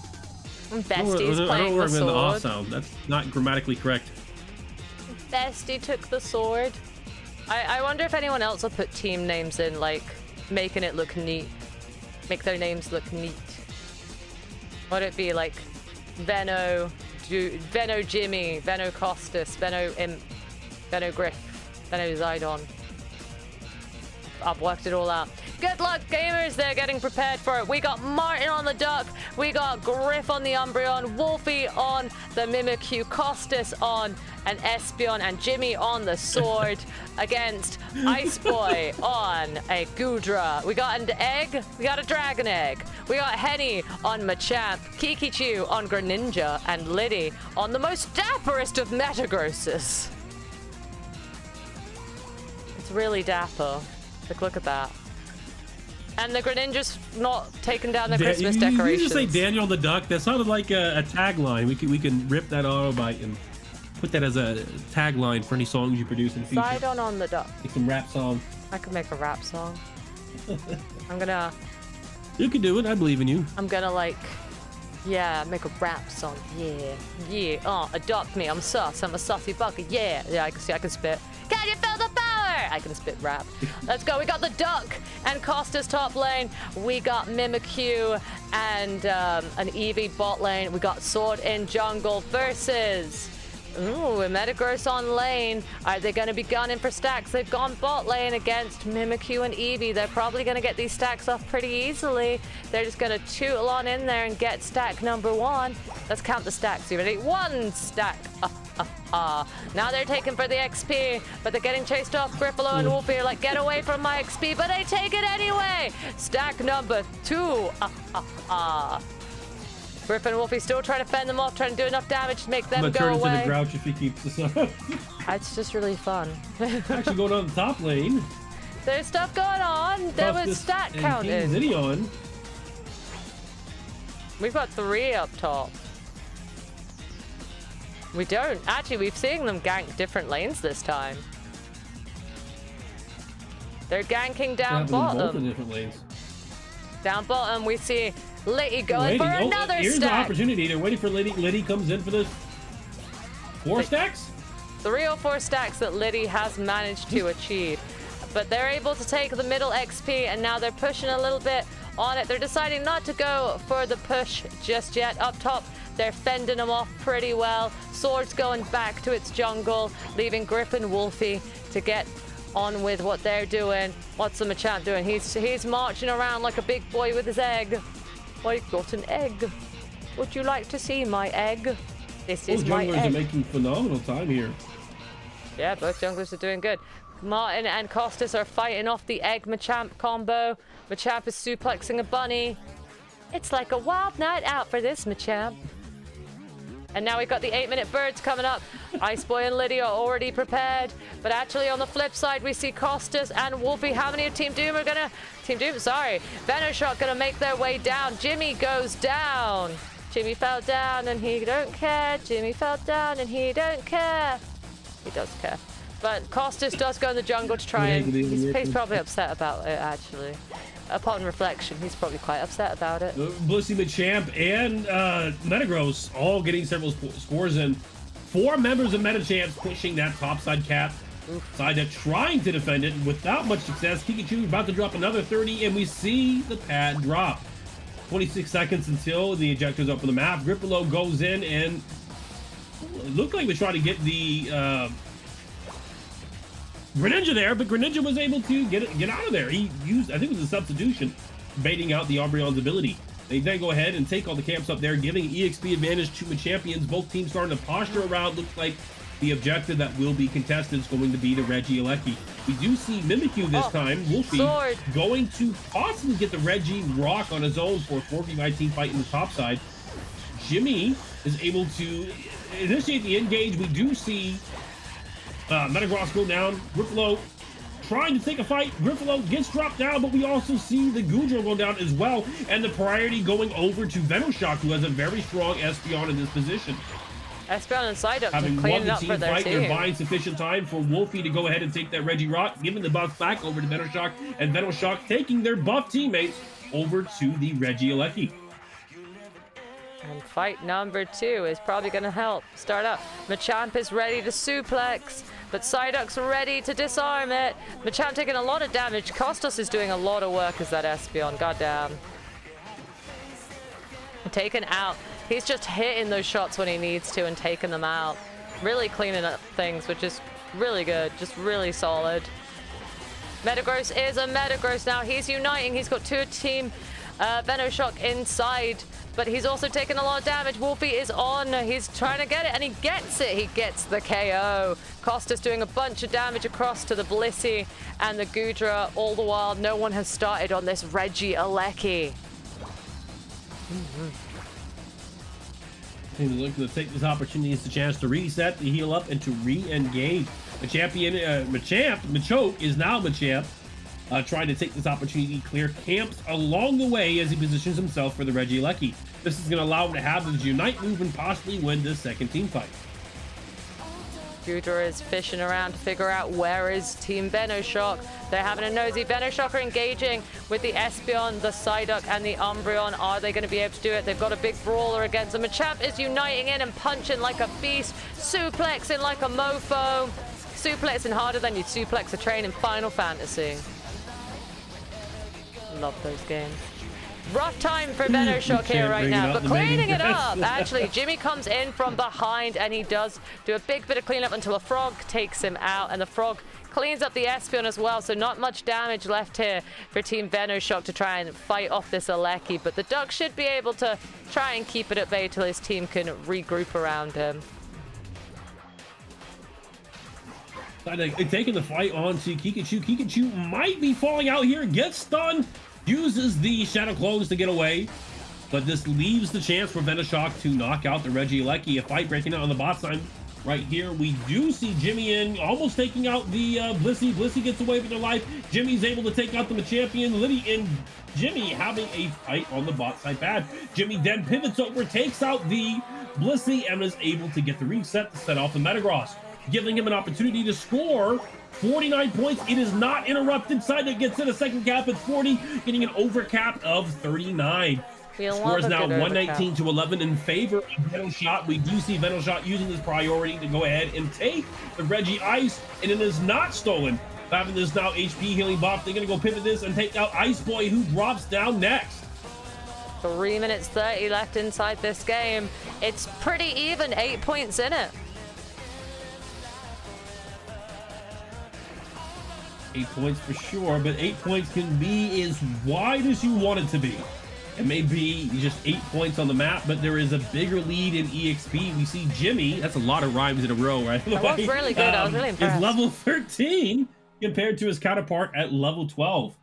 Bestie's playing the sword. The off sound. That's not grammatically correct. Bestie took the sword. I wonder if anyone else will put team names in, like making it look neat. Make their names look neat. Would it be like Veno Jimmy, Veno Costas, Veno Imp, Veno Griff, Veno Zydon? I've worked it all out. Good luck, gamers. They're getting prepared for it. We got Martin on the duck. We got Griff on the Umbreon, Wolfie on the Mimikyu, Costas on an Espeon, and Jimmy on the sword against Ice Boy on a Goodra. We got an egg. We got a dragon egg. We got Henny on Machamp, Kikichu on Greninja, and Liddy on the most dapperest of Metagrosses. It's really dapper. Like, look at that. And the Greninja's not taking down the Christmas decorations. You just say Daniel the Duck. That sounded like a tagline. We can rip that Autobite and put that as a tagline for any songs you produce in the future. Sidon on the Duck. Make some rap song. I could make a rap song. I'm gonna... You can do it. I believe in you. I'm gonna, like... Yeah, make a rap song. Yeah. Adopt me. I'm sus. I'm a sussy bucket. Yeah, I can spit. Can you feel the power? I can spit rap. Let's go. We got the Duck and Costas top lane. We got Mimikyu and an Eevee bot lane. We got Sword in jungle versus... Ooh, Metagross on lane. Are they going to be gunning for stacks? They've gone bot lane against Mimikyu and Eevee. They're probably going to get these stacks off pretty easily. They're just going to tootle on in there and get stack number 1. Let's count the stacks. You ready? 1 stack. Now they're taking for the XP, but they're getting chased off. Griffalo and Wolfie are like, get away from my XP, but they take it anyway. Stack number 2. Griff and Wolfie still trying to fend them off, trying to do enough damage to make them go away. I'm gonna turn into the Grouch if he keeps this up. It's just really fun. Actually going on the top lane. There's stuff going on. There was stat counting. Zidion. We've got 3 up top. We don't. Actually, we've seen them gank different lanes this time. They're ganking down bottom. Both in different lanes. Down bottom, we see Liddy going for another here's stack. The opportunity. They're waiting for Liddy. Liddy comes in for this 4 stacks? 3 or 4 stacks that Liddy has managed to achieve. But they're able to take the middle XP, and now they're pushing a little bit on it. They're deciding not to go for the push just yet. Up top, they're fending them off pretty well. Sword's going back to its jungle, leaving Griff and Wolfie to get on with what they're doing. What's the Machamp doing? He's marching around like a big boy with his egg. I got an egg. Would you like to see my egg? This is my egg. Junglers are making phenomenal time here. Yeah, both junglers are doing good. Martin and Costas are fighting off the egg Machamp combo. Machamp is suplexing a bunny. It's like a wild night out for this Machamp. And now we've got the 8-minute birds coming up. Ice Boy and Lydia are already prepared. But actually on the flip side, we see Costas and Wolfie. How many of Team Doom are gonna... Venoshock gonna make their way down. Jimmy goes down. Jimmy fell down and he don't care. Jimmy fell down and he don't care. He does care. But Costas does go in the jungle to try and... He's probably upset about it, actually. Upon reflection, he's probably quite upset about it. Blissey Machamp and Metagross all getting several scores in. 4 members of Metachamps pushing that topside cap. Psyduck trying to defend it without much success. Pikachu about to drop another 30, and we see the pad drop. 26 seconds until the ejector's up on the map. Gripolo goes in, and it looked like we tried to get the Greninja there, but Greninja was able to get out of there. He used, I think it was a substitution, baiting out the Umbreon's ability. They then go ahead and take all the camps up there, giving EXP advantage to Machampions. Both teams starting to posture around. Looks like the objective that will be contested is going to be the Regieleki. We do see Mimikyu this time. Wolfie going to possibly get the Reggie Rock on his own for a 4v5 team fight in the top side. Jimmy is able to initiate the engage. We do see Metagross go down. Grifalo trying to take a fight. Grifalo gets dropped down, but we also see the Goodra go down as well, and the priority going over to Venoshock, who has a very strong Espeon in this position. Espeon and Psyduck having cleaning won the up team for their fight, team. they're buying sufficient time for Wolfie to go ahead and take that Reggie Rock, giving the buff back over to Venoshock, and Venoshock taking their buff teammates over to the Regieleki. And fight number 2 is probably going to help start up. Machamp is ready to suplex, but Psyduck's ready to disarm it. Machamp taking a lot of damage. Costas is doing a lot of work as that Espeon. Goddamn. Taken out. He's just hitting those shots when he needs to and taking them out. Really cleaning up things, which is really good. Just really solid. Metagross is a Metagross now. He's uniting. He's got 2 team Venoshock inside, but he's also taking a lot of damage. Wolfie is on. He's trying to get it, and he gets it. He gets the KO. Costas doing a bunch of damage across to the Blissey and the Goodra. All the while, no one has started on this Regieleki. Team is looking to take this opportunity as a chance to reset, to heal up, and to re-engage. Machoke is now Machamp, trying to take this opportunity to clear camps along the way as he positions himself for the Regieleki. This is going to allow him to have his Unite move and possibly win this second team fight. Goodra is fishing around to figure out where is Team Venoshock. They're having a nosy. Venoshock are engaging with the Espeon, the Psyduck, and the Umbreon. Are they going to be able to do it? They've got a big brawler against them. Machamp is uniting in and punching like a beast, suplexing like a mofo, suplexing harder than you'd suplex a train in Final Fantasy. Love those games. Rough time for Venoshock here right now, but cleaning it up. Actually, Jimmy comes in from behind, and he does do a big bit of cleanup until a frog takes him out, and the frog cleans up the Espeon as well, so not much damage left here for Team Venoshock to try and fight off this Aleki, but the Duck should be able to try and keep it at bay till his team can regroup around him. Taking the fight on to Pikachu. Pikachu might be falling out here, gets stunned, uses the Shadow Clones to get away, but this leaves the chance for Venoshock to knock out the Regieleki. A fight breaking out on the bot side right here. We do see Jimmy in, almost taking out the Blissey. Blissey gets away with their life. Jimmy's able to take out the Machampion. Liddy and Jimmy having a fight on the bot side pad. Jimmy then pivots over, takes out the Blissey, and is able to get the reset to set off the Metagross, giving him an opportunity to score 49 points. It is not interrupted. Psyduck gets in a second cap at 40, getting an overcap of 39. Score is now 119 to 11 in favor of Venoshock. We do see Venoshock using this priority to go ahead and take the Reggie Ice, and it is not stolen. Having this now HP healing buff, they're going to go pivot this and take out Ice Boy, who drops down next. 3 minutes 30 left inside this game. It's pretty even, 8 points in it. 8 points for sure, but 8 points can be as wide as you want it to be. It may be just 8 points on the map, but there is a bigger lead in EXP. We see Jimmy, that's a lot of rhymes in a row, right? That was really good. I was really impressed. Is level 13 compared to his counterpart at level 12.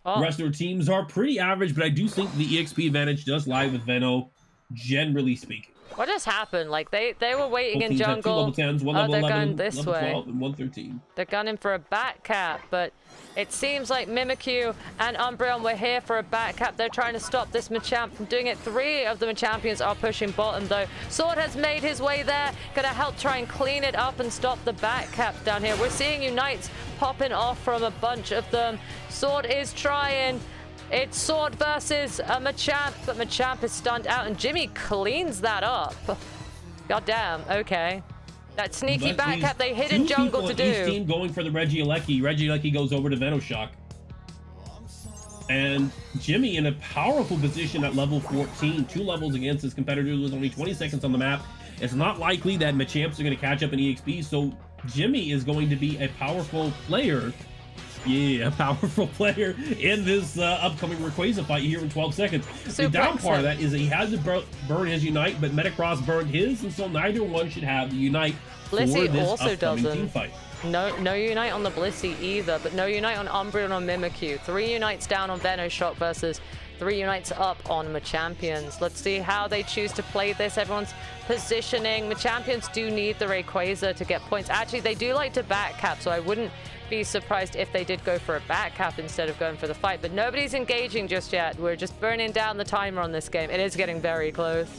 Oh. The rest of their teams are pretty average, but I do think the EXP advantage does lie with Veno, generally speaking. What just happened? Like they were waiting in jungle. Two level 10s, one level they're 11, going this level way. 12, and 113. They're gunning for a back cap, but it seems like Mimikyu and Umbreon were here for a back cap. They're trying to stop this Machamp from doing it. 3 of the Machampions are pushing bottom, though. Sword has made his way there. Gonna help try and clean it up and stop the back caps down here. We're seeing Unites popping off from a bunch of them. Sword is trying. It's Sword versus a Machamp, but Machamp is stunned out, and Jimmy cleans that up. God damn, okay. That sneaky back cap they hid in jungle to do. Each team going for the Regieleki. Regieleki goes over to Venoshock. And Jimmy in a powerful position at level 14. 2 levels against his competitors with only 20 seconds on the map. It's not likely that Machamps are going to catch up in EXP, so Jimmy is going to be a powerful player. Yeah, a powerful player in this upcoming Rayquaza fight here in 12 seconds. The down part of that is that he has to burn his Unite, but Metacross burned his, and so neither one should have the Unite for this upcoming team fight. No Unite on the Blissey either, but no Unite on Umbreon or Mimikyu. 3 Unites down on Venoshock versus 3 Unites up on Machampions. Let's see how they choose to play this. Everyone's positioning. Machampions do need the Rayquaza to get points. Actually, they do like to back cap, so I wouldn't be surprised if they did go for a back cap instead of going for the fight, but nobody's engaging just yet. We're just burning down the timer on this game. It is getting very close.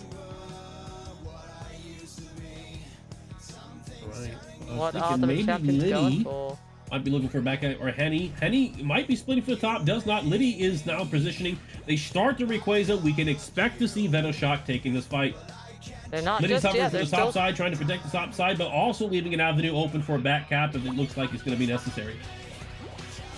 Right. What are the Machampions going for? Might be looking for a back cap, or Henny. Henny might be splitting for the top, does not. Liddy is now positioning. They start the Rayquaza. We can expect to see Venoshock taking this fight. They're not Liddy's just yet. for the top side, trying to protect the top side, but also leaving an avenue open for a back cap if it looks like it's going to be necessary.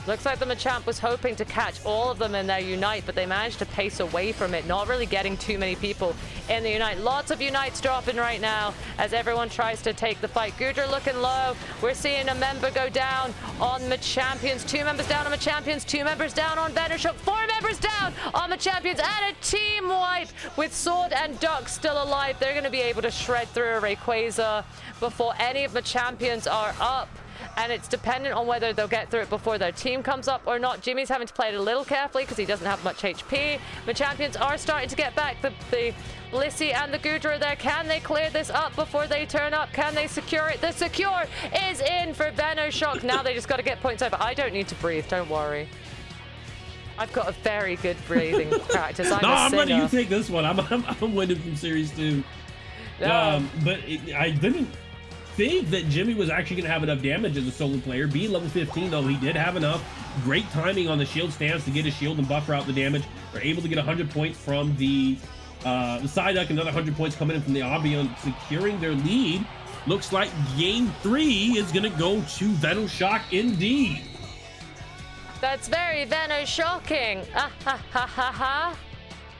Looks like the Machamp was hoping to catch all of them in their Unite, but they managed to pace away from it, not really getting too many people in the Unite. Lots of Unites dropping right now as everyone tries to take the fight. Goodra looking low. We're seeing a member go down on Machampions. 2 members down on Machampions. 2 members down on Venoshock. 4 members down on Machampions. And a team wipe with Sword and Duck still alive. They're going to be able to shred through a Rayquaza before any of Machampions are up. And it's dependent on whether they'll get through it before their team comes up or not. Jimmy's having to play it a little carefully because he doesn't have much HP. Machampions are starting to get back. The Blissey and the Goodra there. Can they clear this up before they turn up? Can they secure it? The secure is in for Venoshock. Now they just got to get points over. I don't need to breathe, don't worry. I've got a very good breathing practice. I'm letting you take this one. I'm winning from Series 2. No. But I didn't think that Jimmy was actually going to have enough damage as a solo player. Be level 15, though, he did have enough. Great timing on the shield stance to get his shield and buffer out the damage. They're able to get 100 points from the Psyduck, another 100 points coming in from the Albion, securing their lead. Looks like game 3 is going to go to Venoshock indeed. That's very Venoshocking. Ah ha ha ha ha.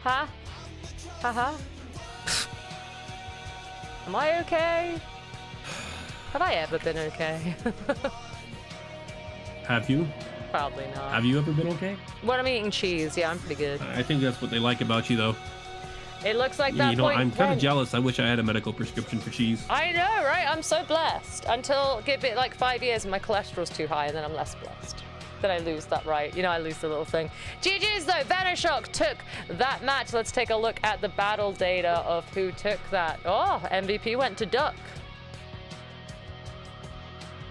Ha ha ha. Am I okay? Have I ever been okay? Have you? Probably not. Have you ever been okay? When I'm eating cheese, yeah, I'm pretty good. I think that's what they like about you, though. It looks like that point. I'm kind of went. jealous. I wish I had a medical prescription for cheese. I know, right? I'm so blessed. Until give it like 5 years and my cholesterol's too high, and then I'm less blessed. Then I lose that right. You know, I lose the little thing. GG's though, Venoshock took that match. Let's take a look at the battle data of who took that. Oh, MVP went to Duck.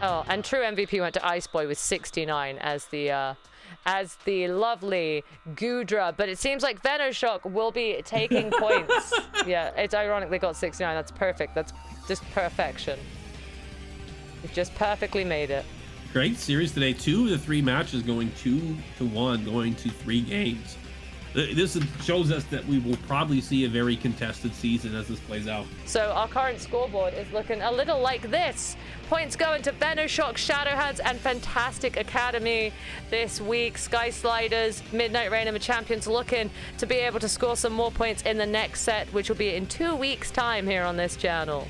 Oh, and true MVP went to Ice Boy with 69 as the lovely Goodra. But it seems like Venoshock will be taking points. Yeah, it's ironically got 69. That's perfect. That's just perfection. It just perfectly made it. Great series today. 2 of the 3 matches going 2-1, going to 3 games. This shows us that we will probably see a very contested season as this plays out. So our current scoreboard is looking a little like this. Points going to Venoshock, Shadowheads, and Phantastic Academy this week. Sky Sliders, Midnight Rain, and Machampions looking to be able to score some more points in the next set, which will be in 2 weeks' time here on this channel.